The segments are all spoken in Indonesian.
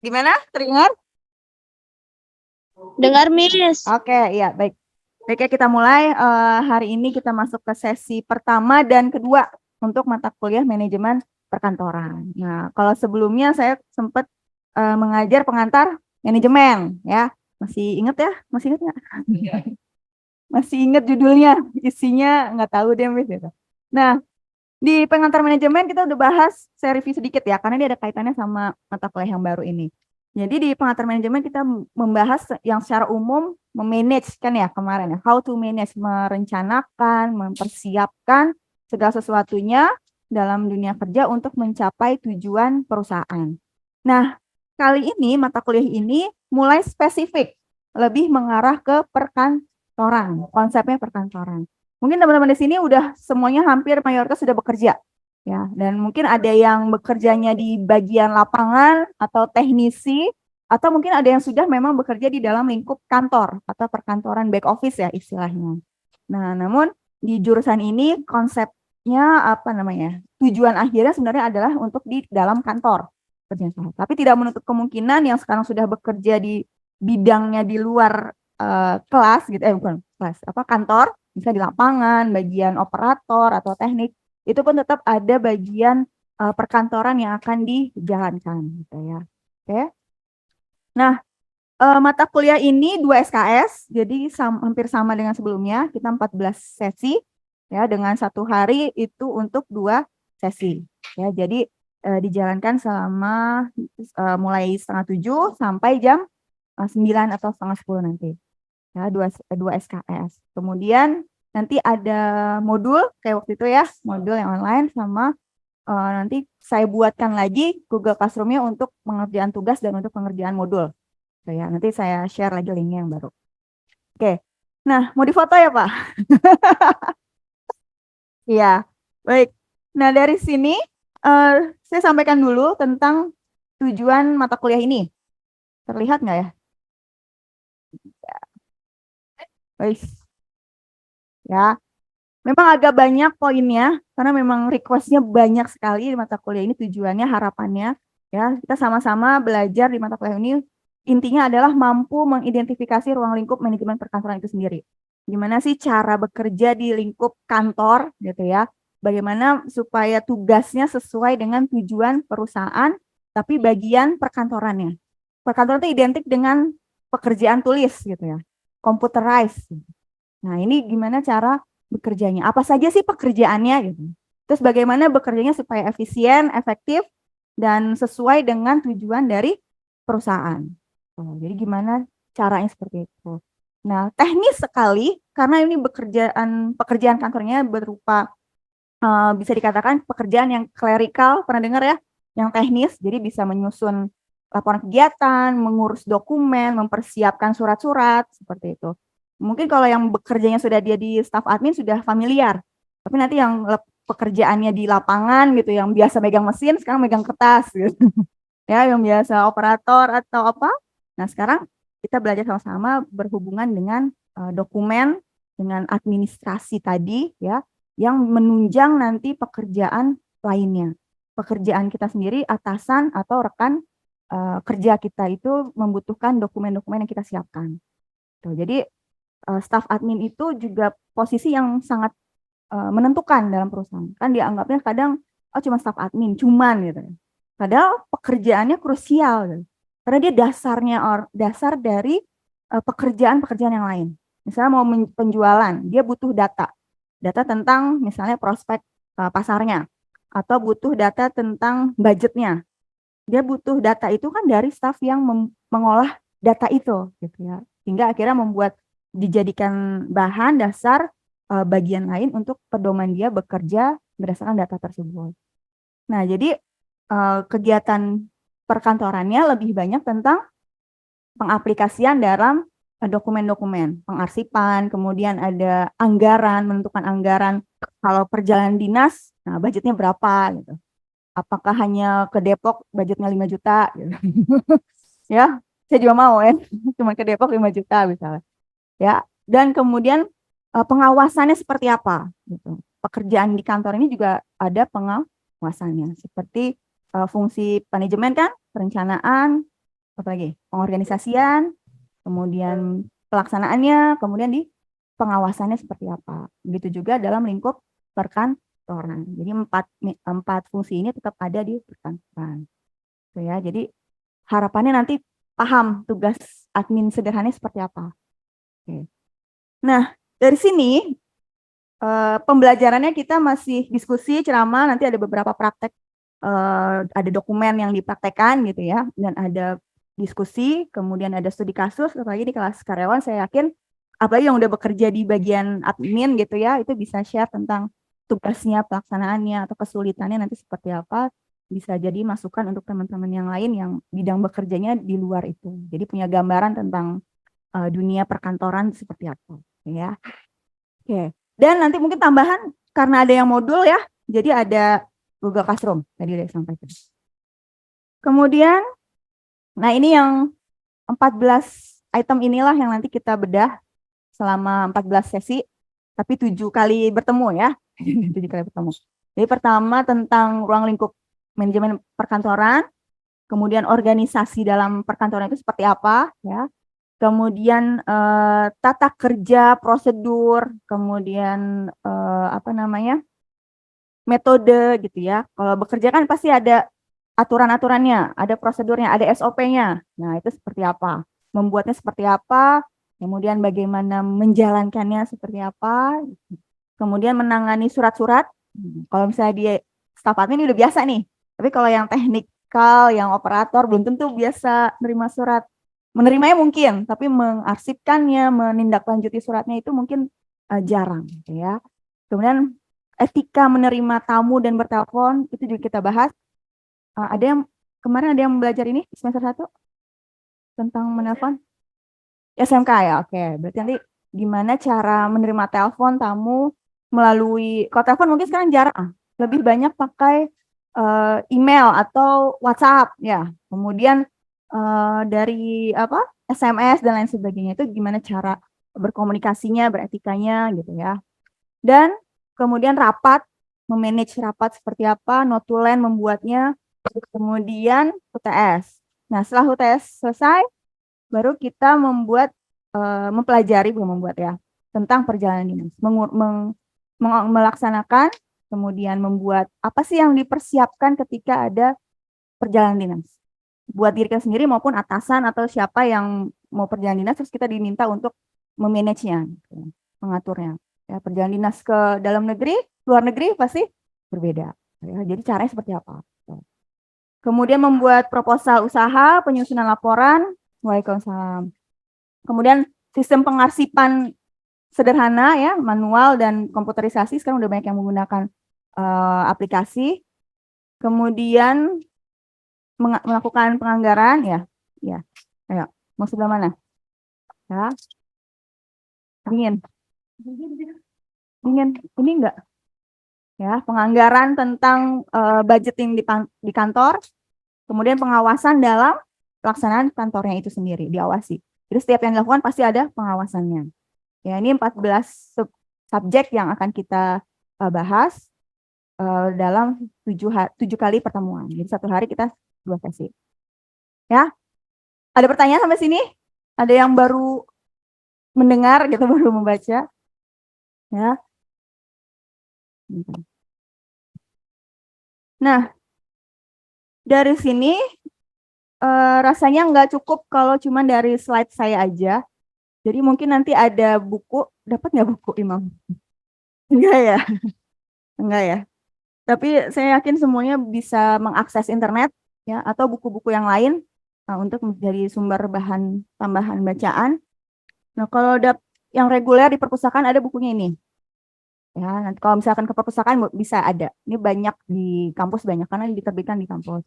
Gimana? Terdengar? Dengar, Miss. Oke, iya, baik. Baik ya, kita mulai. Hari ini kita masuk ke sesi pertama dan kedua untuk mata kuliah manajemen perkantoran. Nah, kalau sebelumnya saya sempat mengajar pengantar manajemen, ya. Masih ingat ya? Masih ingat nggak? Masih ingat judulnya? Isinya nggak tahu deh, Miss. Gitu. Nah, di pengantar manajemen kita udah bahas, saya review sedikit ya, karena ini ada kaitannya sama mata kuliah yang baru ini. Jadi di pengantar manajemen kita membahas yang secara umum memanage kan ya kemarin ya, how to manage, merencanakan, mempersiapkan segala sesuatunya dalam dunia kerja untuk mencapai tujuan perusahaan. Nah, kali ini mata kuliah ini mulai spesifik, lebih mengarah ke perkantoran, konsepnya perkantoran. Mungkin teman-teman di sini udah semuanya hampir mayoritas sudah bekerja ya, dan mungkin ada yang bekerjanya di bagian lapangan atau teknisi, atau mungkin ada yang sudah memang bekerja di dalam lingkup kantor atau perkantoran back office ya istilahnya. Nah, namun di jurusan ini konsepnya apa namanya? Tujuan akhirnya sebenarnya adalah untuk di dalam kantor kerja. Tapi tidak menutup kemungkinan yang sekarang sudah bekerja di bidangnya di luar kelas gitu, bukan kelas, apa kantor, bisa di lapangan, bagian operator atau teknik, itu pun tetap ada bagian perkantoran yang akan dijalankan gitu ya. Oke. Nah, mata kuliah ini 2 SKS, jadi hampir sama dengan sebelumnya, kita 14 sesi ya, dengan 1 hari itu untuk 2 sesi. Ya, jadi dijalankan selama mulai setengah 7 sampai jam 9 atau setengah 10 nanti. Ya, 2 SKS. Kemudian nanti ada modul kayak waktu itu ya, modul yang online sama nanti saya buatkan lagi Google Classroom-nya untuk pengerjaan tugas dan untuk pengerjaan modul. Ya, nanti saya share lagi linknya yang baru. Oke. Nah, mau difoto ya, Pak? Iya. Baik. Nah, dari sini eh, saya sampaikan dulu tentang tujuan mata kuliah ini. Terlihat nggak ya? Baik. Ya. Memang agak banyak poinnya, karena memang request-nya banyak sekali di mata kuliah ini, tujuannya, harapannya. Ya, kita sama-sama belajar di mata kuliah ini, intinya adalah mampu mengidentifikasi ruang lingkup manajemen perkantoran itu sendiri. Gimana sih cara bekerja di lingkup kantor, gitu ya. Bagaimana supaya tugasnya sesuai dengan tujuan perusahaan, tapi bagian perkantorannya. Perkantoran itu identik dengan pekerjaan tulis, gitu ya. Computerized. Nah, ini gimana cara bekerjanya? Apa saja sih pekerjaannya gitu. Terus bagaimana bekerjanya supaya efisien, efektif, dan sesuai dengan tujuan dari perusahaan. Jadi gimana caranya seperti itu. Nah, teknis sekali karena ini pekerjaan kantornya berupa bisa dikatakan pekerjaan yang clerical, pernah dengar ya? Yang teknis, jadi bisa menyusun laporan kegiatan, mengurus dokumen, mempersiapkan surat-surat, seperti itu. Mungkin kalau yang bekerjanya sudah dia di staff admin sudah familiar, tapi nanti yang pekerjaannya di lapangan gitu, yang biasa megang mesin, sekarang megang kertas gitu. Ya, yang biasa operator atau apa. Nah, sekarang kita belajar sama-sama berhubungan dengan dokumen, dengan administrasi tadi ya, yang menunjang nanti pekerjaan lainnya. Pekerjaan kita sendiri, atasan atau rekan kerja kita itu membutuhkan dokumen-dokumen yang kita siapkan. Tuh, jadi staf admin itu juga posisi yang sangat menentukan dalam perusahaan. Kan dianggapnya kadang, oh cuma staf admin, cuman gitu. Padahal pekerjaannya krusial gitu. Karena dia dasar dari pekerjaan-pekerjaan yang lain. Misalnya mau penjualan, dia butuh data. Data tentang misalnya prospek pasarnya. Atau butuh data tentang budgetnya. Dia butuh data itu kan dari staf yang mengolah data itu gitu ya. Hingga akhirnya membuat dijadikan bahan dasar bagian lain untuk pedoman dia bekerja berdasarkan data tersebut. Nah, jadi kegiatan perkantorannya lebih banyak tentang pengaplikasian dalam dokumen-dokumen, pengarsipan, kemudian ada anggaran, menentukan anggaran. Kalau perjalanan dinas, nah budgetnya berapa gitu. Apakah hanya ke Depok budgetnya 5 juta gitu. Ya, saya juga mau ya, cuma ke Depok 5 juta misalnya. Ya, dan kemudian pengawasannya seperti apa gitu. Pekerjaan di kantor ini juga ada pengawasannya seperti fungsi manajemen kan, perencanaan, apa lagi? Pengorganisasian, kemudian pelaksanaannya, kemudian di pengawasannya seperti apa. Begitu juga dalam lingkup perkantoran. Jadi empat fungsi ini tetap ada di perkantoran. Gitu ya. Jadi harapannya nanti paham tugas admin sederhananya seperti apa. Oke. Nah, dari sini pembelajarannya kita masih diskusi, ceramah, nanti ada beberapa praktek, ada dokumen yang dipraktekkan gitu ya, dan ada diskusi, kemudian ada studi kasus, apalagi di kelas karyawan saya yakin, apalagi yang udah bekerja di bagian admin gitu ya, itu bisa share tentang tugasnya, pelaksanaannya, atau kesulitannya nanti seperti apa, bisa jadi masukan untuk teman-teman yang lain yang bidang bekerjanya di luar itu. Jadi punya gambaran tentang dunia perkantoran seperti apa, ya. Oke. Dan nanti mungkin tambahan karena ada yang modul ya, jadi ada Google Classroom tadi udah sampaikan. Kemudian, nah ini yang 14 item inilah yang nanti kita bedah selama 14 sesi, tapi 7 kali bertemu ya, 7 kali bertemu. Jadi pertama tentang ruang lingkup manajemen perkantoran, kemudian organisasi dalam perkantoran itu seperti apa ya, kemudian tata kerja, prosedur, kemudian apa namanya, metode gitu ya. Kalau bekerja kan pasti ada aturan-aturannya, ada prosedurnya, ada SOP-nya. Nah, itu seperti apa? Membuatnya seperti apa? Kemudian bagaimana menjalankannya seperti apa? Kemudian menangani surat-surat. Kalau misalnya dia staf admin udah biasa nih. Tapi kalau yang teknikal, yang operator belum tentu biasa menerima surat. Menerimanya mungkin, tapi mengarsipkannya, menindaklanjuti suratnya itu mungkin jarang gitu ya. Kemudian etika menerima tamu dan bertelepon itu juga kita bahas. Ada yang kemarin ada yang belajar ini semester 1 tentang menelpon SMK ya. Oke, berarti nanti gimana cara menerima telepon tamu melalui, kalau telepon mungkin sekarang jarang, lebih banyak pakai email atau WhatsApp ya. Kemudian dari apa SMS dan lain sebagainya, itu gimana cara berkomunikasinya, beretikanya gitu ya. Dan kemudian rapat, memanage rapat seperti apa, notulen membuatnya, kemudian UTS. Nah, setelah UTS selesai, baru kita membuat, mempelajari, bukan membuat ya, tentang perjalanan dinas, melaksanakan, kemudian membuat apa sih yang dipersiapkan ketika ada perjalanan dinas. Buat diri kita sendiri maupun atasan atau siapa yang mau perjalanan dinas, terus kita diminta untuk memanagenya, gitu, mengaturnya. Ya, perjalanan dinas ke dalam negeri, luar negeri pasti berbeda. Ya, jadi caranya seperti apa? Kemudian membuat proposal usaha, penyusunan laporan. Waalaikumsalam. Kemudian sistem pengarsipan sederhana ya, manual dan komputerisasi. Sekarang udah banyak yang menggunakan aplikasi. Kemudian melakukan penganggaran ya. Ya. Ayo, mau sebelah mana? Ya. Dingin. Dingin. Ini enggak? Ya, penganggaran tentang budgeting di kantor, kemudian pengawasan dalam pelaksanaan kantornya itu sendiri, diawasi. Jadi setiap yang dilakukan pasti ada pengawasannya. Ya, ini 14 subjek yang akan kita bahas dalam 7 kali pertemuan. Jadi satu hari kita 2 sesi. Ya, ada pertanyaan sampai sini? Ada yang baru mendengar gitu, baru membaca? Ya. Nah, dari sini rasanya nggak cukup kalau cuma dari slide saya aja. Jadi mungkin nanti ada buku, dapat nggak buku Imam? Enggak ya? Enggak ya? Tapi saya yakin semuanya bisa mengakses internet ya, atau buku-buku yang lain untuk menjadi sumber bahan tambahan bacaan. Nah, kalau yang reguler di perpustakaan ada bukunya ini. Ya, nanti kalau misalkan ke perpustakaan bisa ada. Ini banyak di kampus, banyak karena diterbitkan di kampus.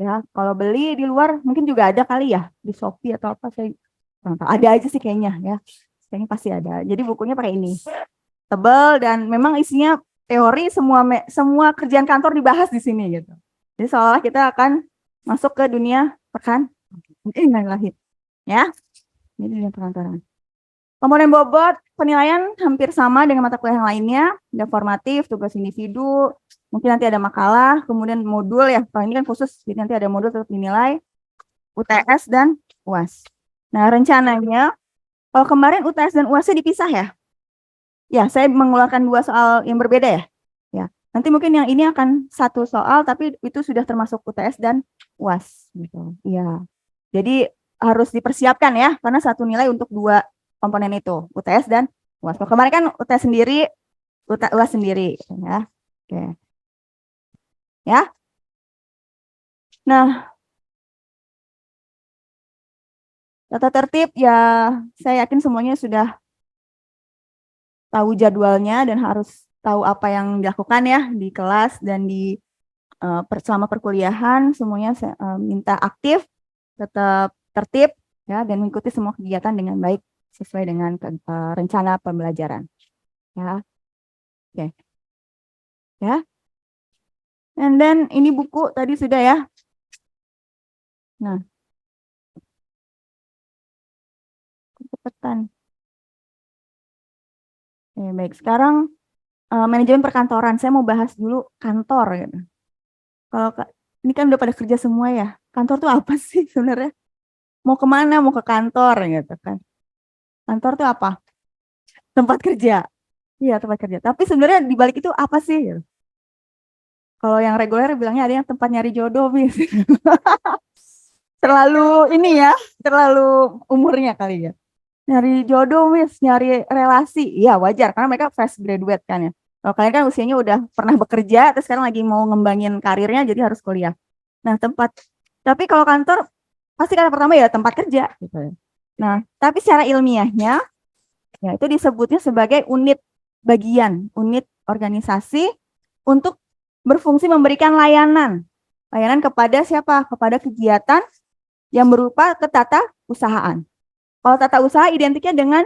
Ya, kalau beli di luar mungkin juga ada kali ya, di Shopee atau apa, saya kurang tahu. Ada aja sih kayaknya ya. Kayaknya pasti ada. Jadi bukunya pakai ini. Tebal dan memang isinya teori, semua kerjaan kantor dibahas di sini gitu. Jadi seolah kita akan masuk ke dunia lahir. Ya. Ini dunia perkantoran. Komponen bobot penilaian hampir sama dengan mata kuliah yang lainnya, ada formatif, tugas individu, mungkin nanti ada makalah, kemudian modul ya, kalau ini kan khusus, jadi nanti ada modul tetap dinilai. UTS dan UAS. Nah, rencananya kalau kemarin UTS dan UAS-nya dipisah ya. Ya, saya mengeluarkan 2 soal yang berbeda ya. Ya. Nanti mungkin yang ini akan 1 soal tapi itu sudah termasuk UTS dan UAS gitu. Iya. Jadi harus dipersiapkan ya karena 1 nilai untuk 2 komponen itu, UTS dan UAS. Kalau kemarin kan UTS sendiri, UAS sendiri ya. Oke. Ya. Nah, tata tertib ya saya yakin semuanya sudah tahu jadwalnya dan harus tahu apa yang dilakukan ya di kelas dan di selama perkuliahan. Semuanya saya minta aktif, tetap tertib ya dan mengikuti semua kegiatan dengan baik sesuai dengan rencana pembelajaran ya. Oke. Ya. And then ini buku tadi sudah ya. Nah, cepetan. Oke, baik. Sekarang manajemen perkantoran. Saya mau bahas dulu kantor gitu. Kalau ini kan udah pada kerja semua ya. Kantor tuh apa sih sebenarnya? Mau kemana? Mau ke kantor gitu kan. Kantor tuh apa? Tempat kerja. Iya, tempat kerja. Tapi sebenarnya di balik itu apa sih? Gitu. Kalau yang reguler bilangnya ada yang tempat nyari jodoh, Miss. Terlalu ini ya, terlalu umurnya kali ya. Nyari jodoh, Miss, nyari relasi. Iya, wajar karena mereka fresh graduate kan ya. Kalau kalian kan usianya udah pernah bekerja, terus sekarang lagi mau ngembangin karirnya, jadi harus kuliah. Nah, tapi kalau kantor, pasti kata pertama ya tempat kerja. Gitu ya. Nah, tapi secara ilmiahnya, ya itu disebutnya sebagai unit bagian, unit organisasi untuk berfungsi memberikan layanan. Layanan kepada siapa? Kepada kegiatan yang berupa ketata usahaan. Kalau tata usaha identiknya dengan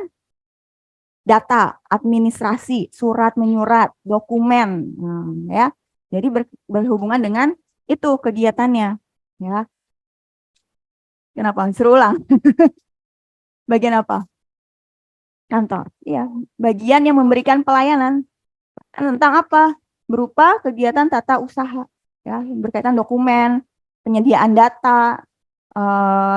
data, administrasi, surat menyurat, dokumen, ya. Jadi berhubungan dengan itu kegiatannya, ya. Kenapa? Suruh ulang. Bagian apa? Kantor. Ya, bagian yang memberikan pelayanan. Tentang apa? Berupa kegiatan tata usaha, ya, berkaitan dokumen, penyediaan data,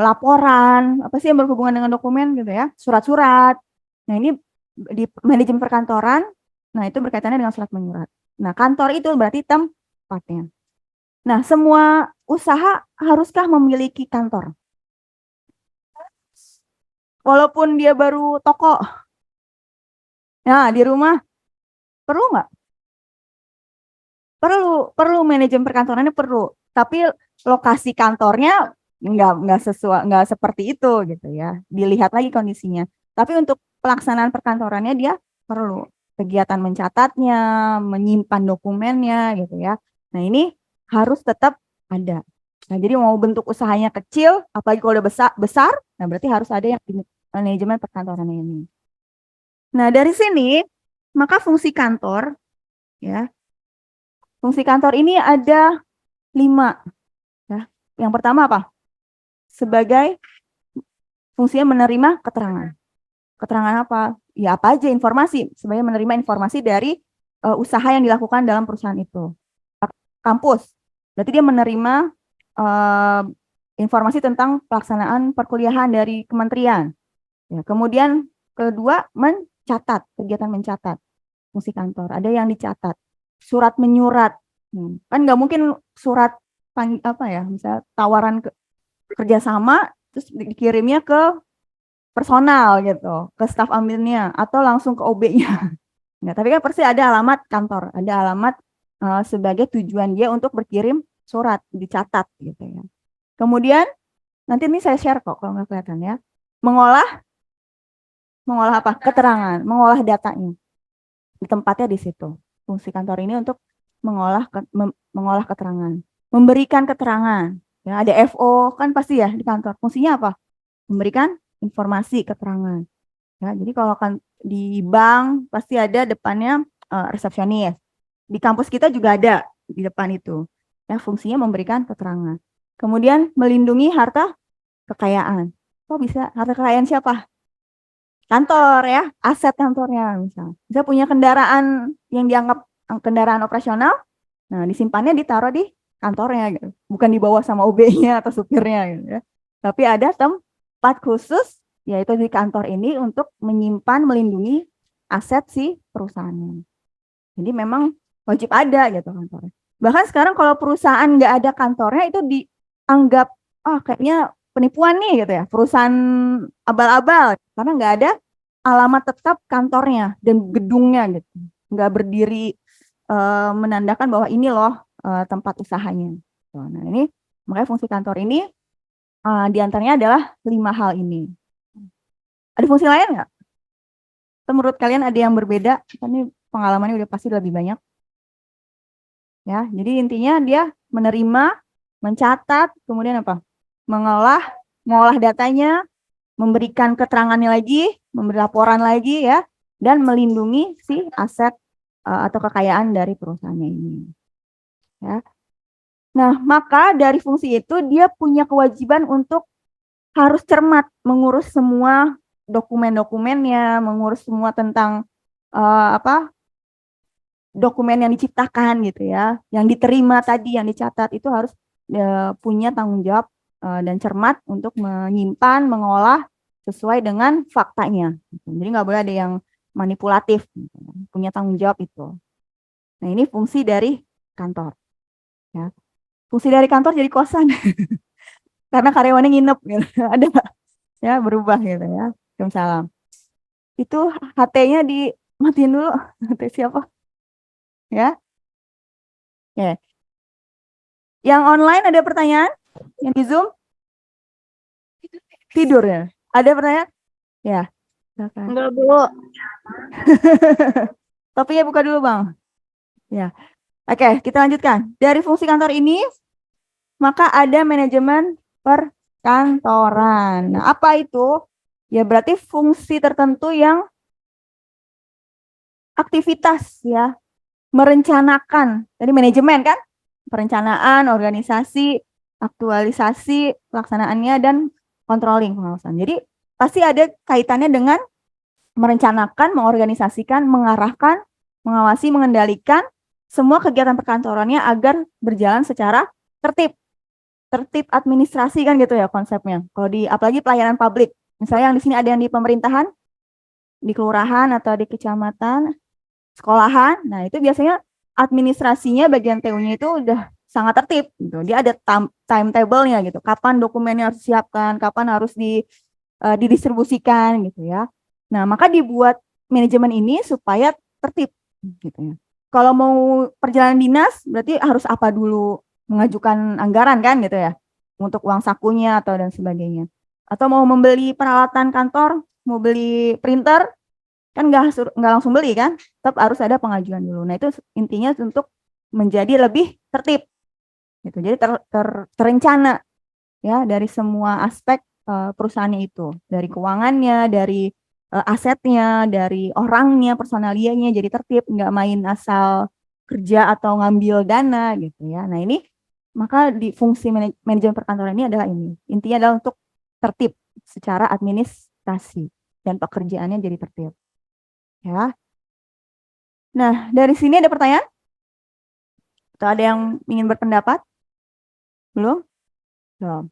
laporan, apa sih yang berhubungan dengan dokumen gitu ya, surat-surat. Nah, ini di manajemen perkantoran, nah itu berkaitannya dengan surat menyurat. Nah, kantor itu berarti tempatnya. Nah, semua usaha haruskah memiliki kantor? Walaupun dia baru toko. Nah, di rumah perlu nggak? Perlu manajemen perkantorannya perlu. Tapi lokasi kantornya nggak seperti itu gitu ya. Dilihat lagi kondisinya. Tapi untuk pelaksanaan perkantorannya dia perlu kegiatan mencatatnya, menyimpan dokumennya gitu ya. Nah, ini harus tetap ada. Nah, jadi mau bentuk usahanya kecil, apalagi kalau udah besar, nah berarti harus ada yang di manajemen perkantorannya ini. Nah, dari sini maka fungsi kantor ya. Fungsi kantor ini ada 5 ya. Yang pertama apa? Sebagai fungsinya menerima keterangan. Keterangan apa? Ya apa aja informasi, sebagai menerima informasi dari usaha yang dilakukan dalam perusahaan itu. Kampus, berarti dia menerima informasi tentang pelaksanaan perkuliahan dari kementerian. Ya, kemudian kedua, mencatat, kegiatan mencatat, fungsi kantor. Ada yang dicatat. Surat menyurat, kan nggak mungkin surat apa ya, misalnya tawaran kerjasama terus dikirimnya ke personal gitu, ke staf amilnya atau langsung ke OB-nya. Nah, tapi kan pasti ada alamat kantor, ada alamat sebagai tujuan dia untuk berkirim surat, dicatat gitu ya. Kemudian nanti ini saya share kok kalau nggak kelihatan ya. Mengolah apa? Keterangan, mengolah datanya. Di tempatnya di situ. Fungsi kantor ini untuk mengolah keterangan, memberikan keterangan. Ya, ada FO kan pasti ya di kantor. Fungsinya apa? Memberikan informasi, keterangan. Ya, jadi kalau kan di bank pasti ada depannya resepsionis. Di kampus kita juga ada di depan itu. Ya, fungsinya memberikan keterangan. Kemudian melindungi harta kekayaan. Kok bisa harta kekayaan siapa? Kantor ya, aset kantornya misalnya. Bisa punya kendaraan yang dianggap kendaraan operasional, nah disimpannya ditaruh di kantornya gitu. Bukan dibawa sama OB-nya atau supirnya gitu ya. Tapi ada tempat khusus, yaitu di kantor ini untuk menyimpan, melindungi aset si perusahaannya. Jadi memang wajib ada gitu kantornya. Bahkan sekarang kalau perusahaan nggak ada kantornya itu dianggap, kayaknya penipuan nih gitu ya, perusahaan abal-abal karena nggak ada alamat tetap kantornya dan gedungnya gitu, nggak berdiri menandakan bahwa ini loh tempat usahanya. Nah ini makanya fungsi kantor ini diantaranya adalah 5 hal ini. Ada fungsi lain nggak? Atau menurut kalian ada yang berbeda? Ini pengalamannya udah pasti lebih banyak. Ya, jadi intinya dia menerima, mencatat, kemudian apa? Mengolah datanya, memberikan keterangannya lagi, memberi laporan lagi ya, dan melindungi si aset atau kekayaan dari perusahaannya ini. Ya. Nah, maka dari fungsi itu dia punya kewajiban untuk harus cermat mengurus semua dokumen-dokumennya, mengurus semua tentang dokumen yang diciptakan gitu ya, yang diterima tadi, yang dicatat itu harus punya tanggung jawab dan cermat untuk menyimpan, mengolah sesuai dengan faktanya. Jadi nggak boleh ada yang manipulatif, gitu. Punya tanggung jawab itu. Nah ini fungsi dari kantor. Ya. Fungsi dari kantor jadi kosan, karena karyawannya nginep, gitu. Ada ya berubah gitu ya. Waalaikumsalam. Itu HT-nya dimatiin dulu. HT siapa? Ya. Ya. Yang online ada pertanyaan? Yang di Zoom? Tidur ya? Ada pertanyaan? Ya. Enggak, Bu. Topinya buka dulu, Bang. Ya. Oke, kita lanjutkan. Dari fungsi kantor ini, maka ada manajemen perkantoran. Nah, apa itu? Ya berarti fungsi tertentu yang aktivitas ya, merencanakan. Jadi manajemen kan? Perencanaan, organisasi, aktualisasi, pelaksanaannya, dan controlling, pengawasan. Jadi pasti ada kaitannya dengan merencanakan, mengorganisasikan, mengarahkan, mengawasi, mengendalikan semua kegiatan perkantorannya agar berjalan secara tertib. Tertib administrasi kan gitu ya konsepnya. Kalau di apalagi pelayanan publik. Misalnya yang di sini ada yang di pemerintahan, di kelurahan atau di kecamatan, sekolahan. Nah, itu biasanya administrasinya bagian TU-nya itu udah sangat tertib gitu. Dia ada timetable-nya gitu. Kapan dokumennya harus disiapkan, kapan harus didistribusikan gitu ya. Nah, maka dibuat manajemen ini supaya tertib gitu ya. Kalau mau perjalanan dinas berarti harus apa dulu, mengajukan anggaran kan gitu ya. Untuk uang sakunya atau dan sebagainya. Atau mau membeli peralatan kantor, mau beli printer, kan nggak langsung beli kan, tetap harus ada pengajuan dulu. Nah itu intinya untuk menjadi lebih tertib gitu. Jadi terencana ya dari semua aspek perusahaannya itu, dari keuangannya, dari asetnya, dari orangnya, personalianya, jadi tertib, nggak main asal kerja atau ngambil dana gitu ya. Nah ini maka di fungsi manajemen perkantoran ini adalah ini, intinya adalah untuk tertib secara administrasi dan pekerjaannya jadi tertib ya. Nah dari sini ada pertanyaan atau ada yang ingin berpendapat? Belum? Belum.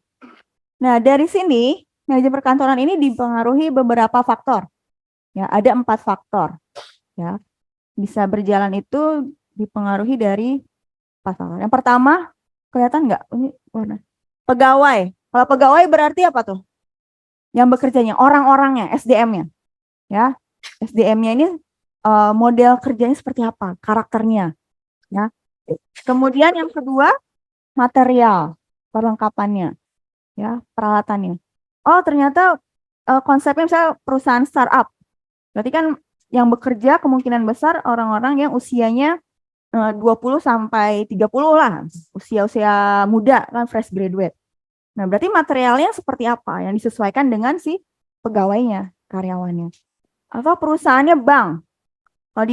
Nah dari sini manajemen perkantoran ini dipengaruhi beberapa faktor. Ya, ada 4 faktor. Ya, bisa berjalan itu dipengaruhi dari 4 faktor. Yang pertama, kelihatan nggak? Ini warna. Pegawai. Kalau pegawai berarti apa tuh? Yang bekerjanya, orang-orangnya, SDM-nya. Ya, SDM-nya ini model kerjanya seperti apa? Karakternya. Ya. Kemudian yang kedua, material, perlengkapannya, ya, peralatannya. Oh, ternyata konsepnya misalnya perusahaan startup. Berarti kan yang bekerja kemungkinan besar orang-orang yang usianya 20 sampai 30 lah, usia-usia muda kan, fresh graduate. Nah, berarti materialnya seperti apa yang disesuaikan dengan si pegawainya, karyawannya. Atau perusahaannya bank. Kalau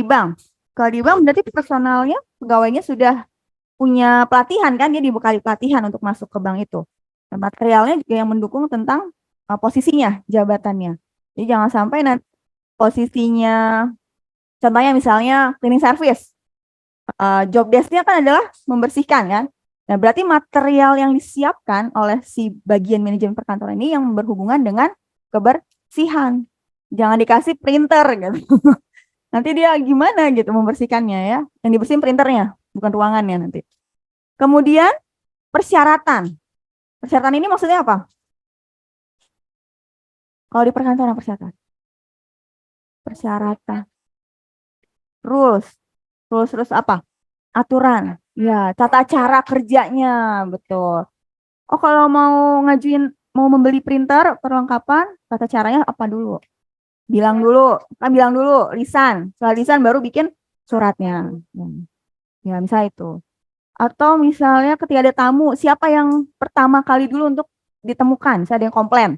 di bank berarti personalnya, pegawainya sudah punya pelatihan kan, dia dibekali pelatihan untuk masuk ke bank itu. Dan materialnya juga yang mendukung tentang posisinya, jabatannya. Jadi jangan sampai nanti posisinya, contohnya misalnya cleaning service, job desk-nya kan adalah membersihkan kan. Nah, berarti material yang disiapkan oleh si bagian manajemen perkantoran ini yang berhubungan dengan kebersihan. Jangan dikasih printer gitu. Nanti dia gimana gitu membersihkannya ya. Yang dibersihin printernya, bukan ruangannya nanti. Kemudian persyaratan. Persyaratan ini maksudnya apa? Kalau di perkantoran persyaratan. Persyaratan. Rules. Rules apa? Aturan. Ya, tata cara kerjanya, betul. Oh, kalau mau membeli printer perlengkapan, tata caranya apa dulu? Bilang dulu, lisan. Setelah lisan baru bikin suratnya. Ya, misal itu. Atau misalnya ketika ada tamu, siapa yang pertama kali dulu untuk ditemukan? Misalnya ada yang komplain.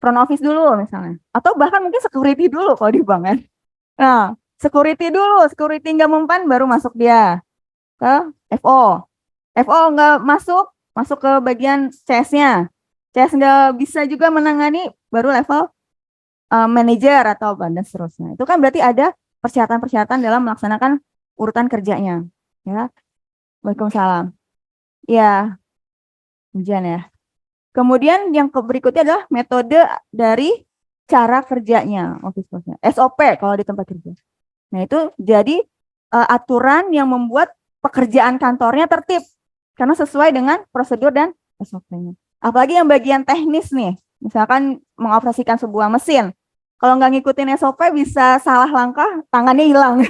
Front office dulu misalnya. Atau bahkan mungkin security dulu kalau di bank kan. Nah, security dulu. Security nggak mempan baru masuk dia ke FO. FO nggak masuk ke bagian CS-nya. CS nggak bisa juga menangani, baru level manajer atau dan seterusnya. Itu kan berarti ada persyaratan-persyaratan dalam melaksanakan urutan kerjanya. Ya, Waalaikumsalam. Ya, hujan ya. Kemudian yang berikutnya adalah metode dari cara kerjanya, SOP kalau di tempat kerja. Nah, itu jadi aturan yang membuat pekerjaan kantornya tertib karena sesuai dengan prosedur dan SOP-nya. Apalagi yang bagian teknis nih, misalkan mengoperasikan sebuah mesin. Kalau nggak ngikutin SOP bisa salah langkah, tangannya hilang.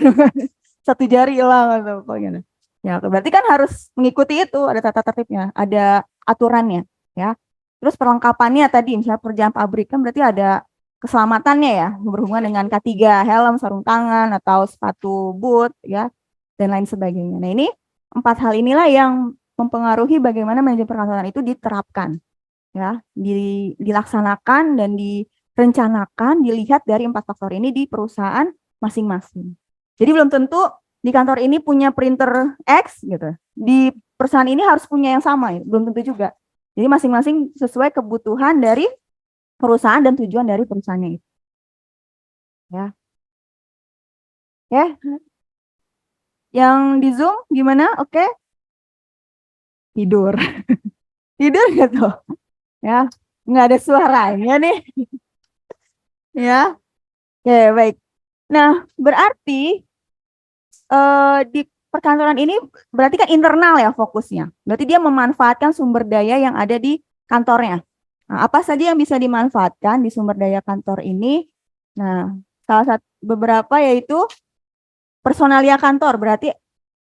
Satu jari hilang atau bagaimana. Ya, berarti kan harus mengikuti itu, ada tata tertibnya, ada aturannya, ya. Terus perlengkapannya tadi, misalnya pekerjaan pabrik kan berarti ada keselamatannya ya, berhubungan dengan K3, helm, sarung tangan, atau sepatu boot, ya, dan lain sebagainya. Nah, ini 4 hal inilah yang mempengaruhi bagaimana manajemen perkantoran itu diterapkan, ya, dilaksanakan dan direncanakan, dilihat dari 4 faktor ini di perusahaan masing-masing. Jadi belum tentu di kantor ini punya printer X gitu, di perusahaan ini harus punya yang sama, ya. Belum tentu juga. Jadi masing-masing sesuai kebutuhan dari perusahaan dan tujuan dari perusahaannya itu. Ya. Ya. Yang di Zoom gimana? Oke. Tidur. Tidur gitu. Ya. Nggak ada suaranya nih. Ya. Oke, baik. Nah, berarti di perkantoran ini berarti kan internal ya fokusnya. Berarti dia memanfaatkan sumber daya yang ada di kantornya. Nah, apa saja yang bisa dimanfaatkan di sumber daya kantor ini? Nah, salah satu beberapa yaitu personalia kantor, berarti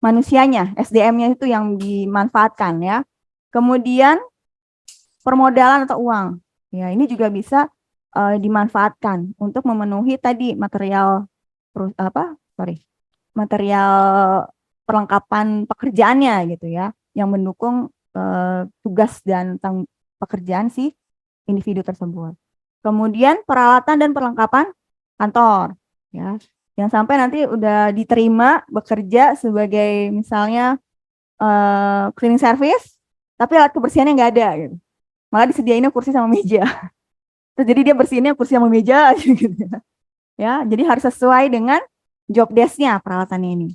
manusianya, SDM-nya itu yang dimanfaatkan ya. Kemudian permodalan atau uang. Ya, ini juga bisa dimanfaatkan untuk memenuhi tadi material perlengkapan pekerjaannya gitu ya, yang mendukung tugas dan pekerjaan si individu tersebut. Kemudian peralatan dan perlengkapan kantor, ya, yang sampai nanti udah diterima bekerja sebagai misalnya cleaning service, tapi alat kebersihannya nggak ada, gitu. Malah disediainnya kursi sama meja. Terus jadi dia bersihinnya kursi sama meja aja gitu ya. Ya, jadi harus sesuai dengan job desk-nya peralatannya ini.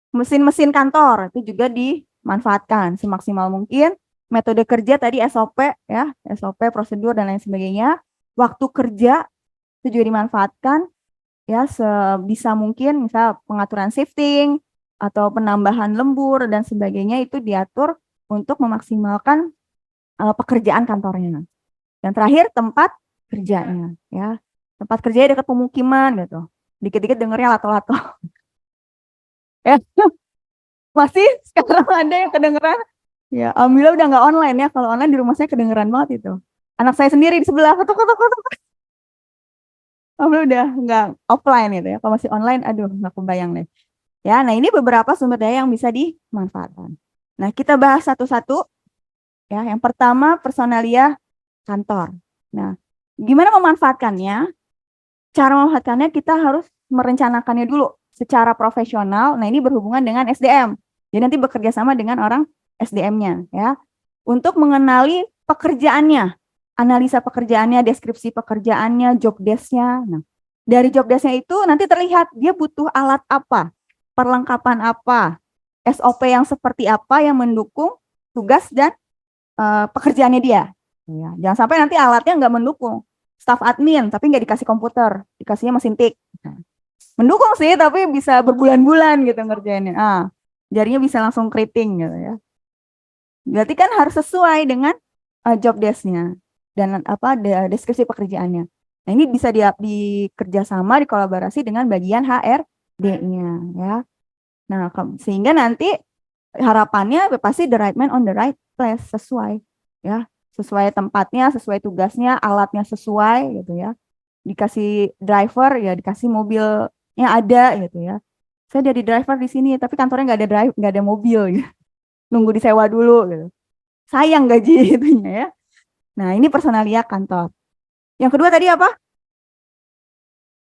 Mesin-mesin kantor itu juga dimanfaatkan semaksimal mungkin. Metode kerja tadi SOP ya, SOP, prosedur dan lain sebagainya. Waktu kerja itu juga dimanfaatkan ya sebisa mungkin, misal pengaturan shifting atau penambahan lembur dan sebagainya itu diatur untuk memaksimalkan pekerjaan kantornya. Yang terakhir tempat kerjanya ya. Tempat kerjanya dekat pemukiman gitu. Dikit-dikit dengernya lato-lato. Ya, masih sekarang ada yang kedengeran. Ya, alhamdulillah udah nggak online ya. Kalau online di rumah saya kedengeran banget itu. Anak saya sendiri di sebelah ketuk. Alhamdulillah udah nggak offline gitu ya. Kalau masih online, aduh nggak kebayang deh. Ya, nah ini beberapa sumber daya yang bisa dimanfaatkan. Nah, kita bahas satu-satu. Ya, yang pertama personalia kantor. Nah, gimana memanfaatkannya? Cara memanfaatkannya kita harus merencanakannya dulu secara profesional. Nah, ini berhubungan dengan SDM. Jadi nanti bekerja sama dengan orang SDM-nya ya. Untuk mengenali pekerjaannya, analisa pekerjaannya, deskripsi pekerjaannya, job desk-nya. Nah, dari job desk-nya itu nanti terlihat dia butuh alat apa, perlengkapan apa, SOP yang seperti apa yang mendukung tugas dan pekerjaannya dia. Ya, jangan sampai nanti alatnya nggak mendukung. Staff admin, tapi nggak dikasih komputer, dikasihnya mesin tik. Mendukung sih, tapi bisa berbulan-bulan gitu ngerjainnya. Jarinya bisa langsung keriting gitu ya. Berarti kan harus sesuai dengan job desk-nya dan apa deskripsi pekerjaannya. Nah, ini bisa dikerja sama, dikolaborasi dengan bagian HRD-nya ya. Nah, sehingga nanti harapannya pasti the right man on the right place, sesuai ya, sesuai tempatnya, sesuai tugasnya, alatnya sesuai gitu ya. Dikasih driver ya, dikasih mobilnya ada gitu ya. Saya jadi driver di sini tapi kantornya nggak ada mobil ya. Nunggu disewa dulu gitu. Sayang gaji itunya ya. Nah, ini personalia kantor. Yang kedua tadi apa?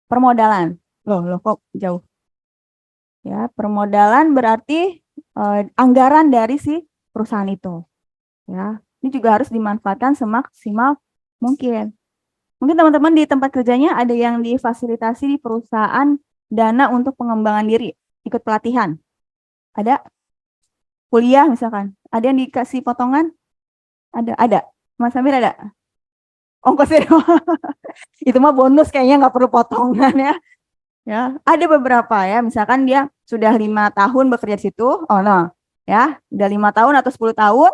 Permodalan. Loh kok jauh? Ya, permodalan berarti anggaran dari si perusahaan itu. Ya, ini juga harus dimanfaatkan semaksimal mungkin. Mungkin teman-teman di tempat kerjanya ada yang difasilitasi di perusahaan dana untuk pengembangan diri, ikut pelatihan. Ada kuliah misalkan. Ada yang dikasih potongan? Ada. Mas Amir ada? Ongkosnya itu mah bonus kayaknya nggak perlu potongan ya. Ya, ada beberapa ya. Misalkan dia sudah 5 tahun bekerja di situ, oh no, ya, udah 5 tahun atau 10 tahun,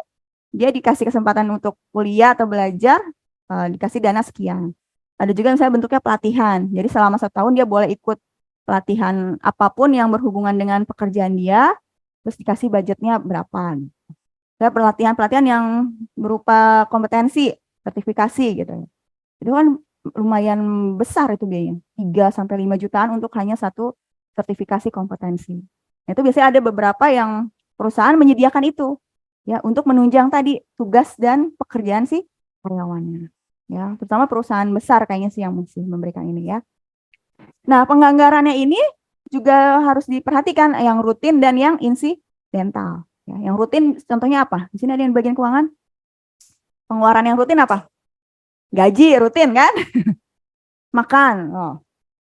dia dikasih kesempatan untuk kuliah atau belajar, dikasih dana sekian. Ada juga misalnya bentuknya pelatihan. Jadi selama 1 tahun dia boleh ikut pelatihan apapun yang berhubungan dengan pekerjaan dia, terus dikasih budgetnya berapa. Ya, pelatihan-pelatihan yang berupa kompetensi, sertifikasi gitu. Itu kan lumayan besar itu biayanya, 3 sampai 5 jutaan untuk hanya satu sertifikasi kompetensi. Nah, itu biasanya ada beberapa yang perusahaan menyediakan itu ya untuk menunjang tadi tugas dan pekerjaan si karyawannya. Ya, terutama perusahaan besar kayaknya sih yang mesti memberikan ini ya. Nah, penganggarannya ini juga harus diperhatikan yang rutin dan yang insidental. Ya, yang rutin contohnya apa? Di sini ada yang bagian keuangan. Pengeluaran yang rutin apa? Gaji rutin kan? Makan, oh,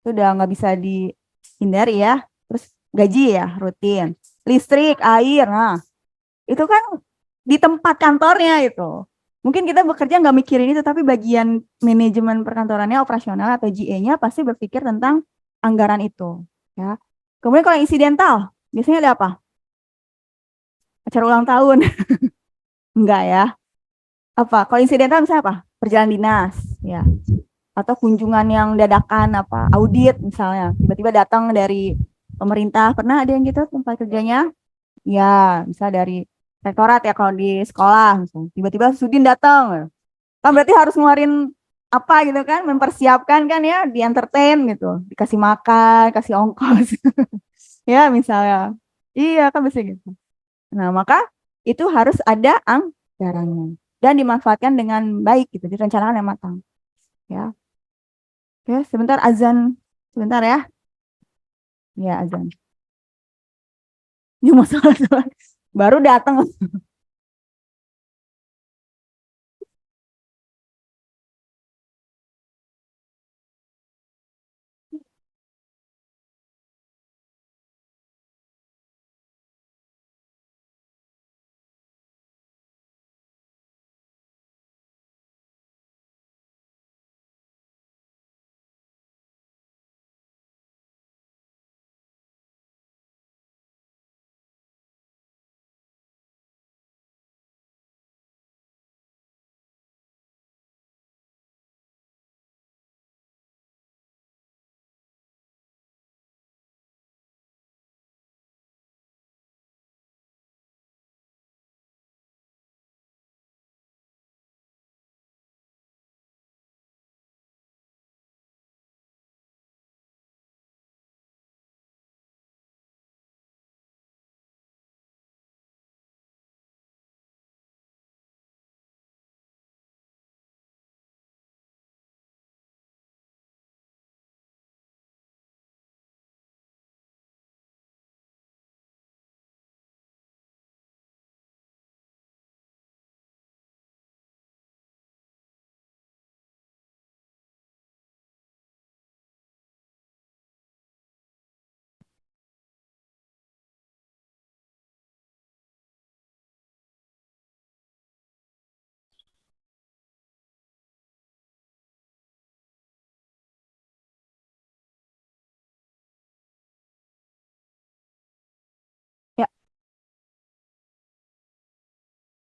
itu udah nggak bisa dihindari ya. Terus gaji ya rutin, listrik, air, nah itu kan di tempat kantornya itu. Mungkin kita bekerja nggak mikirin itu, tapi bagian manajemen perkantorannya, operasional atau GA-nya pasti berpikir tentang anggaran itu. Ya. Kemudian kalau insidental, biasanya ada apa? Acara ulang tahun, enggak ya? Apa? Kalau insidental misalnya apa? Perjalanan dinas, ya. Atau kunjungan yang dadakan apa audit misalnya tiba-tiba datang dari pemerintah, pernah ada yang gitu tempat kerjanya ya, bisa dari rektorat ya kalau di sekolah misalnya tiba-tiba Sudin datang kan, berarti harus ngeluarin apa gitu kan, mempersiapkan kan ya, di entertain gitu, dikasih makan, kasih ongkos ya misalnya, iya kan bisa gitu. Nah, maka itu harus ada anggarannya dan dimanfaatkan dengan baik gitu, direncanakan yang matang ya. Oke, sebentar azan. Sebentar ya. Ya, azan. Ini masalah baru datang.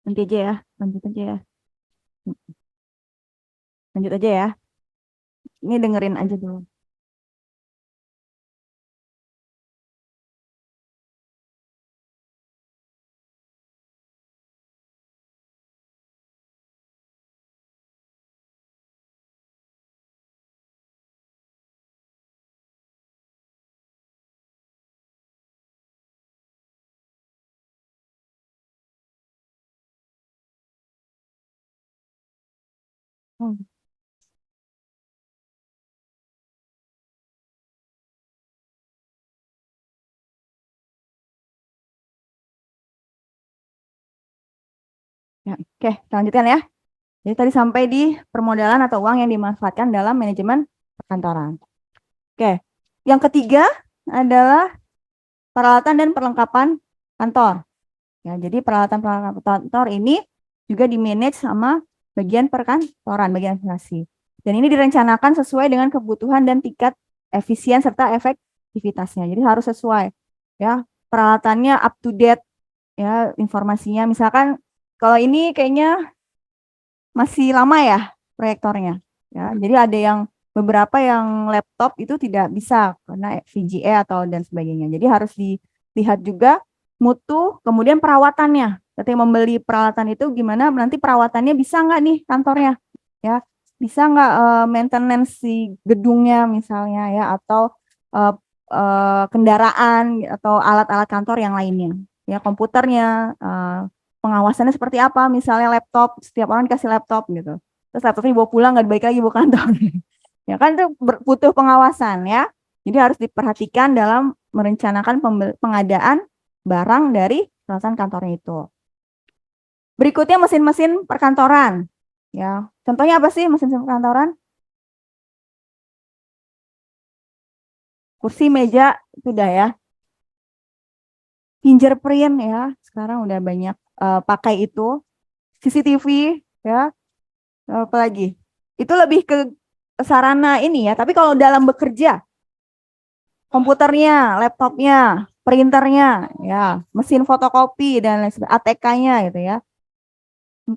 Nanti aja ya, lanjut aja ya. Lanjut aja ya. Ini dengerin aja dulu. Hmm. Ya, oke, kita lanjutkan ya. Jadi tadi sampai di permodalan atau uang yang dimanfaatkan dalam manajemen perkantoran. Oke, yang ketiga adalah peralatan dan perlengkapan kantor. Ya, jadi peralatan-peralatan kantor ini juga di-manage sama bagian perkantoran, bagian administrasi. Dan ini direncanakan sesuai dengan kebutuhan dan tingkat efisien serta efektivitasnya. Jadi harus sesuai. Ya, peralatannya up to date ya informasinya. Misalkan kalau ini kayaknya masih lama ya proyektornya. Ya, jadi ada yang beberapa yang laptop itu tidak bisa karena VGA atau dan sebagainya. Jadi harus dilihat juga mutu, kemudian perawatannya. Ketika membeli peralatan itu gimana nanti perawatannya bisa nggak nih kantornya, ya bisa nggak maintenance si gedungnya misalnya ya atau uh, kendaraan atau alat-alat kantor yang lainnya, ya komputernya, pengawasannya seperti apa, misalnya laptop, setiap orang dikasih laptop gitu. Terus laptopnya dibawa pulang, nggak balik lagi bawa kantor. Ya kan itu butuh pengawasan ya. Jadi harus diperhatikan dalam merencanakan pengadaan barang dari perusahaan kantornya itu. Berikutnya mesin-mesin perkantoran. Ya, contohnya apa sih mesin-mesin perkantoran? Kursi, meja, itu udah ya. Fingerprint ya, sekarang udah banyak pakai itu. CCTV ya, apalagi itu lebih ke sarana ini ya, tapi kalau dalam bekerja komputernya, laptopnya, printernya ya, mesin fotokopi dan lain sebagainya, ATK-nya gitu ya,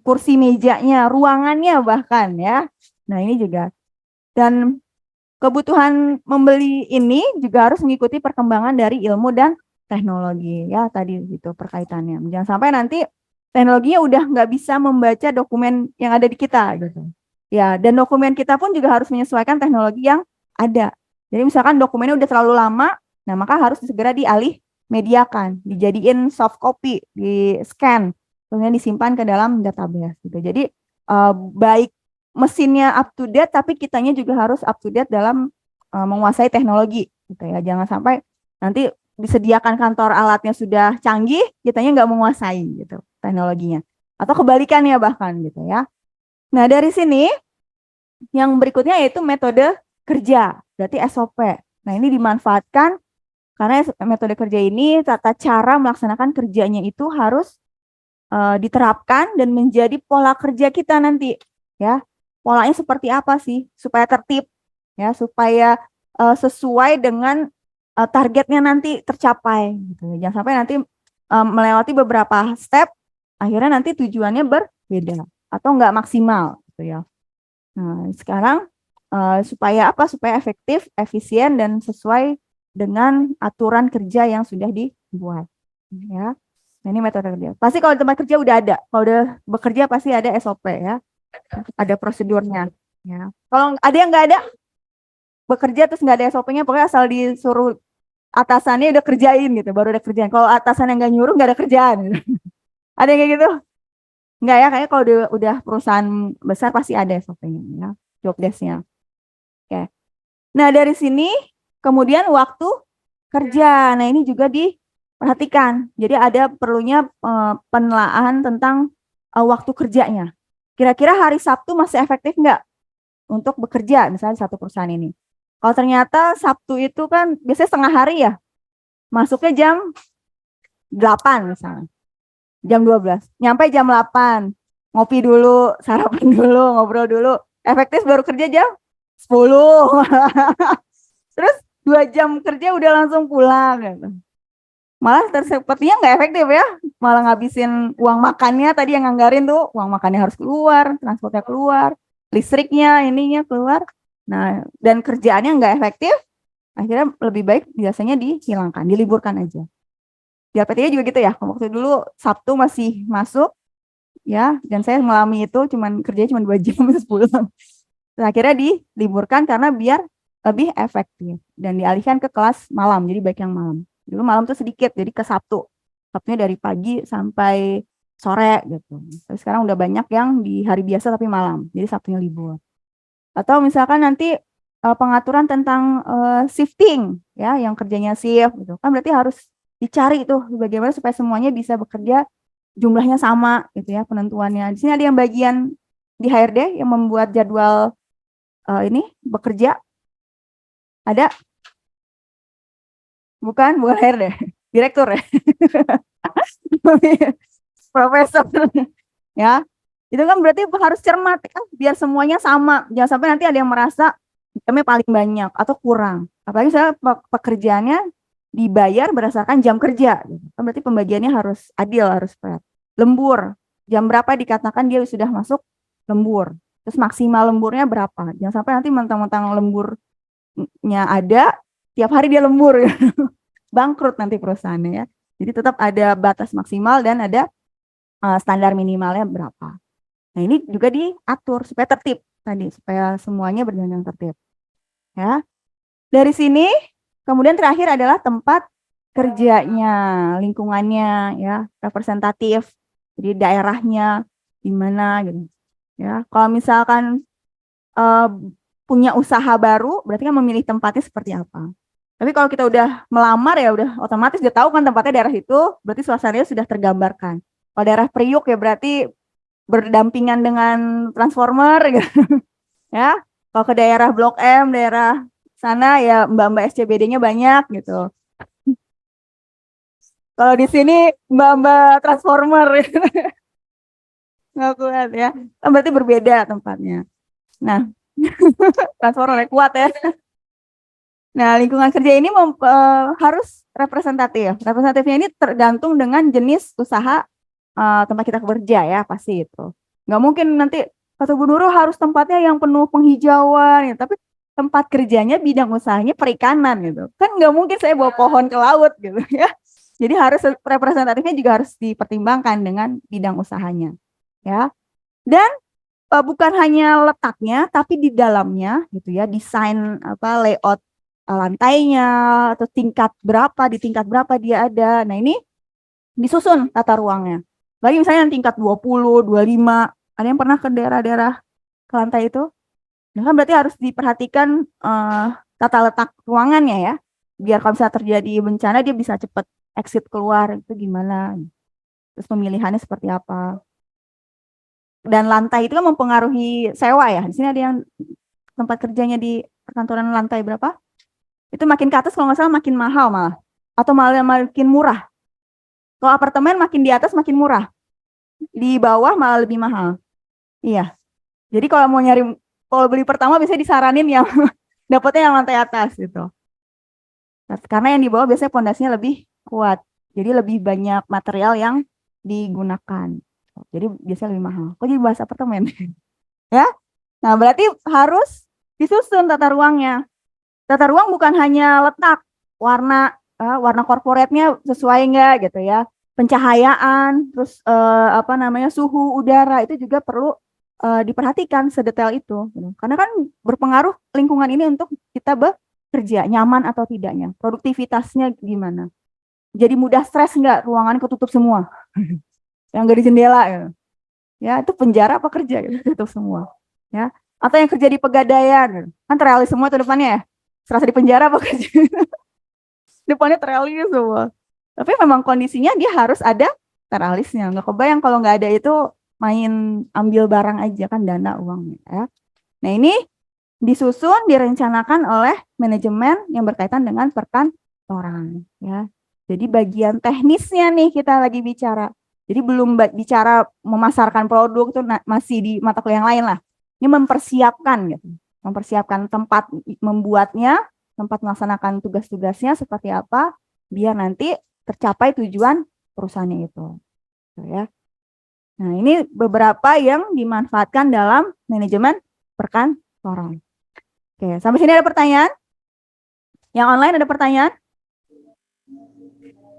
kursi mejanya, ruangannya bahkan ya. Nah ini juga, dan kebutuhan membeli ini juga harus mengikuti perkembangan dari ilmu dan teknologi ya, tadi itu perkaitannya, jangan sampai nanti teknologinya udah nggak bisa membaca dokumen yang ada di kita gitu. Ya, dan dokumen kita pun juga harus menyesuaikan teknologi yang ada. Jadi misalkan dokumennya udah terlalu lama, nah maka harus segera dialih mediakan, dijadiin soft copy, di scan, kemudian disimpan ke dalam database gitu. Jadi baik mesinnya up to date, tapi kitanya juga harus up to date dalam menguasai teknologi gitu ya. Jangan sampai nanti disediakan kantor alatnya sudah canggih, kitanya nggak menguasai gitu teknologinya. Atau kebalikannya bahkan gitu ya. Nah, dari sini yang berikutnya yaitu metode kerja, berarti SOP. Nah, ini dimanfaatkan karena metode kerja ini tata cara melaksanakan kerjanya itu harus diterapkan dan menjadi pola kerja kita nanti, ya. Polanya seperti apa sih supaya tertib, ya, supaya sesuai dengan targetnya nanti tercapai gitu. Jangan sampai nanti melewati beberapa step akhirnya nanti tujuannya berbeda atau enggak maksimal gitu ya. Nah, sekarang supaya apa? Supaya efektif, efisien, dan sesuai dengan aturan kerja yang sudah dibuat. Ya, nah, ini metode kerja. Pasti kalau di tempat kerja udah ada. Kalau udah bekerja pasti ada SOP ya, ada prosedurnya. Ya. Kalau ada yang nggak ada, bekerja terus nggak ada SOP-nya, pokoknya asal disuruh atasannya udah kerjain gitu, baru ada kerjaan. Kalau atasan yang nggak nyuruh nggak ada kerjaan. Gitu. Ada yang kayak gitu? Nggak ya, kayaknya kalau udah perusahaan besar pasti ada SOP-nya ya, job desk-nya. Oke. Nah, dari sini kemudian waktu kerja. Nah, ini juga diperhatikan. Jadi ada perlunya penelaahan tentang waktu kerjanya. Kira-kira hari Sabtu masih efektif nggak untuk bekerja misalnya di satu perusahaan ini? Kalau ternyata Sabtu itu kan biasanya setengah hari ya, masuknya jam 8 misalnya, jam 12. Nyampe jam 8, ngopi dulu, sarapan dulu, ngobrol dulu. Efektif baru kerja jam 10. Terus 2 jam kerja udah langsung pulang gitu. Malah sepertinya nggak efektif ya, malah ngabisin uang makannya tadi yang nganggarin tuh, uang makannya harus keluar, transportnya keluar, listriknya ininya keluar. Nah, dan kerjaannya nggak efektif, akhirnya lebih baik biasanya dihilangkan, diliburkan aja. Di LPTI juga gitu ya, waktu dulu Sabtu masih masuk, ya, dan saya mengalami itu kerjanya cuma 2 jam terus pulang. Nah, akhirnya diliburkan karena biar lebih efektif dan dialihkan ke kelas malam, jadi baik yang malam. Dulu malam tuh sedikit, jadi ke Sabtu. Sabtunya dari pagi sampai sore gitu. Tapi sekarang udah banyak yang di hari biasa tapi malam, jadi Sabtunya libur. Atau misalkan nanti pengaturan tentang shifting, ya, yang kerjanya shift gitu. Kan berarti harus dicari tuh bagaimana supaya semuanya bisa bekerja jumlahnya sama gitu ya penentuannya. Di sini ada yang bagian di HRD yang membuat jadwal ini bekerja. Ada? Bukan HRD, direktur ya. Profesor. Ya. Itu kan berarti harus cermat kan biar semuanya sama. Jangan sampai nanti ada yang merasa jamnya paling banyak atau kurang. Apalagi saya pekerjaannya dibayar berdasarkan jam kerja. Kan berarti pembagiannya harus adil, harus fair. Lembur. Jam berapa dikatakan dia sudah masuk lembur. Terus maksimal lemburnya berapa. Jangan sampai nanti mentang-mentang lemburnya ada, tiap hari dia lembur. Bangkrut nanti perusahaannya ya. Jadi tetap ada batas maksimal dan ada standar minimalnya berapa. Nah, ini juga diatur supaya tertib tadi, supaya semuanya berjalan dengan tertib. Ya. Dari sini kemudian terakhir adalah tempat kerjanya, lingkungannya ya, representatif. Jadi daerahnya di mana gitu. Ya, kalau misalkan uh, punya usaha baru, berarti kan memilih tempatnya seperti apa. Tapi kalau kita udah melamar ya udah otomatis dia tahu kan tempatnya daerah itu, berarti suasananya sudah tergambarkan. Kalau daerah Priuk ya berarti berdampingan dengan transformer gitu ya. Kalau ke daerah Blok M, daerah sana ya mbak-mbak SCBD-nya banyak gitu. Kalau di sini mbak-mbak transformer nggak kuat ya. Kan berarti berbeda tempatnya. Nah, transformer kuat ya. Nah, lingkungan kerja ini harus representatif. Representatifnya ini tergantung dengan jenis usaha tempat kita bekerja ya, pasti itu. Nggak mungkin nanti kata Bu Nurul harus tempatnya yang penuh penghijauan, ya. Tapi tempat kerjanya bidang usahanya perikanan gitu. Kan nggak mungkin saya bawa pohon ke laut gitu ya. Jadi harus representatifnya juga harus dipertimbangkan dengan bidang usahanya. Ya. Dan bukan hanya letaknya, tapi di dalamnya gitu ya, desain layout lantainya atau di tingkat berapa dia ada. Nah, ini disusun tata ruangnya. Lagi misalnya yang tingkat 20, 25, ada yang pernah ke daerah-daerah ke lantai itu? Nah, kan berarti harus diperhatikan tata letak ruangannya ya. Biar kalau misalnya terjadi bencana dia bisa cepat exit keluar, itu gimana. Terus pemilihannya seperti apa. Dan lantai itu kan mempengaruhi sewa ya. Di sini ada yang tempat kerjanya di perkantoran lantai berapa? Itu makin ke atas kalau nggak salah makin mahal malah. Atau malah makin murah. Kalau apartemen makin di atas makin murah. Di bawah malah lebih mahal. Iya. Jadi kalau beli pertama biasanya disaranin yang dapatnya yang lantai atas gitu. Karena yang di bawah biasanya pondasinya lebih kuat. Jadi lebih banyak material yang digunakan. Jadi biasanya lebih mahal. Kok jadi bahas apartemen? Ya. Nah, berarti harus disusun tata ruangnya. Tata ruang bukan hanya letak, warna korporatnya sesuai enggak gitu ya. Pencahayaan, terus suhu udara itu juga perlu diperhatikan sedetail itu. Karena kan berpengaruh lingkungan ini untuk kita bekerja nyaman atau tidaknya, produktivitasnya gimana. Jadi mudah stres enggak, ruangan ketutup semua, yang enggak di jendela gitu. Ya itu penjara apa kerja gitu, tutup semua. Ya atau yang kerja di Pegadaian kan teralis semua tuh depannya ya, serasa di penjara apa kerja depannya teralis semua. Tapi memang kondisinya dia harus ada teralisnya. Nggak kebayang kalau nggak ada itu main ambil barang aja kan dana uangnya ya. Nah ini disusun direncanakan oleh manajemen yang berkaitan dengan perkantoran ya. Jadi bagian teknisnya nih kita lagi bicara. Jadi belum bicara memasarkan produk itu masih di mata kuliah yang lain lah. Ini mempersiapkan gitu. Mempersiapkan tempat membuatnya, tempat melaksanakan tugas-tugasnya seperti apa biar nanti tercapai tujuan perusahaannya itu. Gitu ya. Nah, ini beberapa yang dimanfaatkan dalam manajemen perkantoran. Oke, sampai sini ada pertanyaan? Yang online ada pertanyaan?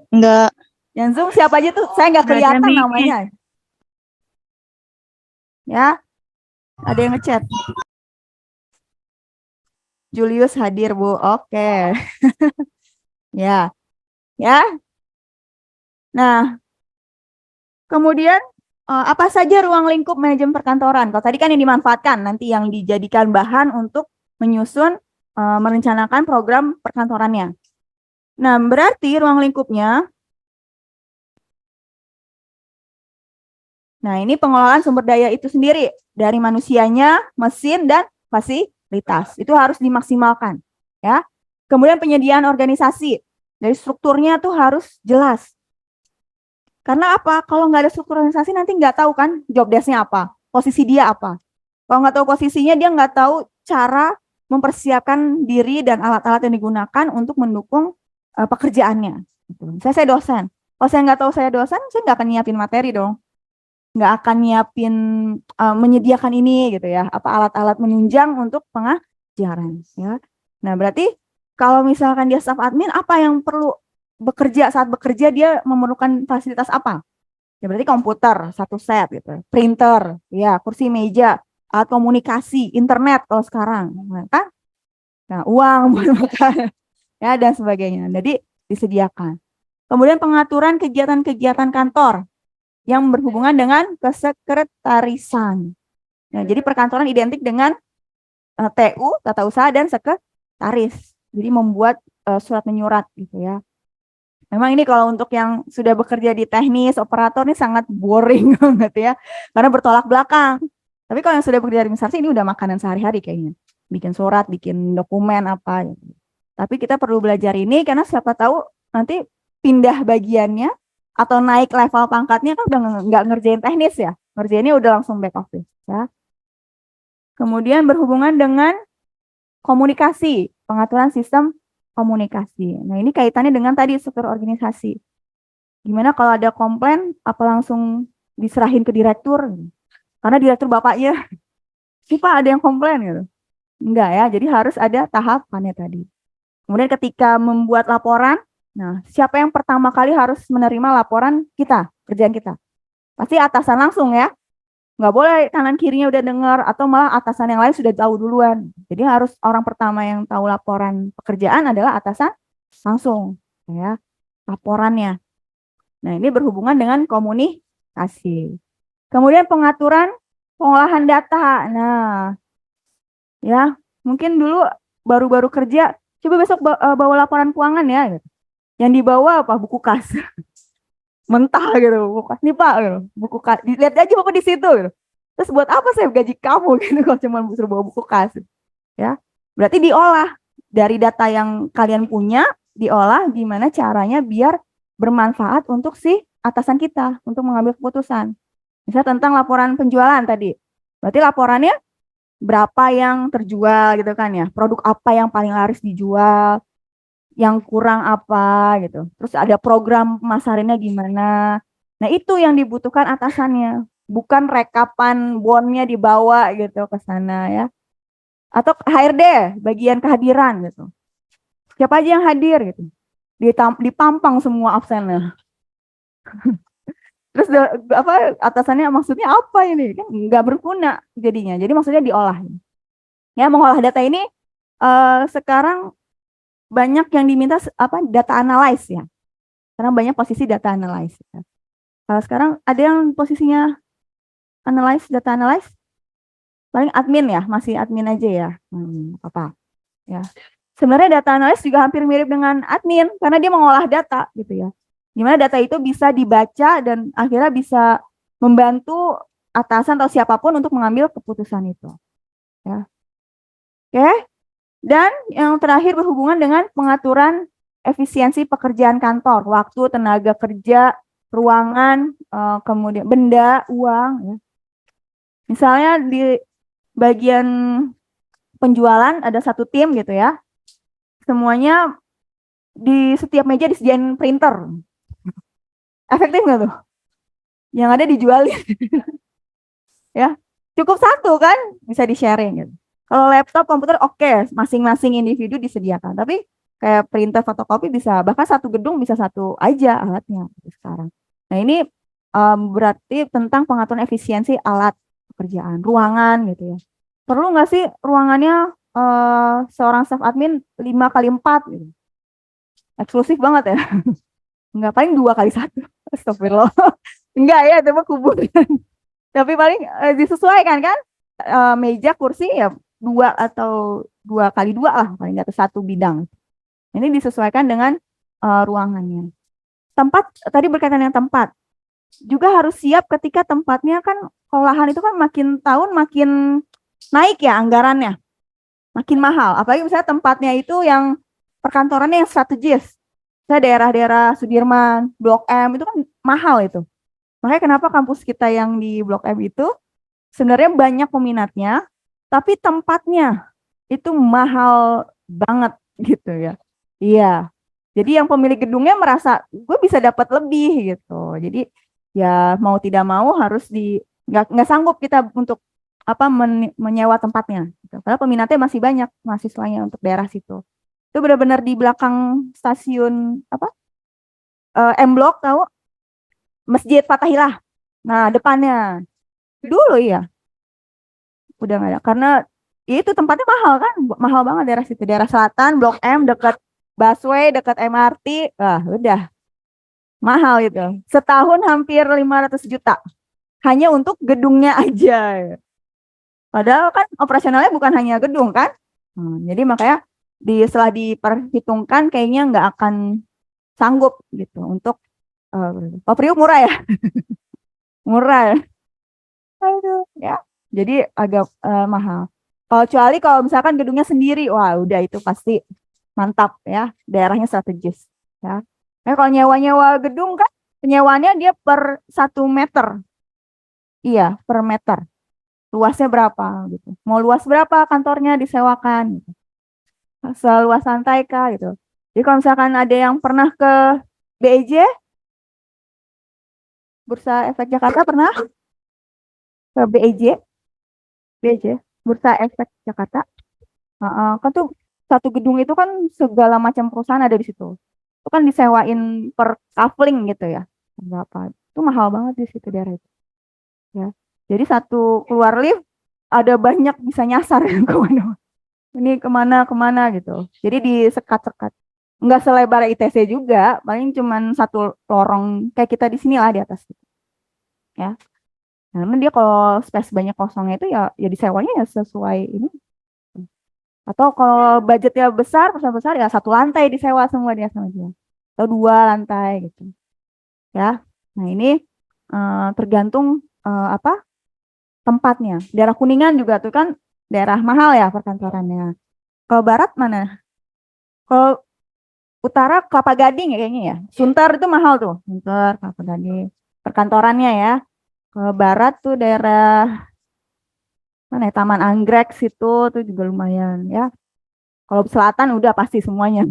Enggak. Yang Zoom siapa aja tuh? Saya nggak kelihatan namanya. Ya, ada yang ngechat. Julius hadir, Bu. Oke. Ya. Ya. Nah, kemudian apa saja ruang lingkup manajemen perkantoran? Kalau tadi kan yang dimanfaatkan, nanti yang dijadikan bahan untuk menyusun, merencanakan program perkantorannya. Nah, berarti ruang lingkupnya, nah ini pengelolaan sumber daya itu sendiri, dari manusianya, mesin, dan fasilitas. Itu harus dimaksimalkan. Ya. Kemudian penyediaan organisasi, dari strukturnya tuh harus jelas. Karena apa? Kalau nggak ada struktur organisasi nanti nggak tahu kan job desk-nya apa, posisi dia apa. Kalau nggak tahu posisinya, dia nggak tahu cara mempersiapkan diri dan alat-alat yang digunakan untuk mendukung pekerjaannya. Saya dosen. Kalau saya nggak tahu saya dosen, saya nggak akan nyiapin materi dong. Nggak akan nyiapin, menyediakan ini gitu ya, apa alat-alat menunjang untuk pengajaran. Ya. Nah berarti kalau misalkan dia staff admin, apa yang perlu saat bekerja dia memerlukan fasilitas apa? Ya berarti komputer satu set gitu, printer, ya kursi meja, alat komunikasi, internet kalau sekarang, kan? Nah uang buat makan, ya dan sebagainya. Jadi disediakan. Kemudian pengaturan kegiatan-kegiatan kantor yang berhubungan dengan kesekretarisan. Nah jadi perkantoran identik dengan TU, tata usaha dan sekretaris. Jadi membuat surat menyurat gitu ya. Memang ini kalau untuk yang sudah bekerja di teknis, operator ini sangat boring banget ya, karena bertolak belakang. Tapi kalau yang sudah bekerja di administrasi ini udah makanan sehari-hari kayaknya. Bikin surat, bikin dokumen apa. Gitu. Tapi kita perlu belajar ini karena siapa tahu nanti pindah bagiannya atau naik level pangkatnya kan udah nggak ngerjain teknis ya. Ngerjainnya udah langsung back office ya. Kemudian berhubungan dengan komunikasi, pengaturan sistem komunikasi. Nah, ini kaitannya dengan tadi struktur organisasi. Gimana kalau ada komplain, apa langsung diserahin ke direktur? Karena direktur bapaknya, sih Pak ada yang komplain gitu. Enggak ya, jadi harus ada tahapannya tadi. Kemudian ketika membuat laporan, nah siapa yang pertama kali harus menerima laporan kita, kerjaan kita? Pasti atasan langsung ya. Nggak boleh kanan kirinya udah dengar atau malah atasan yang lain sudah tahu duluan. Jadi harus orang pertama yang tahu laporan pekerjaan adalah atasan langsung ya laporannya. Nah, ini berhubungan dengan komunikasi. Kemudian pengaturan pengolahan data. Nah, ya, mungkin dulu baru-baru kerja, coba besok bawa laporan keuangan ya. Yang dibawa apa? Buku kas. Mentah gitu, buku kas. Nih Pak, gitu. Buku kas. Lihat aja Bapak di situ gitu. Terus buat apa saya gaji kamu gitu kalau cuma suruh bawa buku kas. Ya. Berarti diolah dari data yang kalian punya, diolah gimana caranya biar bermanfaat untuk si atasan kita untuk mengambil keputusan. Misalnya tentang laporan penjualan tadi. Berarti laporannya berapa yang terjual gitu kan ya. Produk apa yang paling laris dijual, yang kurang apa gitu. Terus ada program pemasarannya gimana. Nah, itu yang dibutuhkan atasannya. Bukan rekapan bonnya dibawa gitu ke sana ya. Atau HRD, bagian kehadiran gitu. Siapa aja yang hadir gitu. Dipampang semua absennya. Terus apa atasannya maksudnya apa ini? Kan nggak berguna jadinya. Jadi maksudnya diolah. Ya, mengolah data ini sekarang banyak yang diminta apa data analyze ya. Karena banyak posisi data analyze. Ya. Kalau sekarang ada yang posisinya data analyze, paling admin ya, masih admin aja ya. Apa? Ya. Sebenarnya data analyst juga hampir mirip dengan admin karena dia mengolah data gitu ya. Gimana data itu bisa dibaca dan akhirnya bisa membantu atasan atau siapapun untuk mengambil keputusan itu. Ya. Oke. Dan yang terakhir berhubungan dengan pengaturan efisiensi pekerjaan kantor, waktu, tenaga kerja, ruangan, kemudian benda, uang. Ya. Misalnya di bagian penjualan ada satu tim gitu ya. Semuanya di setiap meja disediain printer. Efektif nggak tuh? Yang ada dijualin ya. Cukup satu kan bisa di-sharing gitu. Kalau laptop, komputer oke, masing-masing individu disediakan. Tapi kayak printer, fotokopi bisa, bahkan satu gedung bisa satu aja alatnya gitu sekarang. Nah ini berarti tentang pengaturan efisiensi alat pekerjaan, ruangan gitu ya. Perlu nggak sih ruangannya seorang staff admin 5 kali 4 gitu? Eksklusif banget ya. Enggak, paling 2 kali 1. Astagfirullah. Enggak ya, itu mah kuburan. Tapi paling disesuaikan kan. Meja, kursi ya 2 atau 2 kali 2 lah, paling nggak satu bidang. Ini disesuaikan dengan ruangannya. Tempat, tadi berkaitan dengan tempat. Juga harus siap ketika tempatnya kan, olahan itu kan makin tahun makin naik ya anggarannya. Makin mahal. Apalagi misalnya tempatnya itu yang perkantorannya yang strategis. Saya daerah-daerah Sudirman, Blok M itu kan mahal itu. Makanya kenapa kampus kita yang di Blok M itu sebenarnya banyak peminatnya, tapi tempatnya itu mahal banget gitu ya. Iya. Jadi yang pemilik gedungnya merasa gue bisa dapat lebih gitu. Jadi ya mau tidak mau harus nggak sanggup kita untuk apa menyewa tempatnya. Gitu. Karena peminatnya masih banyak mahasiswanya untuk daerah situ. Itu benar-benar di belakang stasiun apa M Block tahu Masjid Fathahilah. Nah depannya dulu ya udah nggak ada karena ya itu tempatnya mahal kan, mahal banget daerah situ, daerah selatan Blok M dekat busway dekat MRT, udah mahal itu, setahun hampir 500 juta hanya untuk gedungnya aja, padahal kan operasionalnya bukan hanya gedung kan. Jadi makanya setelah diperhitungkan kayaknya nggak akan sanggup gitu untuk Pak Priuk murah ya. Murah ya. Aduh, ya. Jadi agak mahal. Kecuali kalau misalkan gedungnya sendiri, wah udah itu pasti mantap ya, daerahnya strategis. Ya. Nah, kalau nyewa-nyewa gedung kan, penyewaannya dia per 1 meter. Iya, per meter. Luasnya berapa gitu. Mau luas berapa kantornya disewakan gitu. Seluas lantai kah gitu. Jadi kalau misalkan ada yang pernah ke BEJ, Bursa Efek Jakarta pernah ke BEJ, BEJ, Bursa Efek Jakarta. Kan tuh satu gedung itu kan segala macam perusahaan ada di situ. Itu kan disewain per kafling gitu ya. Berapa? Itu mahal banget di situ daerah itu. Ya. Jadi satu keluar lift ada banyak bisa nyasar kemana. Ini kemana kemana gitu. Jadi disekat-sekat. Nggak selebar ITC juga, paling cuman satu lorong kayak kita di sini lah di atas gitu. Ya. Karena dia kalau space banyak kosongnya itu ya disewanya ya sesuai ini. Atau kalau budgetnya besar, perusahaan besar ya satu lantai disewa semua dia sama dia. Atau 2 lantai gitu. Ya. Nah, ini tergantung apa? Tempatnya. Daerah Kuningan juga tuh kan daerah mahal ya perkantorannya. Kalau barat mana? Kalau utara Kelapa Gading ya kayaknya ya. Sunter itu mahal tuh. Sunter, Kelapa Gading. Perkantorannya ya. Kalau barat tuh daerah mana ya? Taman Anggrek situ tuh juga lumayan ya. Kalau selatan udah pasti semuanya.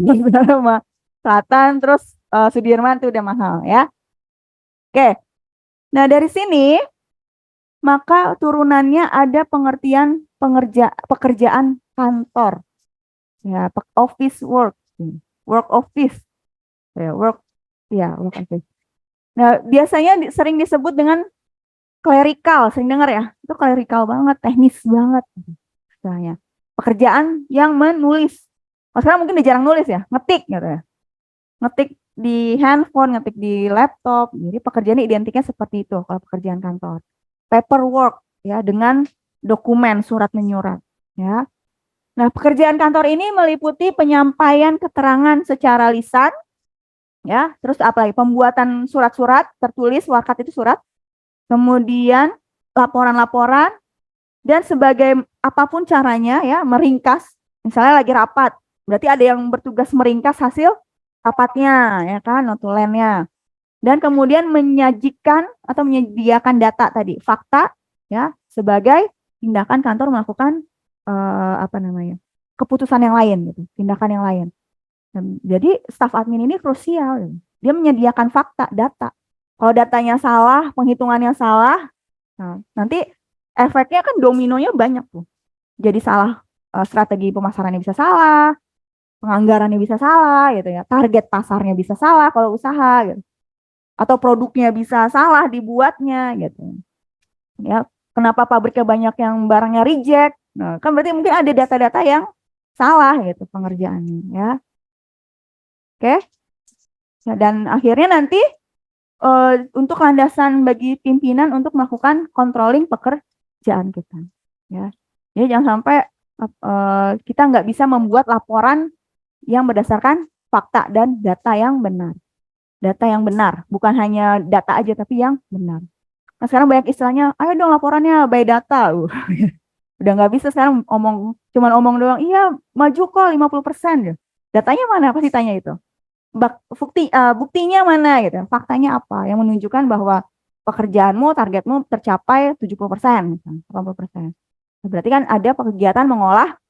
Selatan terus Sudirman tuh udah mahal ya. Oke. Nah, dari sini maka turunannya ada pengertian pekerjaan kantor. Ya, office work. Work office. Ya, work office. Nah, biasanya sering disebut dengan clerical, sering dengar ya. Itu clerical banget, teknis banget. Misalnya, pekerjaan yang menulis. Sekarang mungkin udah jarang nulis ya, ngetik gitu ya. Ngetik di handphone, ngetik di laptop. Jadi pekerjaan identiknya seperti itu kalau pekerjaan kantor. Paperwork ya dengan dokumen surat menyurat ya. Nah, pekerjaan kantor ini meliputi penyampaian keterangan secara lisan ya, terus apa lagi? Pembuatan surat-surat tertulis, wakat itu surat. Kemudian laporan-laporan dan sebagai apapun caranya ya, meringkas. Misalnya lagi rapat, berarti ada yang bertugas meringkas hasil rapatnya ya kan, notulennya. Dan kemudian menyajikan atau menyediakan data tadi, fakta ya, sebagai tindakan kantor melakukan apa namanya? Keputusan yang lain gitu, tindakan yang lain. Jadi staf admin ini krusial. Dia menyediakan fakta, data. Kalau datanya salah, penghitungannya salah, nah, nanti efeknya kan dominonya banyak tuh. Jadi salah, strategi pemasarannya bisa salah, penganggarannya bisa salah gitu ya, target pasarnya bisa salah kalau usaha gitu. Atau produknya bisa salah dibuatnya gitu. Ya, kenapa pabriknya banyak yang barangnya reject? Nah, kan berarti mungkin ada data-data yang salah gitu pengerjaannya ya. Oke. Ya, dan akhirnya nanti untuk landasan bagi pimpinan untuk melakukan controlling pekerjaan kita. Ya, jadi jangan sampai kita nggak bisa membuat laporan yang berdasarkan fakta dan data yang benar. Data yang benar, bukan hanya data aja tapi yang benar. Nah sekarang banyak istilahnya, ayo dong laporannya by data. Udah nggak bisa sekarang cuman omong doang, iya maju kok 50%. Ya. Datanya mana? Pasti tanya itu. Buktinya mana gitu, faktanya apa yang menunjukkan bahwa pekerjaanmu, targetmu tercapai 70%, 80%. Berarti kan ada kegiatan mengolah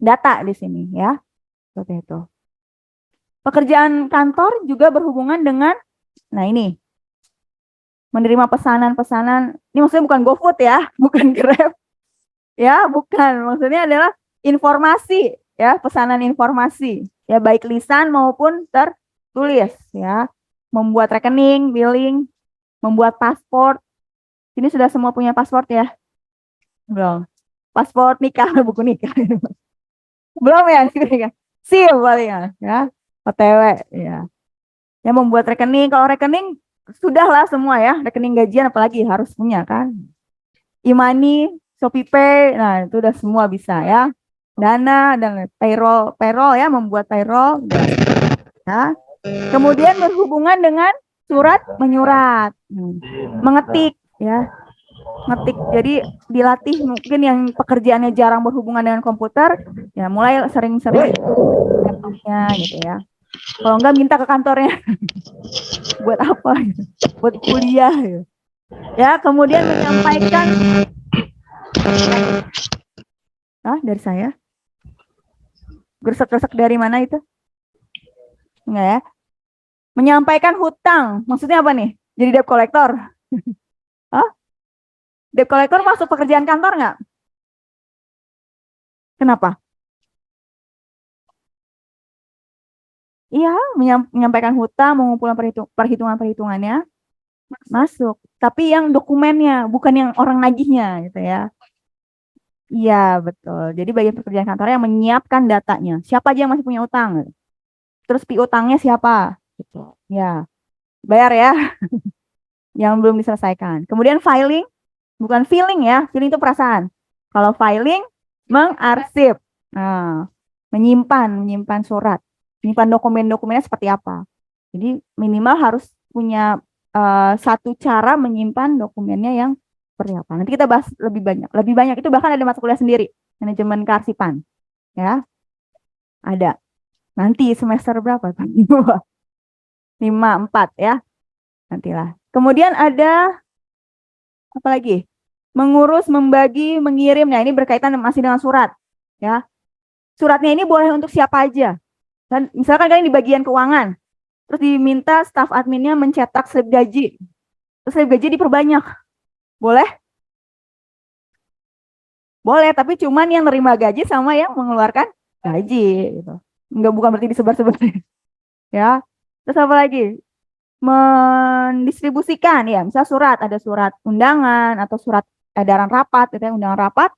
data di sini ya. Seperti itu. Pekerjaan kantor juga berhubungan dengan, nah ini, menerima pesanan-pesanan, ini maksudnya bukan GoFood ya, bukan Grab, ya bukan, maksudnya adalah informasi, ya pesanan informasi, ya baik lisan maupun tertulis, ya, membuat rekening, billing, membuat paspor, ini sudah semua punya paspor ya? Belum. Paspor nikah, buku nikah. Belum ya? SIM paling ya. OTW ya. Ya membuat rekening, kalau rekening sudahlah semua ya, rekening gajian apalagi harus punya kan. E-money, ShopeePay, nah itu udah semua bisa ya. Dana dan payroll ya, membuat payroll ya. Kemudian berhubungan dengan surat menyurat, mengetik ya. Ngetik, jadi dilatih mungkin yang pekerjaannya jarang berhubungan dengan komputer, ya mulai sering-sering laptopnya gitu ya. Kalau enggak minta ke kantornya. Buat apa gitu. Buat kuliah gitu. Ya, kemudian menyampaikan dari saya. Gresek-gresek dari mana itu? Enggak ya. Menyampaikan hutang. Maksudnya apa nih? Jadi debt collector. Hah? Debt collector masuk pekerjaan kantor nggak? Kenapa? Iya, menyampaikan hutang, mengumpulkan perhitungan-perhitungannya masuk. Tapi yang dokumennya, bukan yang orang nagihnya gitu ya. Iya, betul. Jadi bagian pekerjaan kantor yang menyiapkan datanya. Siapa aja yang masih punya utang? Terus piutangnya siapa? Gitu. Ya, bayar ya yang belum diselesaikan. Kemudian filing, bukan feeling ya, feeling itu perasaan. Kalau filing, mengarsip. Nah, menyimpan surat, menyimpan dokumen-dokumennya seperti apa. Jadi minimal harus punya satu cara menyimpan dokumennya yang seperti apa. Nanti kita bahas lebih banyak itu bahkan ada mata kuliah sendiri, manajemen kearsipan. Ya, ada. Nanti semester berapa? 5, 4 ya. Nantilah. Kemudian ada apa lagi? Mengurus, membagi, mengirim. Nah, ini berkaitan masih dengan surat, ya. Suratnya ini boleh untuk siapa aja. Dan misalkan kalian di bagian keuangan, terus diminta staf adminnya mencetak slip gaji. Terus slip gaji diperbanyak. Boleh? Boleh, tapi cuman yang nerima gaji sama yang mengeluarkan gaji gitu. Enggak, bukan berarti disebar-sebar. Ya. Terus apa lagi? Mendistribusikan ya, misal ada surat undangan atau surat edaran rapat gitu ya, undangan rapat,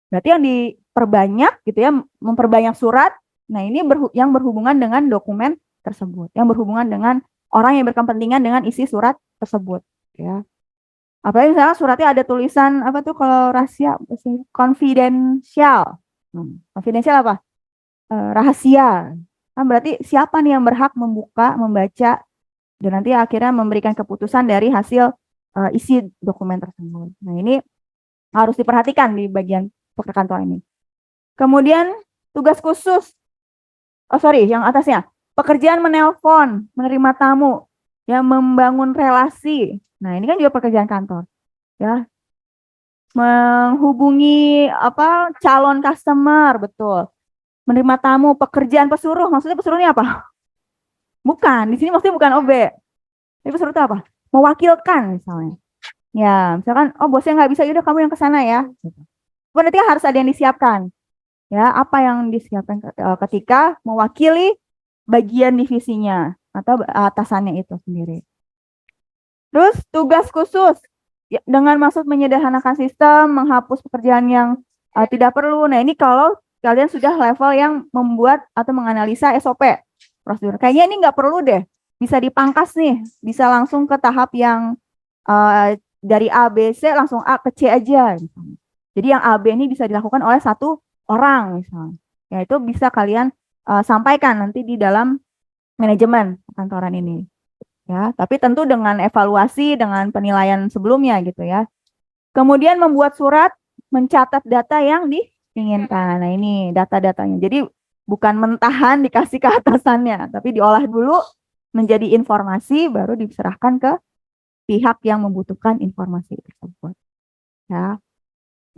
berarti yang diperbanyak gitu ya, memperbanyak surat. Nah, ini yang berhubungan dengan dokumen tersebut, yang berhubungan dengan orang yang berkepentingan dengan isi surat tersebut ya. Apalagi misalnya suratnya ada tulisan apa tuh kalau rahasia, confidential. Confidential apa? Rahasia. Kan berarti siapa nih yang berhak membaca dan nanti akhirnya memberikan keputusan dari hasil isi dokumen tersebut. Nah, ini harus diperhatikan di bagian kantor ini. Kemudian tugas khusus, yang atasnya, pekerjaan menelpon, menerima tamu, ya, membangun relasi. Nah, ini kan juga pekerjaan kantor, ya, menghubungi calon customer, betul, menerima tamu, pekerjaan pesuruh, maksudnya pesuruh ini apa? Bukan, di sini maksudnya bukan OB. Ini pesuruh itu apa? mewakilkan misalnya. Ya, misalkan, oh bosnya nggak bisa, yaudah kamu yang ke sana ya. Gitu. Berarti harus ada yang disiapkan. Ya, apa yang disiapkan ketika mewakili bagian divisinya atau atasannya itu sendiri. Terus tugas khusus ya, dengan maksud menyederhanakan sistem, menghapus pekerjaan yang tidak perlu. Nah, ini kalau kalian sudah level yang membuat atau menganalisa SOP prosedur. Kayaknya ini nggak perlu deh. Bisa dipangkas nih, bisa langsung ke tahap yang dari A, B, C langsung A ke C aja. Misalnya. Jadi yang A, B ini bisa dilakukan oleh satu orang misalnya. Ya itu bisa kalian sampaikan nanti di dalam manajemen kantoran ini. Ya, tapi tentu dengan evaluasi dengan penilaian sebelumnya gitu ya. Kemudian membuat surat mencatat data yang diinginkan. Nah, ini data-datanya. Jadi bukan mentahan dikasih ke atasannya, tapi diolah dulu menjadi informasi baru diserahkan ke pihak yang membutuhkan informasi tersebut. Ya.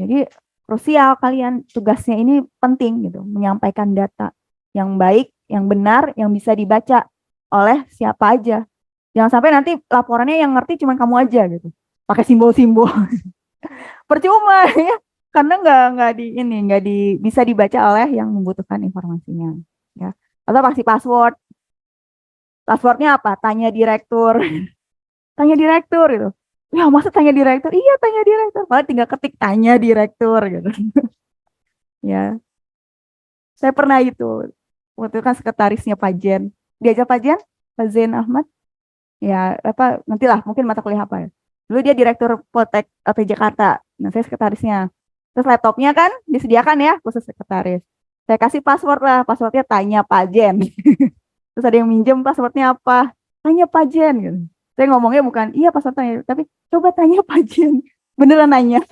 Jadi krusial kalian tugasnya ini penting gitu, menyampaikan data yang baik, yang benar, yang bisa dibaca oleh siapa aja. Jangan sampai nanti laporannya yang ngerti cuma kamu aja gitu. Pakai simbol-simbol. Percuma ya. Karena nggak bisa dibaca oleh yang membutuhkan informasinya. Ya. Atau pasti password. Passwordnya apa? Tanya direktur. Tanya direktur gitu. Ya masa tanya direktur? Iya tanya direktur. Padahal tinggal ketik tanya direktur gitu. Ya. Saya pernah itu. Waktu itu kan sekretarisnya Pak Jen. Diajak Pak Jen? Pak Zen Ahmad. Ya apa nantilah mungkin mata kuliah apa ya. Dulu dia direktur Poltek LP Jakarta. Nah saya sekretarisnya. Terus laptopnya kan disediakan ya khusus sekretaris. Saya kasih password lah, passwordnya tanya Pak Jen. Terus ada yang minjem passwordnya apa? Tanya Pak Jen gitu. Saya ngomongnya bukan iya password tanya, tapi coba tanya Pak Jen. Beneran nanya.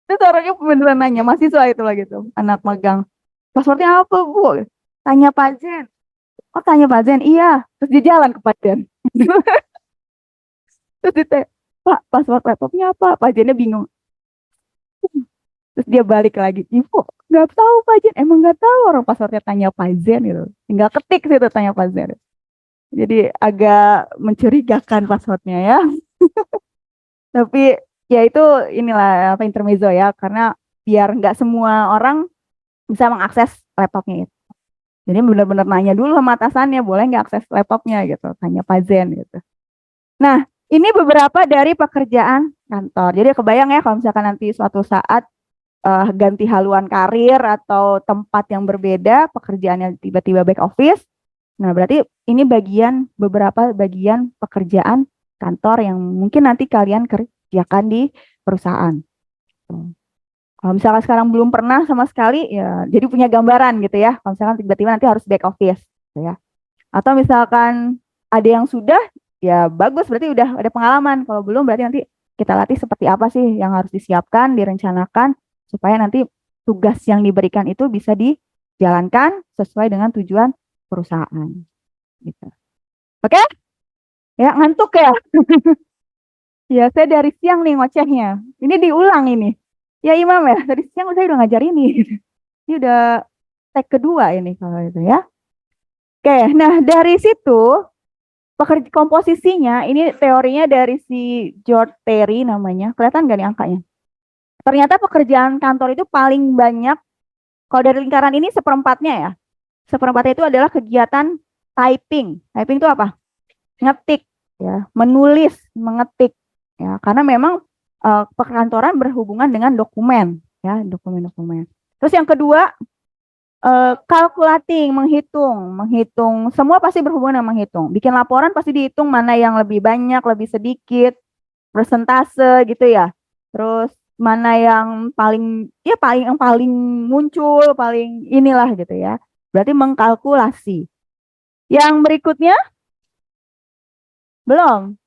Terus orangnya beneran nanya, mahasiswa itu lah gitu, anak magang. Passwordnya apa Bu? Tanya Pak Jen. Oh tanya Pak Jen, iya. Terus dia jalan ke Pak Jen. Terus dia Pak, password laptopnya apa? Pak Jennya bingung. Terus dia balik lagi, Ibu, nggak tahu Pak Jen. Emang nggak tahu orang passwordnya tanya Pak Jen gitu. Tinggal ketik situ tanya Pak Jen. Jadi agak mencurigakan passwordnya ya. Tapi ya itu inilah apa intermezzo ya, karena biar nggak semua orang bisa mengakses laptopnya itu. Jadi benar-benar nanya dulu sama atasannya, boleh nggak akses laptopnya gitu, tanya Pak Zen gitu. Nah, ini beberapa dari pekerjaan kantor. Jadi kebayang ya kalau misalkan nanti suatu saat ganti haluan karir atau tempat yang berbeda, pekerjaannya tiba-tiba back office. Nah, berarti ini beberapa bagian pekerjaan kantor yang mungkin nanti kalian kerjakan di perusahaan. Kalau misalkan sekarang belum pernah sama sekali, ya jadi punya gambaran gitu ya. Kalau misalkan tiba-tiba nanti harus back office, gitu ya. Atau misalkan ada yang sudah, ya bagus berarti udah ada pengalaman. Kalau belum berarti nanti kita latih seperti apa sih yang harus disiapkan, direncanakan, supaya nanti tugas yang diberikan itu bisa dijalankan sesuai dengan tujuan perusahaan. Gitu. Oke? Ya ngantuk ya? Ya saya dari siang nih ngocehnya. Ini diulang ini. Ya Imam ya, dari siang saya udah ngajar ini. Ini udah tag kedua ini kalau itu ya. Oke, nah dari situ komposisinya ini teorinya dari si George Terry namanya. Kelihatan gak nih angkanya? Ternyata pekerjaan kantor itu paling banyak, kalau dari lingkaran ini seperempatnya ya. Seperempatnya itu adalah kegiatan typing. Typing itu apa? Ngetik, ya, menulis, mengetik. Ya, karena memang perkantoran berhubungan dengan dokumen, ya, dokumen-dokumen. Terus yang kedua, calculating, menghitung, semua pasti berhubungan dengan menghitung. Bikin laporan pasti dihitung mana yang lebih banyak, lebih sedikit, persentase gitu ya. Terus mana yang paling, ya yang paling muncul, paling inilah gitu ya. Berarti mengkalkulasi. Yang berikutnya belum.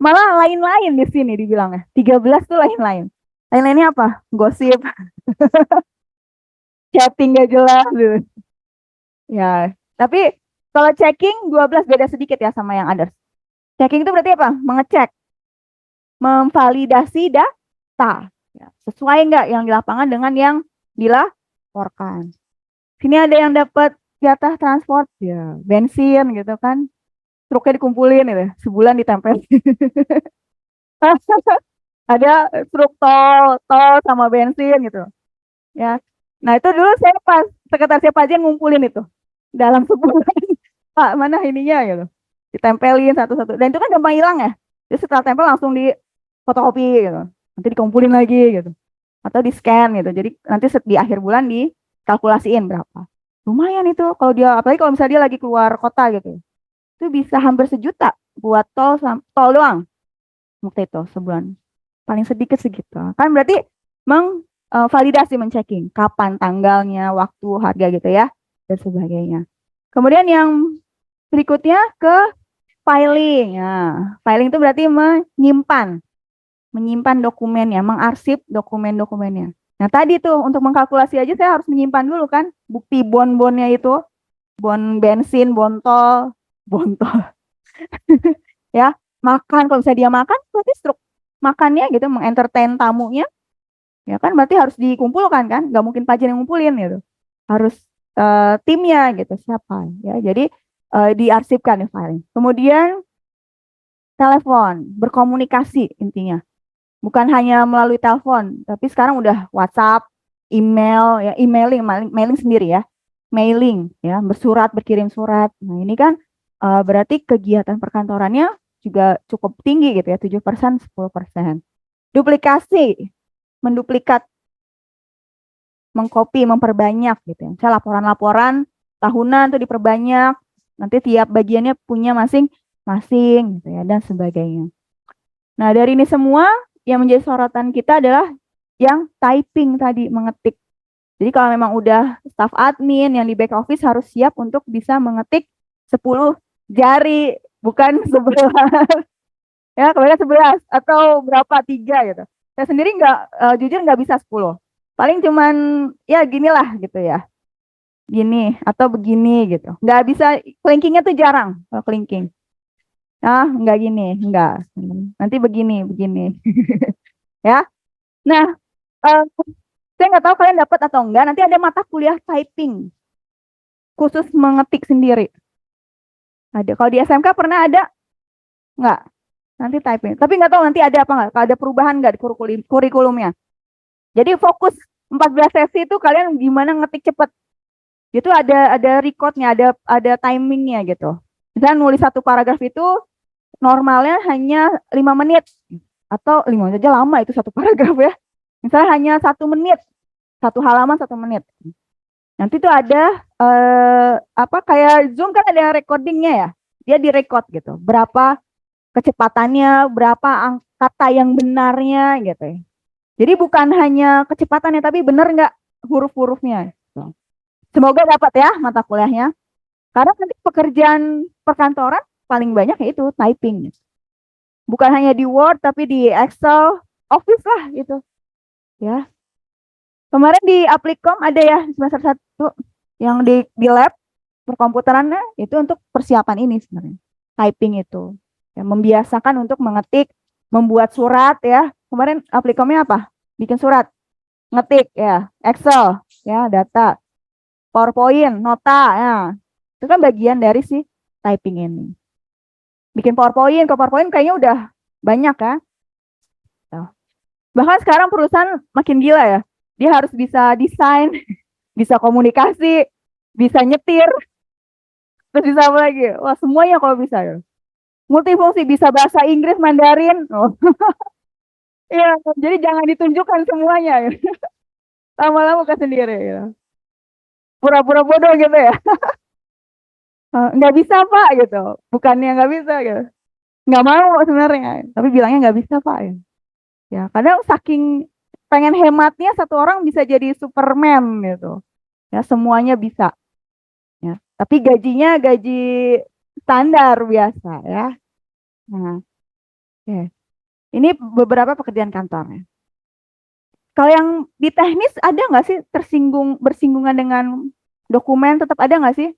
Malah lain-lain di sini dibilangnya. 13 tuh lain-lain. Lain-lainnya apa? Gosip, chatting gak jelas gitu. Ya, tapi kalau checking 12 beda sedikit ya sama yang others. Checking itu berarti apa? Mengecek, memvalidasi data. Ya, sesuai nggak yang di lapangan dengan yang dilaporkan. Sini ada yang dapat jatah transport, ya bensin gitu kan. struknya dikumpulin gitu, sebulan ditempel. Ada struk tol sama bensin gitu ya. Nah itu dulu saya pas sekretaris pajak ngumpulin itu dalam sebulan. Pak mana ininya gitu, ditempelin satu-satu dan itu kan gampang hilang ya, jadi setelah tempel langsung di fotokopi gitu, nanti dikumpulin lagi gitu atau di scan gitu, jadi nanti di akhir bulan dikalkulasiin berapa, lumayan itu kalau dia, apalagi kalau misalnya dia lagi keluar kota gitu, itu bisa hampir sejuta buat tol doang waktu itu sebulan, paling sedikit segitu kan, berarti validasi men-checking kapan tanggalnya, waktu, harga gitu ya dan sebagainya. Kemudian yang berikutnya ke filing. Nah, filing itu berarti menyimpan dokumennya, mengarsip dokumen-dokumennya. Nah, tadi tuh untuk mengkalkulasi aja saya harus menyimpan dulu kan bukti bon-bonnya itu, bon bensin, bon tol ya. Makan, kalau misalnya dia makan berarti struk makannya gitu, mengentertain tamunya ya kan, berarti harus dikumpulkan kan, nggak mungkin pajak yang ngumpulin gitu, harus timnya gitu siapa ya, jadi diarsipkan ya filing. Kemudian telepon, berkomunikasi intinya, bukan hanya melalui telepon tapi sekarang udah WhatsApp, email ya, mailing sendiri ya, mailing ya, bersurat, berkirim surat. Nah ini kan berarti kegiatan perkantorannya juga cukup tinggi gitu ya, 7%, 10%. Duplikasi, menduplikat, mengcopy, memperbanyak gitu ya. Misalnya laporan-laporan tahunan tuh diperbanyak, nanti tiap bagiannya punya masing-masing gitu ya dan sebagainya. Nah, dari ini semua yang menjadi sorotan kita adalah yang typing tadi, mengetik. Jadi kalau memang udah staff admin yang di back office harus siap untuk bisa mengetik 10 jari, bukan 11. Ya, kebanyakan 11 atau berapa, 3 gitu. Saya sendiri jujur nggak bisa 10. Paling cuman ya ginilah gitu ya. Gini atau begini gitu. Nggak bisa, kelingkingnya tuh jarang kalau kelingking. Ah, nggak gini, nggak. Nanti begini. Ya. Nah, eh, saya nggak tahu kalian dapat atau enggak. Nanti ada mata kuliah typing khusus mengetik sendiri. Ada. Kalau di SMK pernah ada? Nggak. Nanti typing. Tapi nggak tahu nanti ada apa nggak. Kalau ada perubahan nggak di kurikulumnya. Jadi fokus 14 sesi itu kalian gimana ngetik cepet. Itu ada recordnya, ada timingnya gitu. Misalnya nulis satu paragraf itu normalnya hanya 5 menit atau 5 menit aja lama itu satu paragraf ya. Misalnya hanya 1 menit, satu halaman 1 menit. Nanti tuh ada apa kayak Zoom kan ada recordingnya ya, dia direcord gitu. Berapa kecepatannya, berapa kata yang benarnya gitu ya. Jadi bukan hanya kecepatannya, tapi benar nggak huruf-hurufnya. Semoga dapat ya mata kuliahnya. Karena nanti pekerjaan perkantoran paling banyak yaitu typing. Bukan hanya di Word, tapi di Excel, Office lah gitu. Ya. Kemarin di Applikom ada ya semester 1 yang di lab perkomputerannya itu untuk persiapan ini sebenarnya. Typing itu. Ya, membiasakan untuk mengetik, membuat surat ya. Kemarin Applikomnya apa? Bikin surat, ngetik ya, Excel ya, data, PowerPoint, nota ya. Itu kan bagian dari si typing ini. Bikin PowerPoint, ke PowerPoint kayaknya udah banyak kan. Bahkan sekarang perusahaan makin gila ya. Dia harus bisa desain, bisa komunikasi, bisa nyetir, terus bisa apa lagi? Wah, semuanya kalau bisa ya. Multifungsi, bisa bahasa Inggris, Mandarin. Oh. Iya, jadi jangan ditunjukkan semuanya ya. Lama-lama ke sendiri ya. Pura-pura bodoh gitu ya. Nggak bisa Pak gitu. Bukannya nggak bisa gitu. Nggak mau sebenarnya. Tapi bilangnya nggak bisa Pak ya. Ya, kadang saking pengen hematnya satu orang bisa jadi Superman gitu. Ya, semuanya bisa. Ya, tapi gajinya gaji standar biasa ya. Nah, oke. Ini beberapa pekerjaan kantornya. Kalau yang di teknis ada nggak sih bersinggungan dengan dokumen, tetap ada nggak sih?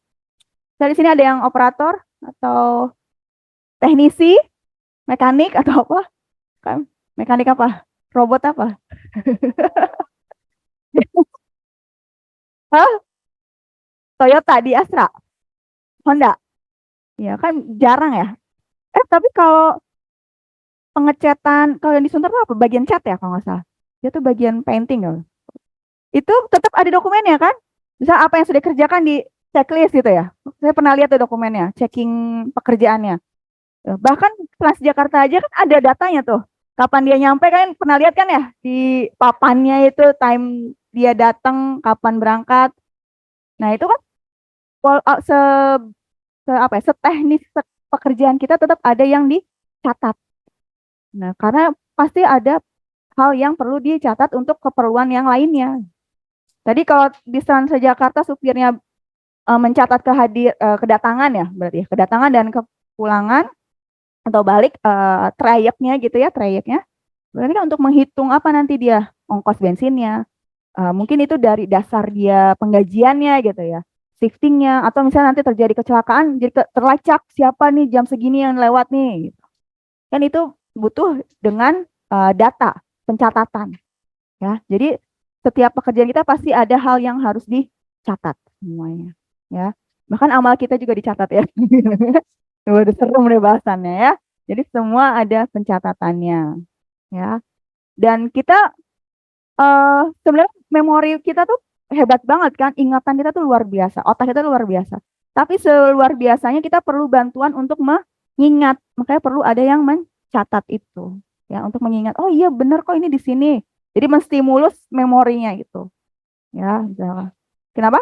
Dari sini ada yang operator atau teknisi, mekanik atau apa? Kan mekanik apa? Robot apa? Hah? Toyota di Astra, Honda. Ya kan jarang ya. Tapi kalau pengecatan, kalau yang di Sunter tuh apa? Bagian cat ya kalau nggak salah. Dia tuh bagian painting kan. Itu tetap ada dokumennya kan? Misal apa yang sudah dikerjakan di checklist gitu ya. Saya pernah lihat tuh dokumennya, checking pekerjaannya. Bahkan Transjakarta aja kan ada datanya tuh. Kapan dia nyampe kan pernah lihat kan ya di papannya itu time dia datang, kapan berangkat. Nah, itu kan se, apa ya, seteknis pekerjaan kita tetap ada yang dicatat. Nah, karena pasti ada hal yang perlu dicatat untuk keperluan yang lainnya. Tadi kalau di Transjakarta supirnya mencatat kedatangan ya, berarti ya, kedatangan dan kepulangan atau balik trayeknya gitu ya, trayeknya. Berarti kan untuk menghitung apa nanti dia ongkos bensinnya. Mungkin itu dari dasar dia penggajiannya gitu ya, shiftingnya, atau misalnya nanti terjadi kecelakaan, jadi terlacak siapa nih jam segini yang lewat nih. Gitu. Kan itu butuh dengan data, pencatatan. Ya, jadi setiap pekerjaan kita pasti ada hal yang harus dicatat semuanya. Ya, bahkan amal kita juga dicatat ya. Udah seru deh bahasannya ya. Jadi semua ada pencatatannya. Ya, dan kita sebenarnya memori kita tuh hebat banget kan, ingatan kita tuh luar biasa, otak kita luar biasa. Tapi seluar biasanya kita perlu bantuan untuk mengingat, makanya perlu ada yang mencatat itu, ya untuk mengingat. Oh iya bener kok ini di sini. Jadi menstimulus memorinya gitu, ya. Kenapa?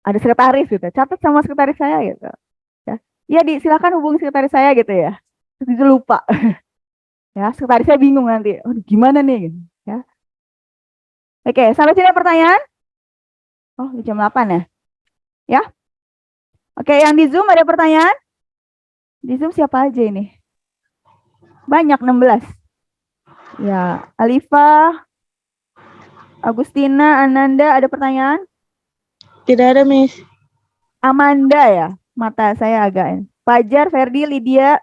Ada sekretaris gitu, catat sama sekretaris saya gitu. Ya, ya silakan hubungi sekretaris saya gitu ya. Terus dia lupa, ya sekretaris saya bingung nanti, oh, gimana nih? Gitu, ya. Oke, sampai sini pertanyaan. Oh, jam 8 ya? Ya? Oke, yang di Zoom ada pertanyaan? Di Zoom siapa aja ini? Banyak, 16. Ya, Alifa, Agustina, Ananda, ada pertanyaan? Tidak ada, Miss. Amanda ya? Mata saya agak. Fajar, Ferdi, Lydia,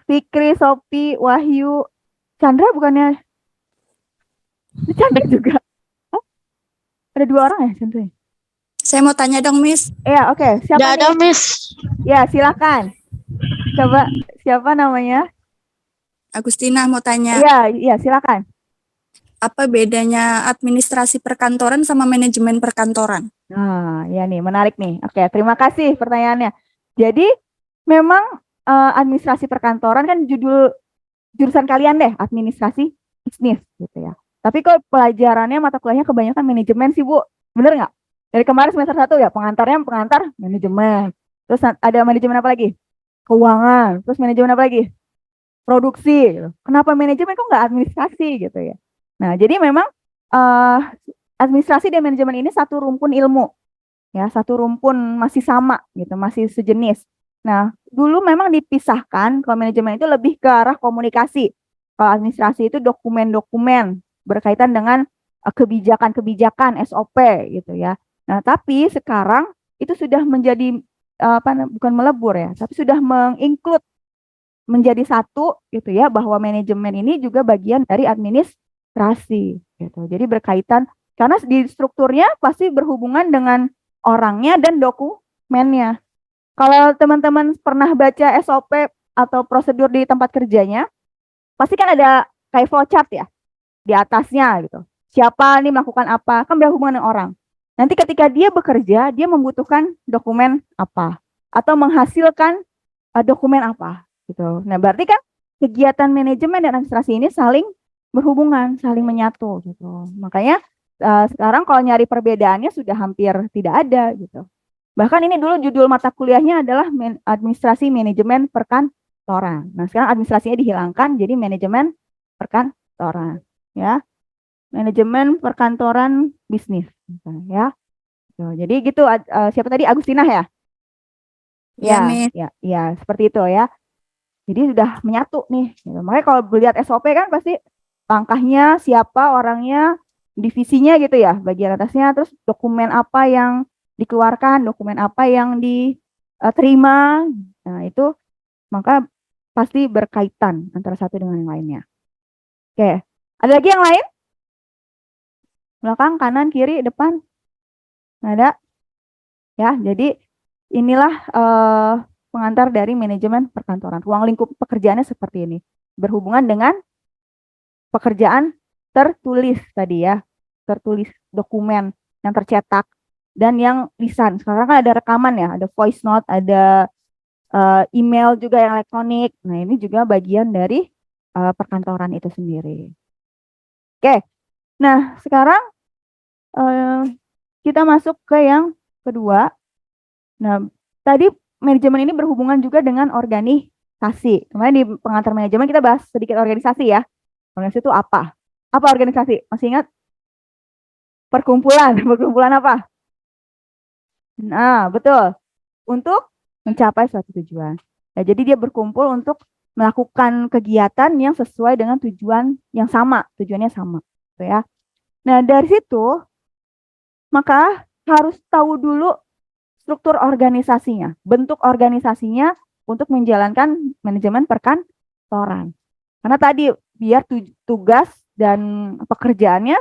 Fikri, Sopi, Wahyu, Chandra bukannya? Ini Chandra juga. Oh, ada 2 orang ya Chandra? Saya mau tanya dong, Miss. Ya, oke. Siapa Tidak ada, nih? Miss. Ya, silakan. Coba siapa namanya? Agustina mau tanya, Iya, iya, silakan. apa bedanya administrasi perkantoran sama manajemen perkantoran? Nah, ya nih, menarik nih. Oke, terima kasih pertanyaannya. Jadi, memang administrasi perkantoran kan jurusan kalian deh, administrasi bisnis gitu ya. Tapi kok pelajarannya, mata kuliahnya kebanyakan manajemen sih, Bu. Bener nggak? Dari kemarin semester 1 ya, pengantar manajemen. Terus ada manajemen apa lagi? Keuangan. Terus manajemen apa lagi? Produksi. Gitu. Kenapa manajemen kok nggak administrasi gitu ya? Nah, jadi memang uh, administrasi dan manajemen ini satu rumpun ilmu, ya satu rumpun, masih sama gitu, masih sejenis. Nah, dulu memang dipisahkan. Kalau manajemen itu lebih ke arah komunikasi, kalau administrasi itu dokumen-dokumen berkaitan dengan kebijakan-kebijakan SOP gitu ya. Nah, tapi sekarang itu sudah menjadi bukan melebur ya, tapi sudah menginclude menjadi satu gitu ya, bahwa manajemen ini juga bagian dari administrasi gitu. Jadi berkaitan, karena di strukturnya pasti berhubungan dengan orangnya dan dokumennya. Kalau teman-teman pernah baca SOP atau prosedur di tempat kerjanya, pasti kan ada kayak flowchart ya di atasnya gitu. Siapa nih melakukan apa, kan berhubungan dengan orang. Nanti ketika dia bekerja, dia membutuhkan dokumen apa atau menghasilkan dokumen apa gitu. Nah, berarti kan kegiatan manajemen dan administrasi ini saling berhubungan, saling menyatu gitu. Makanya sekarang kalau nyari perbedaannya sudah hampir tidak ada gitu. Bahkan ini dulu judul mata kuliahnya adalah administrasi manajemen perkantoran. Nah, sekarang administrasinya dihilangkan jadi manajemen perkantoran, ya. Manajemen perkantoran bisnis, ya. Jadi gitu, siapa tadi? Agustina ya? Ya, Ya, Miss. ya, seperti itu ya. Jadi sudah menyatu nih. Gitu. Makanya kalau melihat SOP kan pasti langkahnya, siapa orangnya, divisinya gitu ya, bagian atasnya, terus dokumen apa yang dikeluarkan, dokumen apa yang diterima. Nah, itu maka pasti berkaitan antara satu dengan yang lainnya. Oke, ada lagi yang lain? Belakang, kanan, kiri, depan? Nggak ada? Ya, jadi inilah pengantar dari manajemen perkantoran. Ruang lingkup pekerjaannya seperti ini. Berhubungan dengan pekerjaan tertulis tadi ya. Tertulis dokumen yang tercetak dan yang lisan. Sekarang kan ada rekaman ya, ada voice note, ada email juga yang elektronik. Nah, ini juga bagian dari perkantoran itu sendiri. Oke. Nah, sekarang kita masuk ke yang kedua. Nah, tadi manajemen ini berhubungan juga dengan organisasi. Kemarin di pengantar manajemen kita bahas sedikit organisasi ya. Organisasi itu apa? Apa organisasi? Masih ingat? Perkumpulan. Perkumpulan apa? Nah, betul. Untuk mencapai suatu tujuan. Ya, jadi dia berkumpul untuk melakukan kegiatan yang sesuai dengan tujuan yang sama. Tujuannya sama. Gitu ya. Nah, dari situ, maka harus tahu dulu struktur organisasinya, bentuk organisasinya untuk menjalankan manajemen perkantoran. Karena tadi biar tugas dan pekerjaannya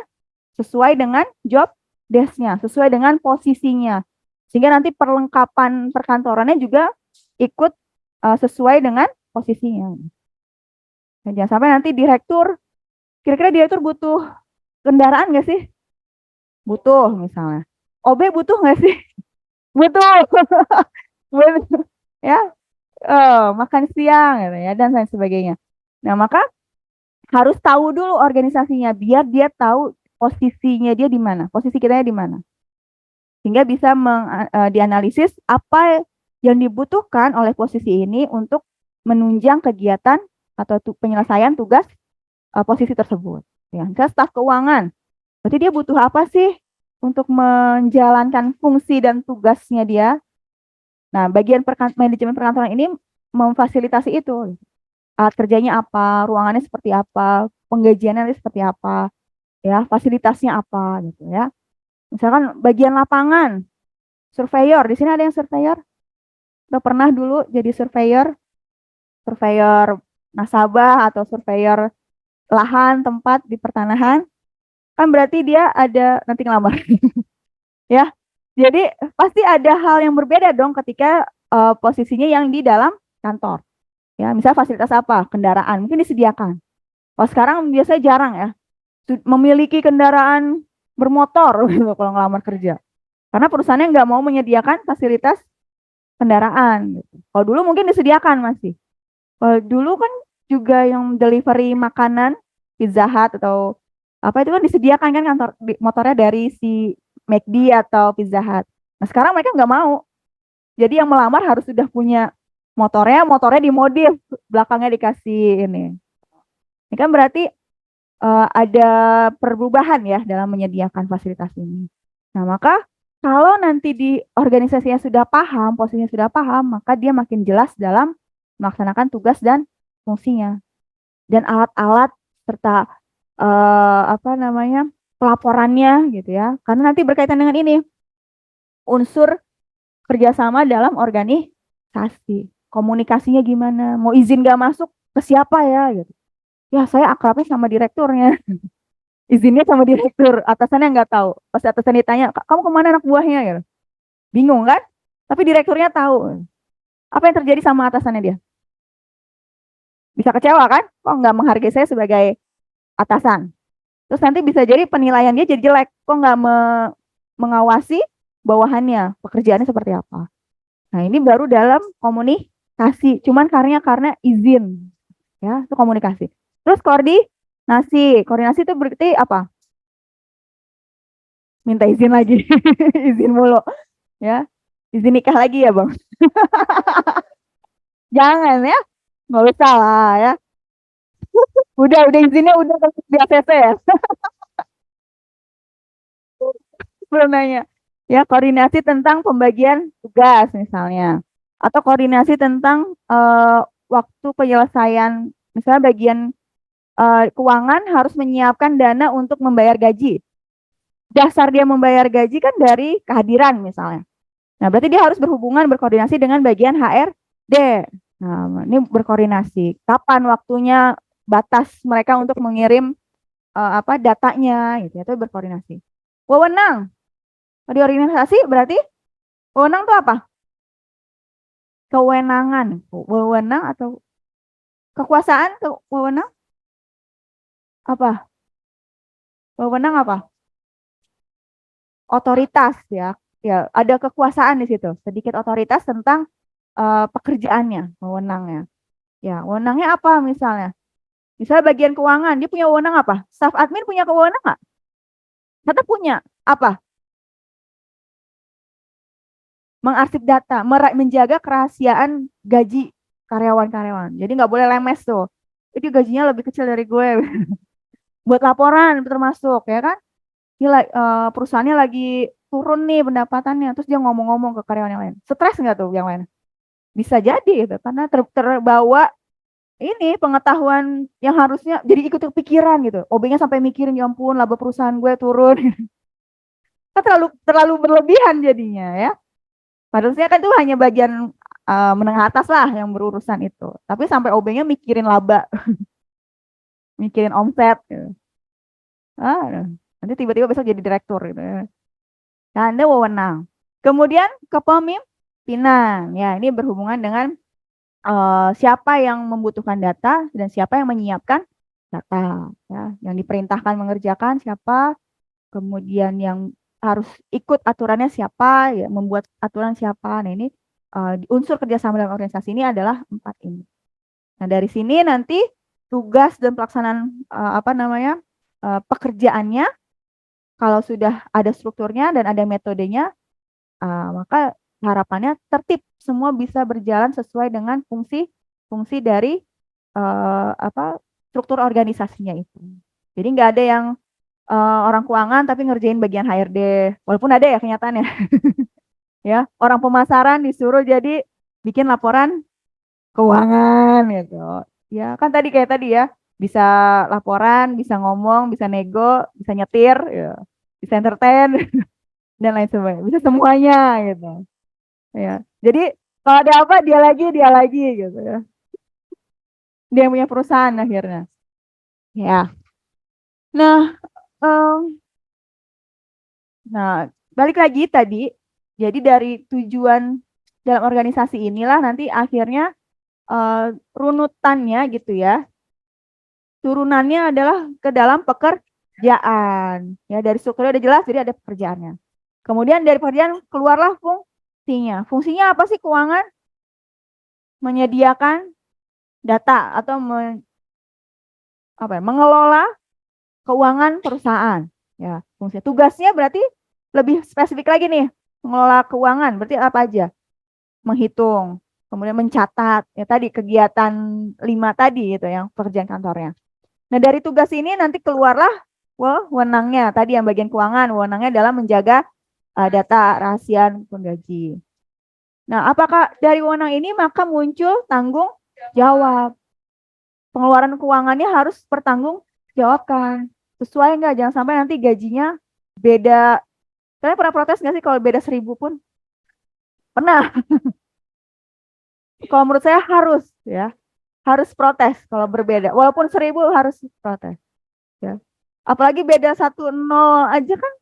sesuai dengan job desk-nya, sesuai dengan posisinya. Sehingga nanti perlengkapan perkantorannya juga ikut sesuai dengan posisinya. Dan jangan sampai nanti direktur, kira-kira direktur butuh kendaraan nggak sih? Butuh misalnya. OB butuh nggak sih? Butuh. Butuh. Ya, makan siang gitu ya dan lain sebagainya. Nah, maka harus tahu dulu organisasinya biar dia tahu posisinya dia di mana, posisi kitanya di mana. Sehingga bisa dianalisis apa yang dibutuhkan oleh posisi ini untuk menunjang kegiatan atau penyelesaian tugas posisi tersebut. Ya, misalnya staf keuangan, berarti dia butuh apa sih untuk menjalankan fungsi dan tugasnya dia. Nah, bagian manajemen perkantoran ini memfasilitasi itu. Alat kerjanya apa, ruangannya seperti apa, penggajiannya seperti apa, ya, fasilitasnya apa gitu ya. Misalkan bagian lapangan, surveyor, di sini ada yang surveyor? Udah pernah dulu jadi surveyor? Surveyor nasabah atau surveyor lahan tempat di pertanahan? Kan berarti dia ada nanti ngelamar. Ya. Jadi pasti ada hal yang berbeda dong ketika posisinya yang di dalam kantor. Ya, misal fasilitas apa? Kendaraan mungkin disediakan. Kalau sekarang biasanya jarang ya memiliki kendaraan bermotor gitu kalau ngelamar kerja. Karena perusahaannya nggak mau menyediakan fasilitas kendaraan. Gitu. Kalau dulu mungkin disediakan masih. Kalau dulu kan juga yang delivery makanan, Pizza Hut atau apa itu kan disediakan kan kantor motornya dari si McD atau Pizza Hut. Nah sekarang mereka nggak mau. Jadi yang melamar harus sudah punya motornya dimodif, belakangnya dikasih ini. Ini kan berarti ada perubahan ya dalam menyediakan fasilitas ini. Nah, maka kalau nanti di organisasinya sudah paham, posisinya sudah paham, maka dia makin jelas dalam melaksanakan tugas dan fungsinya. Dan alat-alat serta apa namanya? Pelaporannya gitu ya. Karena nanti berkaitan dengan ini unsur kerjasama dalam organisasi. Komunikasinya gimana? Mau izin gak masuk ke siapa ya gitu. Ya saya akrabnya sama direkturnya. Izinnya sama direktur, atasannya nggak tahu. Pas atasan ditanya, kamu kemana anak buahnya? Gitu. Bingung kan? Tapi direkturnya tahu. Apa yang terjadi sama atasannya dia? Bisa kecewa kan? Kok nggak menghargai saya sebagai atasan? Terus nanti bisa jadi penilaian dia jadi jelek. Kok nggak mengawasi bawahannya, pekerjaannya seperti apa? Nah ini baru dalam komunikasi. Cuman karena izin, ya itu komunikasi. Terus koordinasi itu berarti apa? Minta izin lagi, izin mulu, ya, izin nikah lagi ya bang. Jangan ya, nggak usah lah ya. Udah izinnya udah di ACC ya. Belum nanya. Ya koordinasi tentang pembagian tugas misalnya, atau koordinasi tentang waktu penyelesaian, misalnya bagian keuangan harus menyiapkan dana untuk membayar gaji. Dasar dia membayar gaji kan dari kehadiran misalnya. Nah, berarti dia harus berkoordinasi dengan bagian HRD. Nah, ini berkoordinasi. Kapan waktunya batas mereka untuk mengirim apa datanya gitu, itu berkoordinasi. Wewenang. Di organisasi berarti wewenang itu apa? kewenangan, wewenang atau kekuasaan, wewenang apa? Wewenang apa? Otoritas ya. Ya, ada kekuasaan di situ. Sedikit otoritas tentang pekerjaannya, wewenangnya. Ya, wewenangnya apa misalnya? Misalnya bagian keuangan, dia punya wewenang apa? Staf admin punya wewenang nggak? Ternyata punya. Apa? Mengarsip data, menjaga kerahasiaan gaji karyawan-karyawan. Jadi nggak boleh lemes tuh. Itu gajinya lebih kecil dari gue. Buat laporan termasuk ya kan? Ini perusahaannya lagi turun nih pendapatannya. Terus dia ngomong-ngomong ke karyawan yang lain. Stres nggak tuh yang lain? Bisa jadi gitu. Karena terbawa ini pengetahuan yang harusnya jadi ikut kepikiran gitu. OB-nya sampai mikirin, ya ampun laba perusahaan gue turun. Kan terlalu berlebihan jadinya ya. Harusnya kan itu hanya bagian menengah atas lah yang berurusan itu. Tapi sampai OB-nya mikirin laba, mikirin omset gitu. Nanti tiba-tiba besok jadi direktur gitu ya. Nah, Anda wewenang. Kemudian kepemimpinan. Ya, ini berhubungan dengan siapa yang membutuhkan data dan siapa yang menyiapkan data. Ya, yang diperintahkan mengerjakan siapa, kemudian yang harus ikut aturannya siapa, ya, membuat aturan siapa. Nah, ini unsur kerjasama dalam organisasi ini adalah 4 ini. Nah, dari sini nanti tugas dan pelaksanaan pekerjaannya, kalau sudah ada strukturnya dan ada metodenya, maka harapannya tertib, semua bisa berjalan sesuai dengan fungsi dari struktur organisasinya itu. Jadi nggak ada yang orang keuangan tapi ngerjain bagian HRD, walaupun ada ya kenyataannya. Ya, orang pemasaran disuruh jadi bikin laporan keuangan gitu. Ya, kan kayak tadi ya, bisa laporan, bisa ngomong, bisa nego, bisa nyetir, ya, bisa entertain dan lain sebagainya. Bisa semuanya gitu. Ya. Jadi kalau ada apa dia lagi gitu ya. Dia yang punya perusahaan akhirnya. Ya. Nah, balik lagi tadi. Jadi dari tujuan dalam organisasi inilah nanti akhirnya runutannya gitu ya. Turunannya adalah ke dalam pekerjaan. Ya, dari strukturnya udah jelas, jadi ada pekerjaannya. Kemudian dari pekerjaan keluarlah fungsinya. Fungsinya apa sih keuangan? Menyediakan data atau mengelola keuangan perusahaan. Ya, fungsi tugasnya berarti lebih spesifik lagi nih. Mengelola keuangan berarti apa aja? Menghitung, kemudian mencatat. Ya tadi kegiatan 5 tadi itu yang pekerjaan kantornya. Nah, dari tugas ini nanti keluarlah wewenangnya. Tadi yang bagian keuangan, wewenangnya dalam menjaga data rahasia penggaji. Nah, apakah dari wewenang ini maka muncul tanggung jawab? Pengeluaran keuangannya harus pertanggungjawabkan. Sesuai nggak? Jangan sampai nanti gajinya beda. Kalian pernah protes nggak sih kalau beda 1.000 pun? Pernah. Kalau menurut saya harus ya. Harus protes kalau berbeda. Walaupun 1.000 harus protes. Ya. Apalagi beda 1-0 aja kan.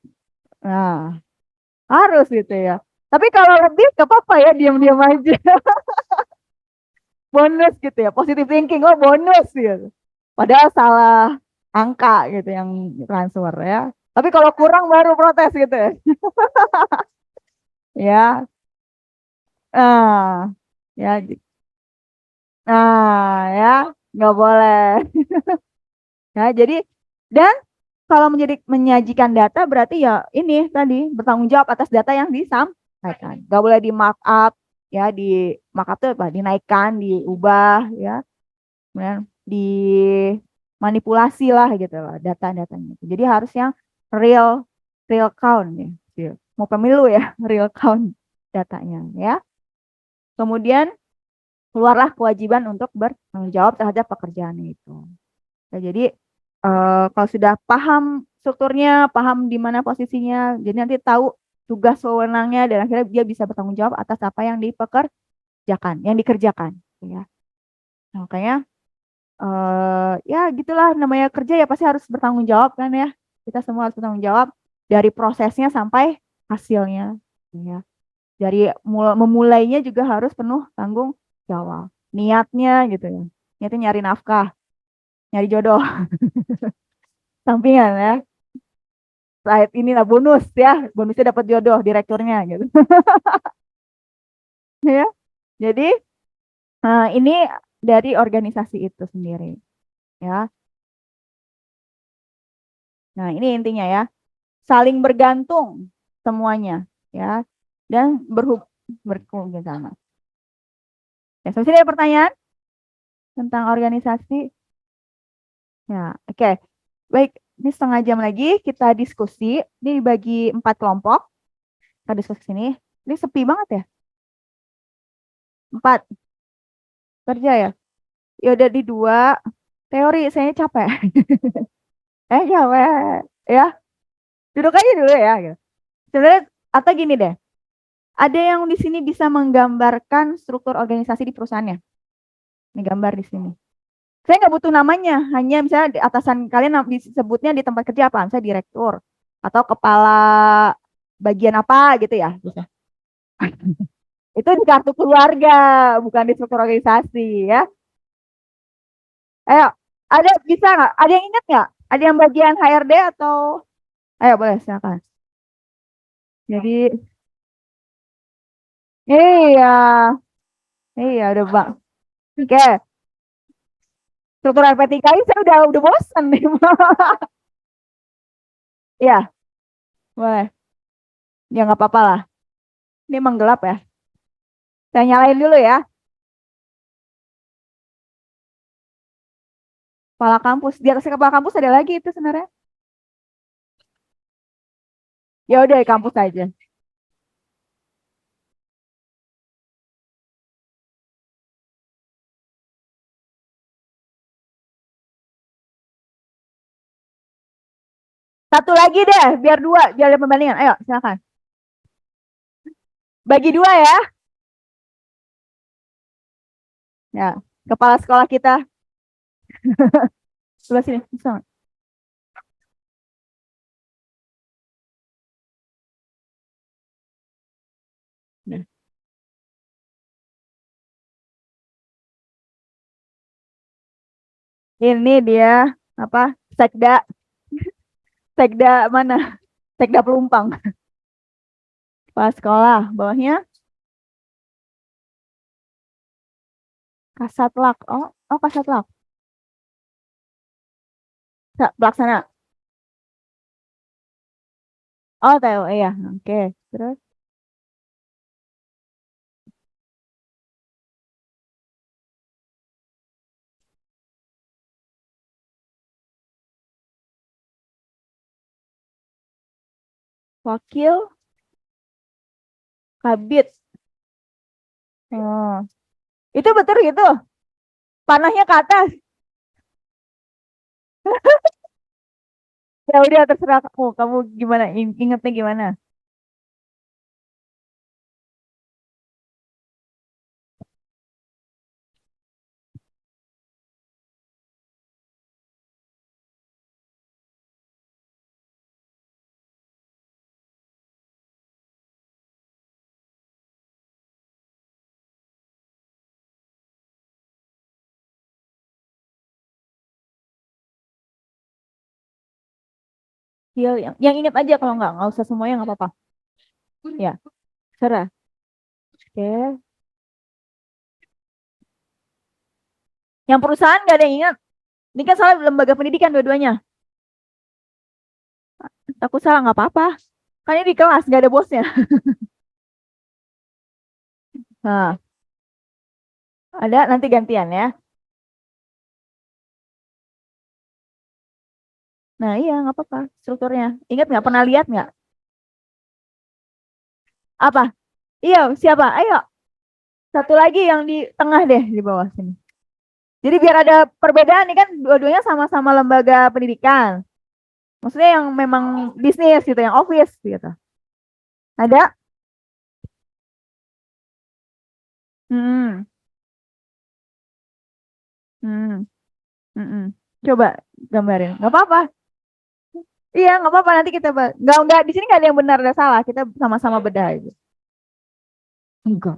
Nah, harus gitu ya. Tapi kalau lebih gak apa-apa ya, diam-diam aja. Bonus gitu ya, positive thinking, oh bonus gitu. Padahal salah angka gitu yang transfer ya. Tapi kalau kurang baru protes gitu ya. Ya, nah, ya, nah ya, nggak boleh. Ya, jadi dan kalau menyajikan data berarti ya ini tadi bertanggung jawab atas data yang disampaikan. Nggak boleh di markup ya, di markup itu apa? Dinaikkan, diubah ya. Kemudian dimanipulasi lah gitu lah data-datanya. Jadi harus yang real count ya. Mau pemilu ya, real count datanya ya. Kemudian keluarlah kewajiban untuk bertanggung jawab terhadap pekerjaan itu. Ya, jadi kalau sudah paham strukturnya, paham di mana posisinya, jadi nanti tahu tugas wewenangnya dan akhirnya dia bisa bertanggung jawab atas apa yang dikerjakan ya. Nah, makanya ya gitulah namanya kerja ya, pasti harus bertanggung jawab kan ya. Kita semua harus bertanggung jawab dari prosesnya sampai hasilnya ya. Dari memulainya juga harus penuh tanggung jawab. Niatnya gitu ya. Niatnya nyari nafkah, nyari jodoh, sampingan ya. Side inilah bonus ya, bonusnya dapat jodoh direkturnya gitu. Ya. Jadi ini dari organisasi itu sendiri ya. Nah, ini intinya ya. Saling bergantung semuanya ya dan berhubungan sama. Ya, selesai ada pertanyaan tentang organisasi? Ya, oke. Baik, ini setengah jam lagi kita diskusi. Ini dibagi 4 kelompok. Kita diskusi sini. Ini sepi banget ya. 4 kerja ya. Ya udah di 2 teori, saya capek. Capek. Ya, duduk aja dulu ya. Gitu. Sebenarnya atau gini deh. Ada yang di sini bisa menggambarkan struktur organisasi di perusahaannya. Ini gambar di sini. Saya nggak butuh namanya, hanya misalnya di atasan kalian disebutnya di tempat kerja apa, misalnya direktur atau kepala bagian apa gitu ya. Bisa. Itu di kartu keluarga, bukan di struktur organisasi ya. Ayo, ada bisa nggak? Ada yang ingat nggak? Ada yang bagian HRD atau? Ayo boleh silakan. Jadi, iya, iya udah bang. Oke, struktur RP3 saya udah bosan nih. Iya, boleh. Ya nggak apa-apa lah. Ini emang gelap ya. Saya nyalain dulu ya. Kepala kampus. Di atas kepala kampus ada lagi itu sebenarnya. Ya udah di kampus aja. Satu lagi deh, biar 2, biar ada pembandingan. Ayo, silakan. Bagi 2 ya. Ya, kepala sekolah kita. Sebelah sini, bisa nggak? Nah. Ini dia apa? Sekda, sekda mana? Sekda Pelumpang. Kepala sekolah, bawahnya Kasatlak. Oh Kasatlak. Pelaksana. Oh, tahu, iya. Oke, terus wakil kabit. Oh, itu betul gitu. Panahnya ke atas. Ya udah terserah kamu. Kamu gimana? Ingetnya gimana? Yang inget aja kalau nggak usah semuanya nggak apa-apa. Ya, serah. Oke. Yang perusahaan nggak ada yang ingat. Ini kan soal lembaga pendidikan dua-duanya. Aku salah nggak apa-apa. Kan ini di kelas nggak ada bosnya. Nah, ada nanti gantian ya. Nah iya nggak apa-apa strukturnya. Ingat nggak? Pernah lihat nggak? Apa? Iya siapa? Ayo. Satu lagi yang di tengah deh di bawah sini. Jadi biar ada perbedaan nih kan dua-duanya sama-sama lembaga pendidikan. Maksudnya yang memang bisnis gitu, yang office gitu. Ada? Hmm. Hmm. Hmm. Coba gambarin. Nggak apa-apa. Iya, nggak apa-apa nanti kita nggak di sini nggak ada yang benar dan salah. Kita sama-sama bedah aja. Enggak.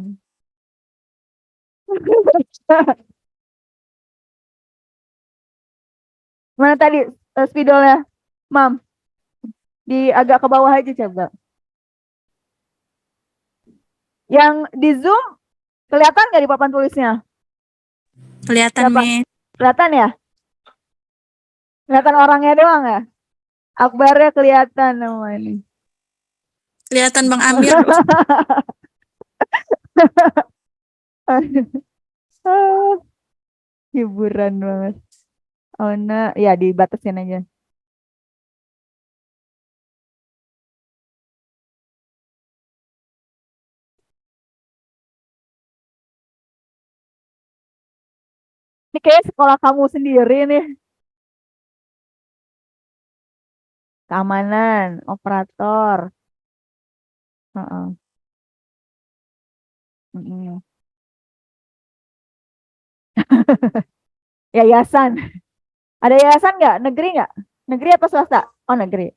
Mana tadi spidolnya, Mam? Di agak ke bawah aja coba. Yang di Zoom kelihatan nggak di papan tulisnya? Kelihatan, Siapa? Miss. Kelihatan ya? Kelihatan orangnya doang ya? Akbarnya kelihatan nama ini. Kelihatan Bang Amir. Hiburan banget. Oh nah, ya dibatasin aja. Ini kayak sekolah kamu sendiri nih. Keamanan, operator. Heeh. Mm-mm. Yayasan. Ada yayasan nggak? Negeri nggak? Negeri apa swasta? Oh negeri.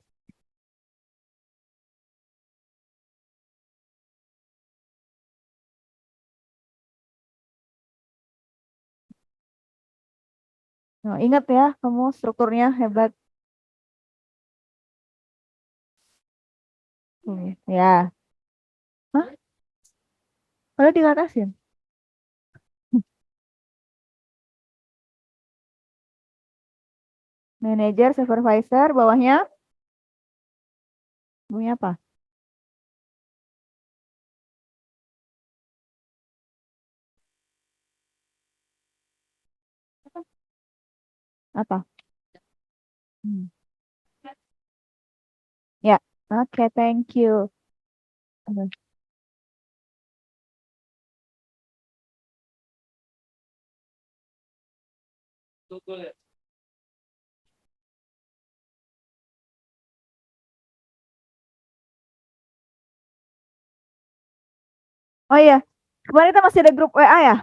Oh, ingat ya, kamu strukturnya hebat. Ya. Hah? Udah diatasin. Manager, supervisor, bawahnya apa? Apa? Hmm. Ya, oke, thank you. Oh iya, kemarin kita masih ada grup WA ya.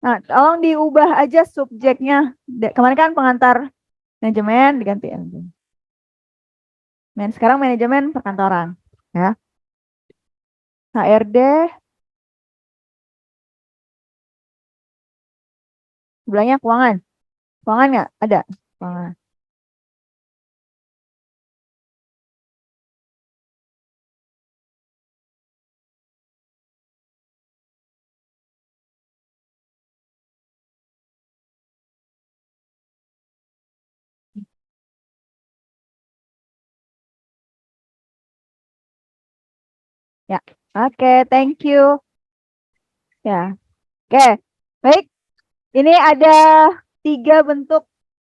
Nah, tolong diubah aja subjeknya. Kemarin kan pengantar manajemen diganti. Sekarang manajemen perkantoran. Ya. HRD, sebelahnya keuangan. Keuangan nggak? Ada. Keuangan. Ya, oke, thank you. Ya, oke, baik. Ini ada 3 bentuk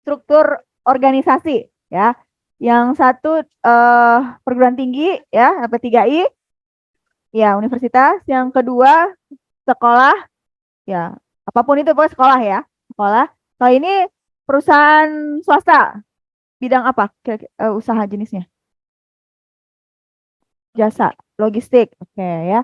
struktur organisasi, ya. Yang satu perguruan tinggi, ya, P3I, ya, universitas. Yang kedua sekolah, ya, apapun itu pokoknya sekolah ya, sekolah. Kalau ini perusahaan swasta, bidang apa? Usaha jenisnya? Jasa, logistik, oke ya.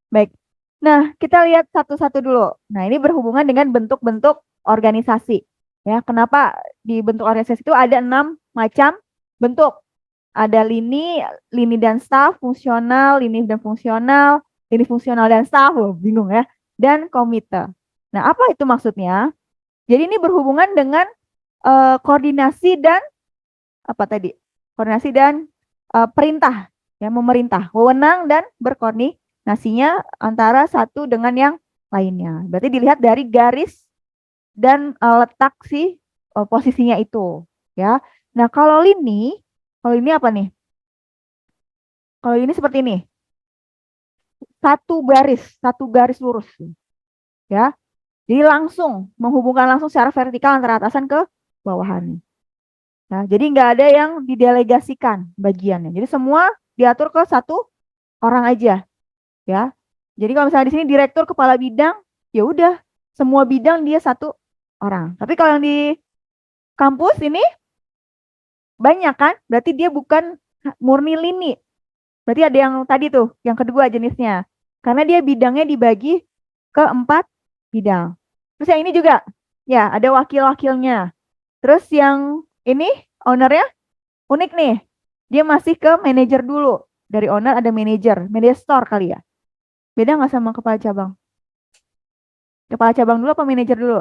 Baik. Nah, kita lihat satu-satu dulu. Nah, ini berhubungan dengan bentuk-bentuk organisasi. Ya, kenapa di bentuk organisasi itu ada 6 macam bentuk. Ada lini dan staf, fungsional, lini fungsional dan staf, bingung ya. Dan komite. Nah, apa itu maksudnya? Jadi ini berhubungan dengan koordinasi dan apa tadi? Koordinasi dan perintah, ya, memerintah, wewenang dan berkoordinasinya antara satu dengan yang lainnya. Berarti dilihat dari garis dan letak si posisinya itu, ya. Nah, kalau ini apa nih? Kalau ini seperti ini. Satu garis lurus, ya. Jadi langsung menghubungkan langsung secara vertikal antara atasan ke bawahan. Nah, jadi nggak ada yang didelegasikan bagiannya. Jadi semua diatur ke satu orang aja, ya. Jadi kalau misalnya di sini direktur kepala bidang, ya udah semua bidang dia satu orang. Tapi kalau yang di kampus ini banyak kan, berarti dia bukan murni lini. Berarti ada yang tadi tuh, yang kedua jenisnya. Karena dia bidangnya dibagi ke 4 bidang. Terus yang ini juga, ya ada wakil-wakilnya. Terus yang ini ownernya unik nih. Dia masih ke manajer dulu. Dari owner ada manajer store kali ya. Beda nggak sama kepala cabang? Kepala cabang dulu apa manajer dulu?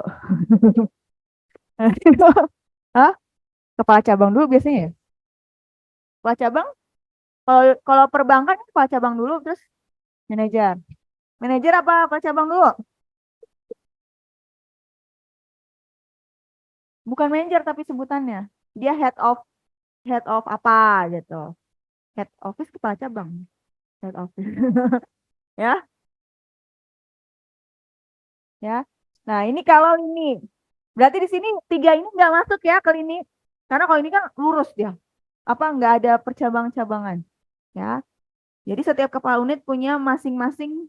Hah? Kepala cabang dulu biasanya ya? Kepala cabang, kalau kalau perbankan kan kepala cabang dulu terus manajer. Manajer apa kepala cabang dulu? Bukan manajer tapi sebutannya. Dia head of apa gitu. Head office kepala cabang. Head office. Ya, ya. Nah, ini kalau ini. Berarti di sini tiga ini nggak masuk ya ke ini. Karena kalau ini kan lurus dia. Apa nggak ada percabang-cabangan. Ya. Jadi setiap kepala unit punya masing-masing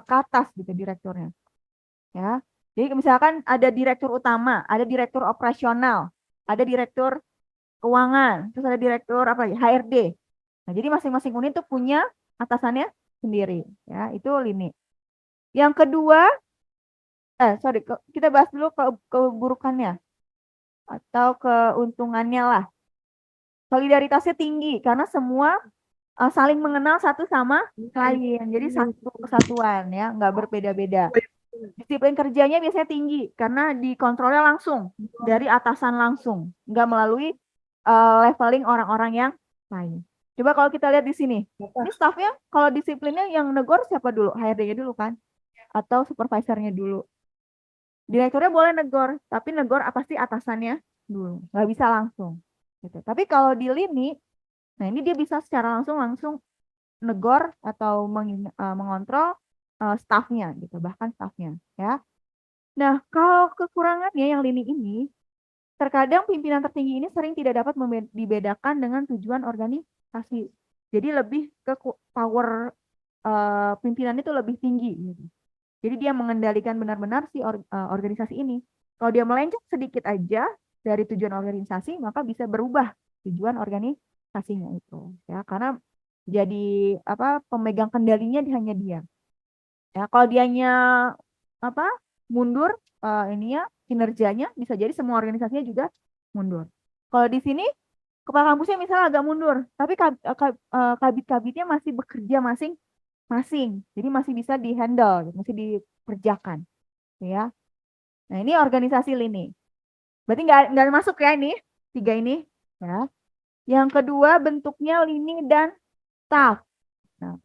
ke atas gitu direkturnya. Ya. Jadi misalkan ada direktur utama, ada direktur operasional, ada direktur keuangan, terus ada direktur apa ya, HRD. Nah, jadi masing-masing unit tuh punya atasannya sendiri, ya. Itu lini. Yang kedua, sorry, kita bahas dulu keburukannya atau keuntungannya lah. Solidaritasnya tinggi karena semua saling mengenal satu sama lain. Jadi satu kesatuan ya, nggak berbeda-beda. Disiplin kerjanya biasanya tinggi karena dikontrolnya langsung dari atasan langsung, nggak melalui leveling orang-orang yang lain. Coba kalau kita lihat di sini, ini staffnya kalau disiplinnya yang negor siapa dulu? HRD-nya dulu kan? Atau supervisornya dulu? Direkturnya boleh negor, tapi negor apa sih atasannya dulu, nggak bisa langsung. Gitu. Tapi kalau di lini, nah ini dia bisa secara langsung negor atau mengontrol staffnya gitu, bahkan staffnya ya. Nah, kalau kekurangannya yang lini ini, terkadang pimpinan tertinggi ini sering tidak dapat dibedakan dengan tujuan organisasi. Jadi lebih ke power pimpinan itu lebih tinggi gitu. Jadi dia mengendalikan benar-benar si organisasi ini. Kalau dia melenceng sedikit aja dari tujuan organisasi, maka bisa berubah tujuan organisasinya itu. Ya, karena jadi apa pemegang kendalinya hanya dia. Ya, kalau dianya apa mundur ininya kinerjanya bisa jadi semua organisasinya juga mundur. Kalau di sini kepala kampusnya misalnya agak mundur, tapi kabit-kabitnya masih bekerja masing-masing, jadi masih bisa dihandle, masih dikerjakan, ya. Nah ini organisasi lini. Berarti nggak masuk ya ini tiga ini, ya. Yang kedua bentuknya lini dan staff. Nah,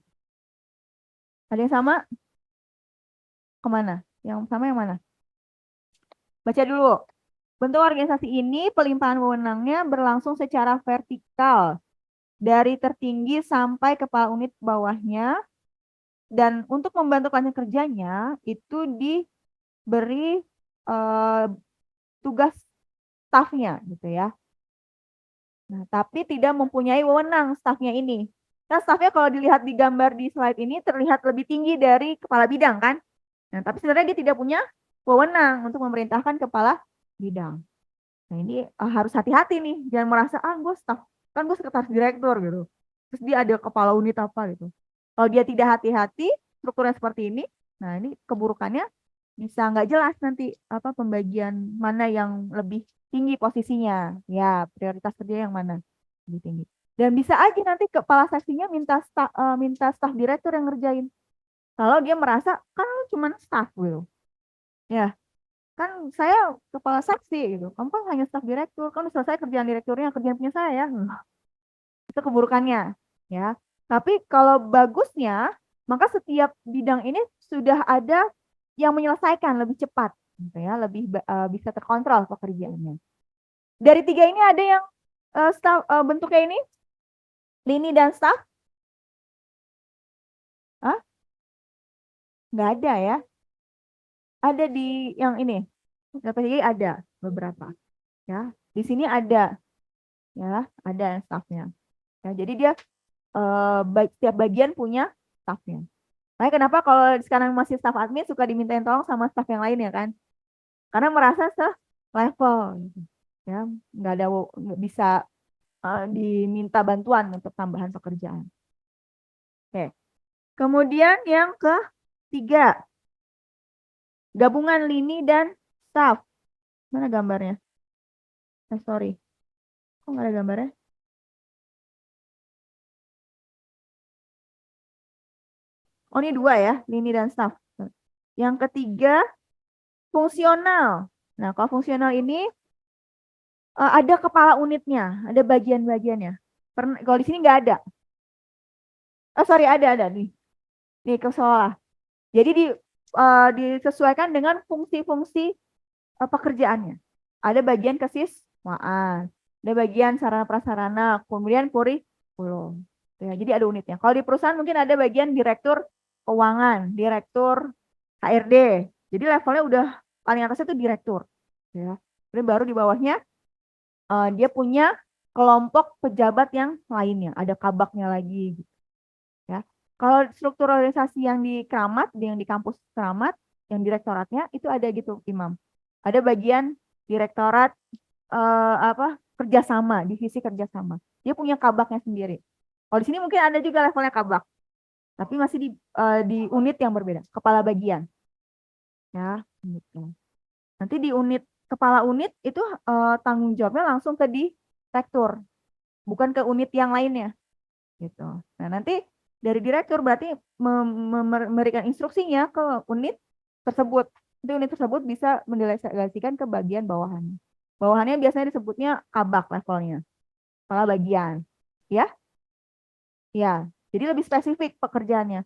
ada yang sama kemana? Yang sama yang mana? Baca dulu. Bentuk organisasi ini pelimpahan wewenangnya berlangsung secara vertikal dari tertinggi sampai kepala unit bawahnya, dan untuk membantu kelancaran kerjanya itu diberi tugas stafnya gitu ya. Nah, tapi tidak mempunyai wewenang stafnya ini. Nah, stafnya kalau dilihat di gambar di slide ini terlihat lebih tinggi dari kepala bidang kan? Nah, tapi sebenarnya dia tidak punya wewenang untuk memerintahkan kepala bidang. Nah ini harus hati-hati nih, jangan merasa gue staff, kan gue sekretaris direktur gitu. Terus dia ada kepala unit apa gitu. Kalau dia tidak hati-hati, strukturnya seperti ini, nah ini keburukannya bisa nggak jelas nanti apa pembagian mana yang lebih tinggi posisinya, ya prioritas kerja yang mana lebih tinggi. Dan bisa aja nanti kepala seksinya minta staf direktur yang ngerjain. Kalau dia merasa kan cuma staf gitu, ya kan saya kepala seksi gitu, kamu kan hanya staf direktur, kan udah selesai kerjaan direkturnya, kerjaan punya saya. Itu keburukannya ya. Tapi kalau bagusnya, maka setiap bidang ini sudah ada yang menyelesaikan lebih cepat gitu ya, lebih bisa terkontrol pekerjaannya. Dari tiga ini ada yang staff bentuknya ini lini dan staff? Hah? Nggak ada ya. Ada di yang ini PPJ ada beberapa ya. Di sini ada ya, ada yang staffnya. Ya, jadi dia setiap bagian punya staffnya. Makanya kenapa kalau sekarang masih staff admin suka dimintain tolong sama staff yang lain ya kan? Karena merasa se-level gitu. Ya, nggak bisa diminta bantuan untuk tambahan pekerjaan. Oke. Kemudian yang ketiga, gabungan lini dan staff. Mana gambarnya? Sorry. Kok nggak ada gambarnya? Oh, ini 2 ya, lini dan staf. Yang ketiga, fungsional. Nah, kalau fungsional ini ada kepala unitnya, ada bagian-bagiannya. Kalau di sini nggak ada. Oh, sorry, ada nih. Nih, ke salah. Jadi disesuaikan dengan fungsi-fungsi pekerjaannya. Ada bagian kesiswaan, ada bagian sarana prasarana, kemudian kurikulum. Ya, jadi ada unitnya. Kalau di perusahaan mungkin ada bagian direktur keuangan, direktur HRD. Jadi levelnya udah paling atasnya itu direktur. Ya. Kemudian baru di bawahnya dia punya kelompok pejabat yang lainnya, ada kabaknya lagi. Gitu. Ya. Kalau struktur organisasi yang di Keramat, yang di kampus Keramat, yang direktoratnya itu ada gitu, Imam. Ada bagian direktorat kerjasama, divisi kerjasama. Dia punya kabaknya sendiri. Kalau di sini mungkin ada juga levelnya kabak, tapi masih di unit yang berbeda, kepala bagian. Ya, gitu. Nanti di unit kepala unit itu tanggung jawabnya langsung ke direktur, bukan ke unit yang lainnya. Gitu. Nah, nanti dari direktur berarti memberikan instruksinya ke unit tersebut. Itu unit tersebut bisa mendelegasikan ke bagian bawahannya. Bawahannya biasanya disebutnya kabak levelnya, kepala bagian. Ya? Ya. Jadi lebih spesifik pekerjaannya.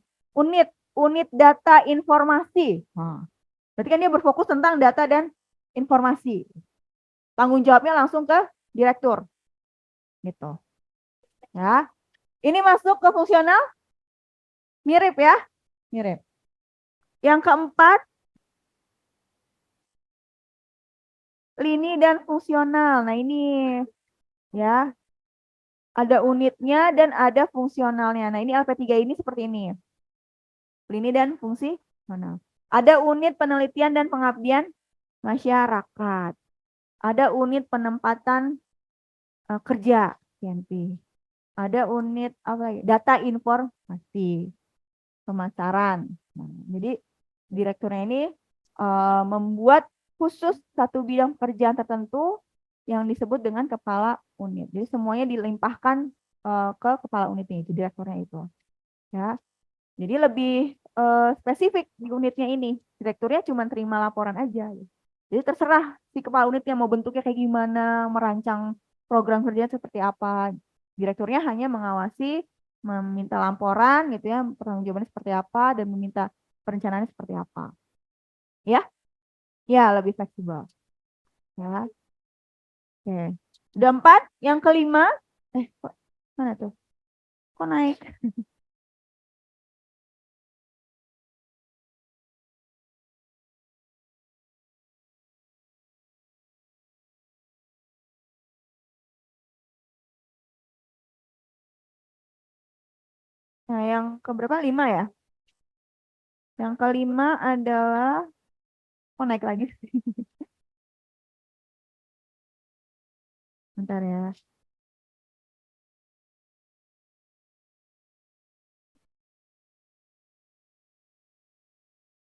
Unit data informasi. Nah, berarti kan dia berfokus tentang data dan informasi. Tanggung jawabnya langsung ke direktur. Gitu. Ya. Ini masuk ke fungsional? Mirip ya? Mirip. Yang keempat, lini dan fungsional. Nah, ini ya, ada unitnya dan ada fungsionalnya. Nah, ini LP3 ini seperti ini. Lini dan fungsional. Ada unit penelitian dan pengabdian masyarakat. Ada unit penempatan kerja, PNP. Ada unit apa lagi? Data informasi, pemasaran. Nah, jadi direkturnya ini membuat khusus satu bidang pekerjaan tertentu yang disebut dengan kepala unit. Jadi semuanya dilimpahkan ke kepala unitnya itu, direkturnya itu. Ya. Jadi lebih spesifik di unitnya ini. Direkturnya cuma terima laporan aja. Jadi terserah si kepala unitnya mau bentuknya kayak gimana, merancang program kerja seperti apa. Direkturnya hanya mengawasi, meminta laporan gitu ya, pertanggungjawabannya seperti apa dan meminta perencanaannya seperti apa. Ya? Ya, lebih fleksibel. Ya. Oke. Udah 4, yang kelima, mana tuh? Kok naik? Nah, yang keberapa? 5 ya? Yang kelima adalah, kok naik lagi? Bentar ya.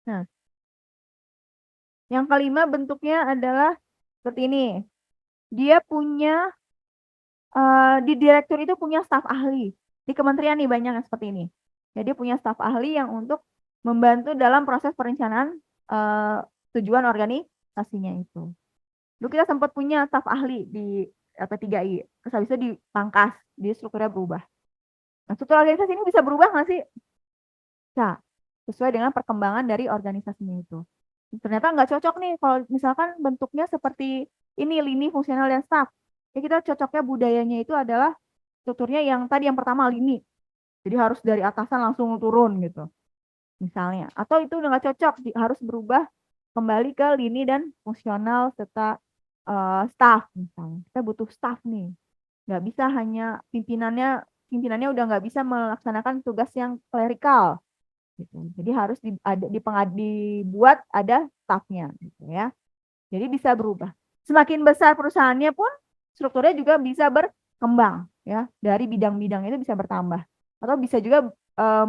Nah, yang kelima bentuknya adalah seperti ini. Dia punya, di direktur itu punya staf ahli. Di kementerian nih banyak yang seperti ini. Jadi punya staf ahli yang untuk membantu dalam proses perencanaan tujuan organisasinya itu. Dulu kita sempat punya staf ahli di LP3I. Terus habis itu dipangkas, di strukturnya berubah. Nah, struktur organisasi ini bisa berubah nggak sih? Bisa. Sesuai dengan perkembangan dari organisasinya itu. Ternyata nggak cocok nih kalau misalkan bentuknya seperti ini, lini, fungsional, dan staff. Ya kita cocoknya budayanya itu adalah strukturnya yang tadi yang pertama lini. Jadi harus dari atasan langsung turun gitu. Misalnya. Atau itu udah nggak cocok, harus berubah kembali ke lini dan fungsional serta staff misalnya. Kita butuh staff nih. Nggak bisa hanya pimpinannya udah nggak bisa melaksanakan tugas yang klerikal. Gitu. Jadi harus dibuat ada staffnya gitu ya. Jadi bisa berubah. Semakin besar perusahaannya pun strukturnya juga bisa berkembang ya. Dari bidang-bidang itu bisa bertambah. Atau bisa juga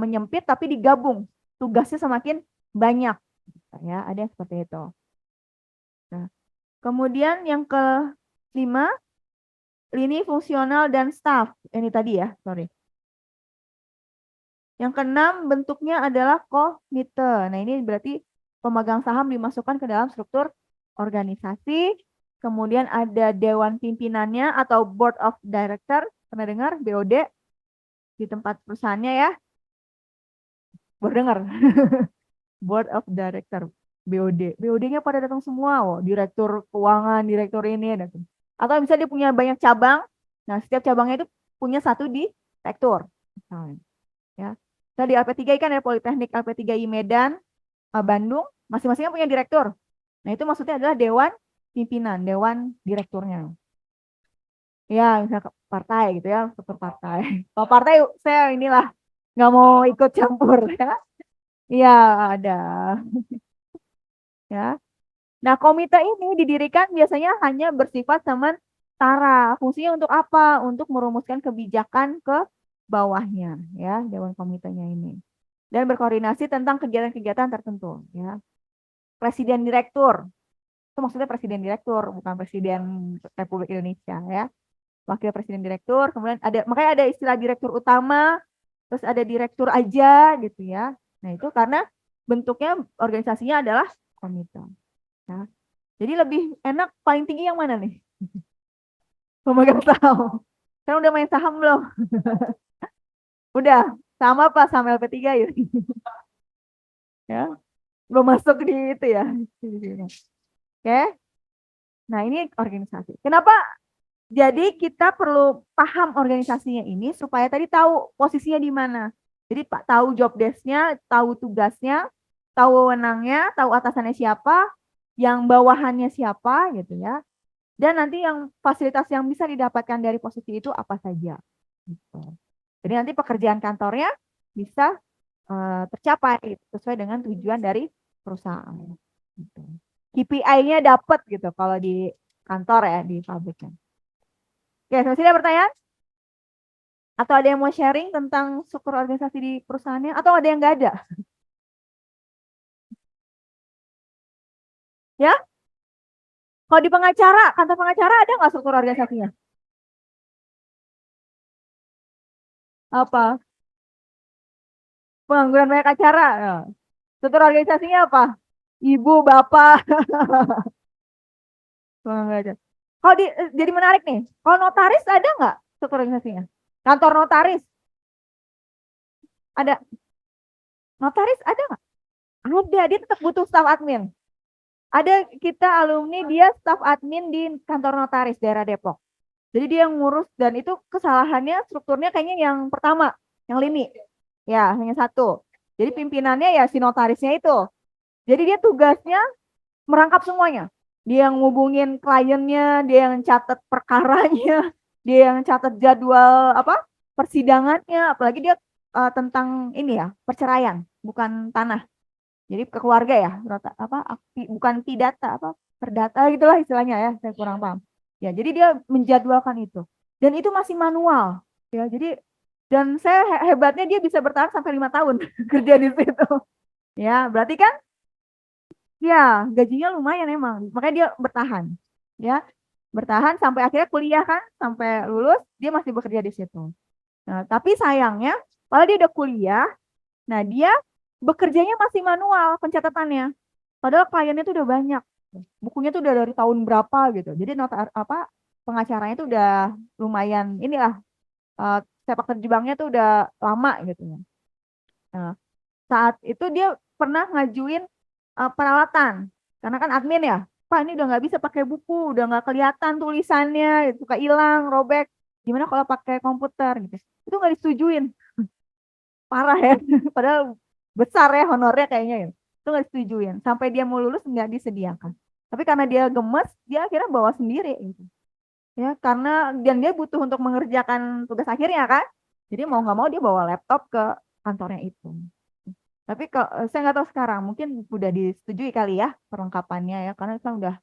menyempit tapi digabung. Tugasnya semakin banyak ya, ada yang seperti itu. Nah, kemudian yang kelima, lini fungsional dan staff. Ini tadi ya, sorry. Yang keenam bentuknya adalah komite. Nah, ini berarti pemegang saham dimasukkan ke dalam struktur organisasi. Kemudian ada dewan pimpinannya atau board of director. Pernah dengar BOD di tempat perusahaannya ya? Baru dengar. Board of director BOD. BOD-nya pada datang semua, direktur keuangan, direktur ini datang. Atau misalnya dia punya banyak cabang. Nah, setiap cabangnya itu punya satu direktur. Misalnya, ya. Nah, di LP3I kan ada Politeknik LP3I Medan, Bandung, masing-masingnya punya direktur. Nah, itu maksudnya adalah dewan pimpinan, dewan direkturnya. Ya, misalnya partai gitu ya, struktur partai. Kalau partai saya inilah nggak mau ikut campur ya. Iya, ada. Ya. Nah, komite ini didirikan biasanya hanya bersifat sementara. Fungsinya untuk apa? Untuk merumuskan kebijakan ke bawahnya, ya, dewan komitenya ini. Dan berkoordinasi tentang kegiatan-kegiatan tertentu, ya. Presiden direktur. Itu maksudnya presiden direktur, bukan presiden Republik Indonesia, ya. Wakil presiden direktur, kemudian ada, makanya ada istilah direktur utama, terus ada direktur aja gitu ya. Nah, itu karena bentuknya organisasinya adalah komite. Ya. Jadi lebih enak paling tinggi yang mana nih? Pemegang saham. Kan udah main saham belum? Udah, sama apa sama LP3 ya? Ya, belum masuk di itu ya. Oke. Nah, ini organisasi. Kenapa? Jadi kita perlu paham organisasinya ini supaya tadi tahu posisinya di mana. Jadi Pak tahu job desk-nya, tahu tugasnya, tahu wewenangnya, tahu atasannya siapa, yang bawahannya siapa gitu ya. Dan nanti yang fasilitas yang bisa didapatkan dari posisi itu apa saja. Gitu. Jadi nanti pekerjaan kantornya bisa tercapai sesuai dengan tujuan dari perusahaan. Gitu. KPI-nya dapat gitu kalau di kantor ya, di pabriknya. Oke, sampai sini ada pertanyaan? Atau ada yang mau sharing tentang struktur organisasi di perusahaannya? Atau ada yang nggak ada? Ya? Kalau di pengacara, kantor pengacara ada nggak struktur organisasinya? Apa? Pengangguran banyak acara. Ya. Struktur organisasinya apa? Ibu, bapak. Kalau jadi menarik nih. Kalau notaris ada nggak struktur organisasinya? Kantor notaris. Ada. Notaris ada nggak? Ada. Dia tetap butuh staf admin. Ada kita alumni dia staf admin di kantor notaris daerah Depok. Jadi dia yang ngurus dan itu kesalahannya strukturnya kayaknya yang pertama, yang lini. Ya, hanya satu. Jadi pimpinannya ya si notarisnya itu. Jadi dia tugasnya merangkap semuanya. Dia yang ngubungin kliennya, dia yang catat perkaranya, dia yang catat jadwal apa persidangannya, apalagi dia tentang ini ya, perceraian, bukan tanah. Jadi ke keluarga ya, bukan pidata apa perdata gitulah istilahnya ya, saya kurang paham. Ya, jadi dia menjadwalkan itu. Dan itu masih manual. Ya, jadi dan saya hebatnya dia bisa bertahan sampai 5 tahun kerja di situ. Ya, berarti kan ya gajinya lumayan emang. Makanya dia bertahan. Ya, bertahan sampai akhirnya kuliah kan, sampai lulus dia masih bekerja di situ. Nah, tapi sayangnya, kalau dia udah kuliah, nah dia bekerjanya masih manual pencatatannya. Padahal kliennya tuh udah banyak. Bukunya tuh udah dari tahun berapa gitu. Jadi pengacaranya tuh udah lumayan inilah sepak terjangnya tuh udah lama gitu ya. Nah, saat itu dia pernah ngajuin peralatan. Karena kan admin ya. Pak ini udah nggak bisa pakai buku, udah nggak kelihatan tulisannya, suka hilang, robek. Gimana kalau pakai komputer gitu. Itu nggak disetujuin. Parah ya. Padahal besar ya honornya kayaknya ya. Itu nggak disetujuin. Sampai dia mau lulus nggak disediakan. Tapi karena dia gemes, dia akhirnya bawa sendiri gitu. Ya, karena dan dia butuh untuk mengerjakan tugas akhirnya kan. Jadi mau nggak mau dia bawa laptop ke kantornya itu. Tapi saya nggak tahu sekarang, mungkin udah disetujui kali ya perlengkapannya ya, karena kan udah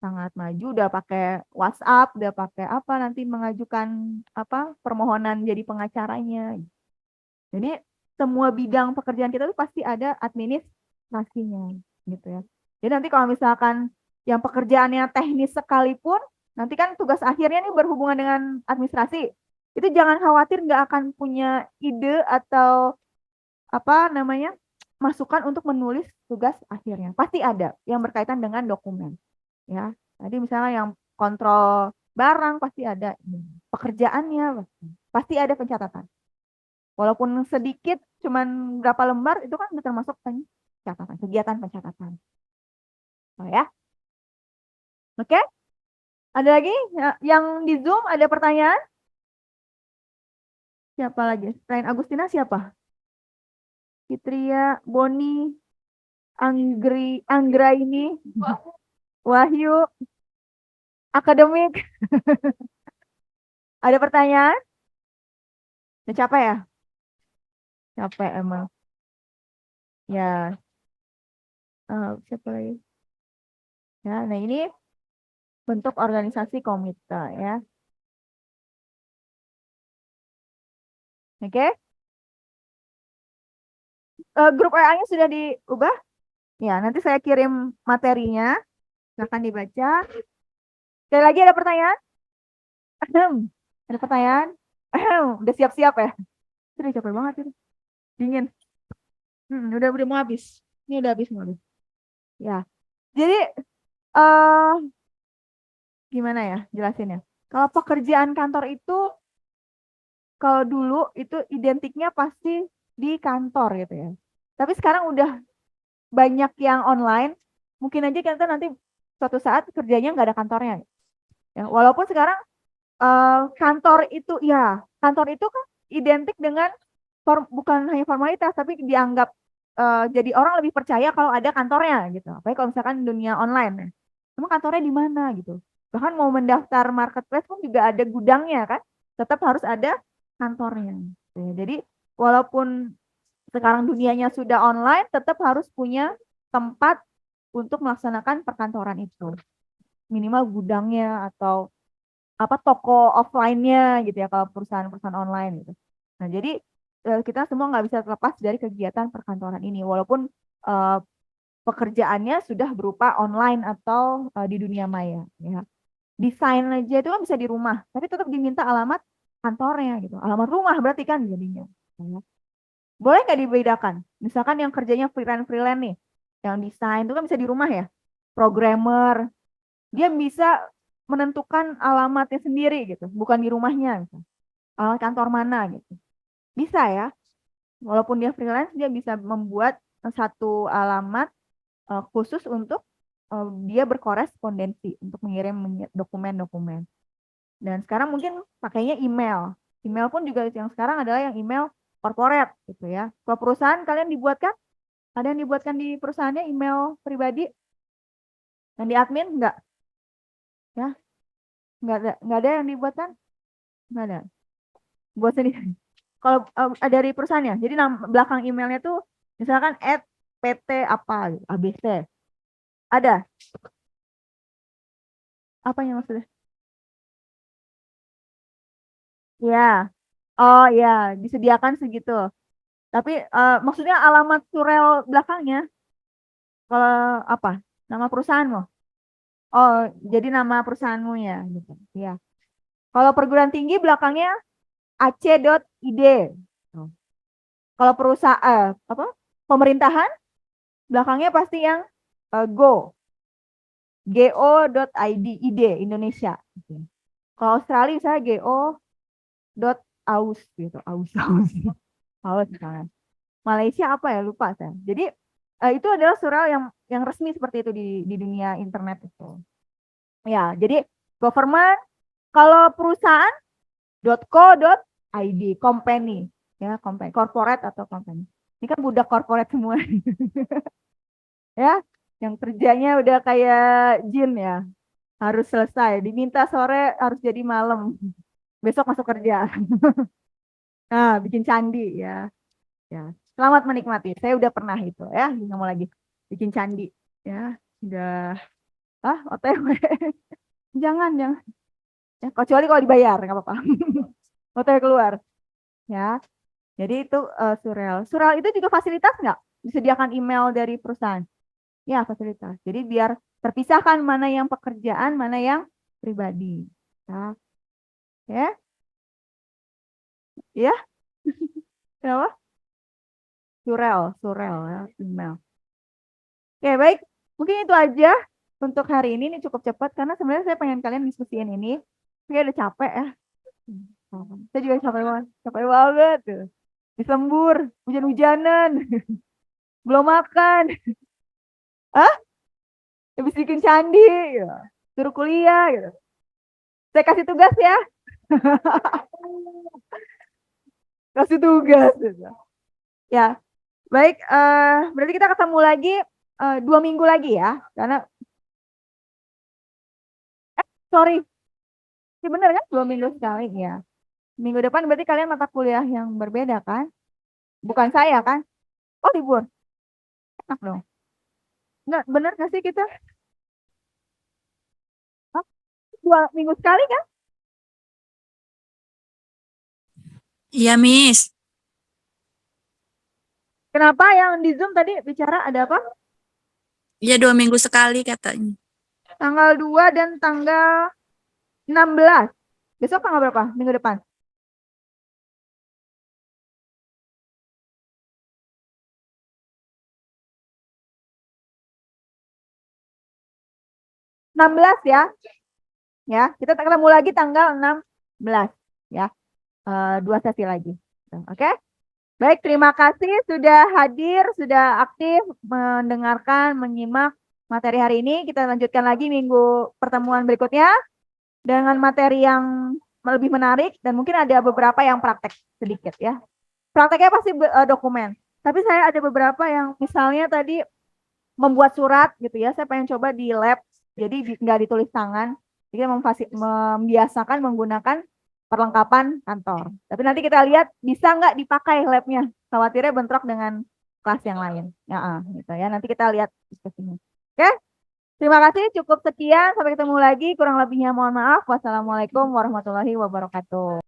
sangat maju, udah pakai WhatsApp, udah pakai apa nanti mengajukan apa permohonan jadi pengacaranya. Jadi semua bidang pekerjaan kita tuh pasti ada administrasinya gitu ya. Jadi nanti kalau misalkan yang pekerjaannya teknis sekalipun, nanti kan tugas akhirnya nih berhubungan dengan administrasi. Itu jangan khawatir nggak akan punya ide atau masukan untuk menulis tugas akhirnya. Pasti ada yang berkaitan dengan dokumen. Ya, tadi misalnya yang kontrol barang pasti ada. Pekerjaannya pasti ada pencatatan. Walaupun sedikit, cuman berapa lembar, itu kan udah termasuk pencatatan, kegiatan pencatatan. Oh ya. Oke? Ada lagi yang di Zoom ada pertanyaan? Siapa lagi? Selain Agustina siapa? Fitria, Boni, Anggra ini, Wahyu, akademik. Ada pertanyaan? Udah capek ya? Capek emang. Ya, siapa lagi? Ya, nah ini bentuk organisasi komite ya. Oke? Grup WA-nya sudah diubah? Ya, nanti saya kirim materinya. Silahkan dibaca. Sekali lagi ada pertanyaan? Ada pertanyaan? Udah siap-siap ya? Sudah capek banget itu. Dingin. Udah mau habis. Ini udah habis mau habis. Ya. Jadi gimana ya jelasinnya? Kalau pekerjaan kantor itu kalau dulu itu identiknya pasti di kantor gitu ya. Tapi sekarang udah banyak yang online. Mungkin aja kita nanti suatu saat kerjanya nggak ada kantornya. Ya, walaupun sekarang kantor itu kan identik dengan bukan hanya formalitas tapi dianggap jadi orang lebih percaya kalau ada kantornya gitu. Apalagi kalau misalkan dunia online. Emang kantornya di mana gitu. Bahkan mau mendaftar marketplace pun juga ada gudangnya kan. Tetap harus ada kantornya. Gitu. Jadi walaupun sekarang dunianya sudah online, tetap harus punya tempat untuk melaksanakan perkantoran itu. Minimal gudangnya atau toko offline-nya gitu ya kalau perusahaan-perusahaan online gitu. Nah, jadi kita semua nggak bisa terlepas dari kegiatan perkantoran ini walaupun eh, pekerjaannya sudah berupa online atau di dunia maya ya. Desain aja itu kan bisa di rumah, tapi tetap diminta alamat kantornya gitu. Alamat rumah berarti kan jadinya. Ya. Boleh nggak dibedakan? Misalkan yang kerjanya freelance nih, yang desain itu kan bisa di rumah ya. Programmer, dia bisa menentukan alamatnya sendiri gitu, bukan di rumahnya. Gitu. Alamat kantor mana gitu. Bisa ya, walaupun dia freelance, dia bisa membuat satu alamat khusus untuk dia berkorespondensi untuk mengirim dokumen-dokumen. Dan sekarang mungkin pakainya email. Email pun juga yang sekarang adalah yang email corporate gitu ya. Kalau perusahaan kalian dibuatkan, ada yang dibuatkan di perusahaannya email pribadi, yang di admin enggak? Ya, enggak ada yang dibuatkan? Enggak ada. Buat sendiri. Kalau dari perusahaannya, jadi belakang emailnya tuh misalkan @pt apa gitu, ABC. Ada. Apanya maksudnya? Ya. Oh ya, disediakan segitu. Tapi maksudnya alamat surel belakangnya kalau apa? Nama perusahaanmu? Oh, jadi nama perusahaanmu ya gitu. Ya. Kalau perguruan tinggi belakangnya ac.id. Oh. Kalau perusahaan pemerintahan belakangnya pasti yang go. go.id id Indonesia. Gitu. Kalau Australia saya go.aus gitu. Aus. Aus misalnya. Malaysia apa ya lupa saya. Jadi itu adalah surel yang resmi seperti itu di dunia internet itu. Ya, jadi government kalau perusahaan .co.id company ya company corporate atau company. Ini kan budak corporate semua ya, yang kerjanya udah kayak jin ya. Harus selesai, diminta sore harus jadi malam. Besok masuk kerja. Nah, bikin candi ya. Ya, selamat menikmati. Saya udah pernah itu ya, nggak mau lagi bikin candi ya. Udah OTW. Jangan. Ya, kecuali kalau dibayar nggak apa-apa. OTW keluar ya. Jadi itu surel. Surel itu juga fasilitas nggak? Disediakan email dari perusahaan. Ya, fasilitas. Jadi biar terpisahkan mana yang pekerjaan, mana yang pribadi. Ya, ya, ya. Kenapa? Surel ya, email. Oke, baik. Mungkin itu aja untuk hari ini. Ini cukup cepat karena sebenarnya saya pengen kalian diskusiin ini. Saya udah capek ya. Saya juga capek banget tuh. Disembur, hujan-hujanan, belum makan. Hah? Habis bikin candi, ya. Suruh kuliah gitu. Saya kasih tugas ya. Kasih tugas gitu. Ya, baik. Berarti kita ketemu lagi 2 minggu lagi ya. Karena sorry, sih bener kan 2 minggu sekali ya. Minggu depan berarti kalian mata kuliah yang berbeda kan? Bukan saya kan? Oh libur, enak dong. Nggak bener nggak sih kita? Hah? 2 minggu sekali kan? Iya, Miss. Kenapa yang di Zoom tadi bicara ada apa? Iya, 2 minggu sekali katanya. Tanggal 2 dan tanggal 16. Besok tanggal berapa? Minggu depan. (16) ya. Ya, kita ketemu lagi tanggal 16 ya. 2 sesi lagi. Oke? Baik, terima kasih sudah hadir, sudah aktif mendengarkan, menyimak materi hari ini. Kita lanjutkan lagi minggu pertemuan berikutnya dengan materi yang lebih menarik dan mungkin ada beberapa yang praktek sedikit ya. Prakteknya pasti dokumen. Tapi saya ada beberapa yang misalnya tadi membuat surat gitu ya. Saya pengen coba di lab, jadi nggak ditulis tangan. Jadi membiasakan menggunakan perlengkapan kantor. Tapi nanti kita lihat bisa nggak dipakai labnya. Khawatirnya bentrok dengan kelas yang lain. Ya, gitu ya. Nanti kita lihat diskusinya. Oke? Terima kasih. Cukup sekian. Sampai ketemu lagi. Kurang lebihnya mohon maaf. Wassalamualaikum warahmatullahi wabarakatuh.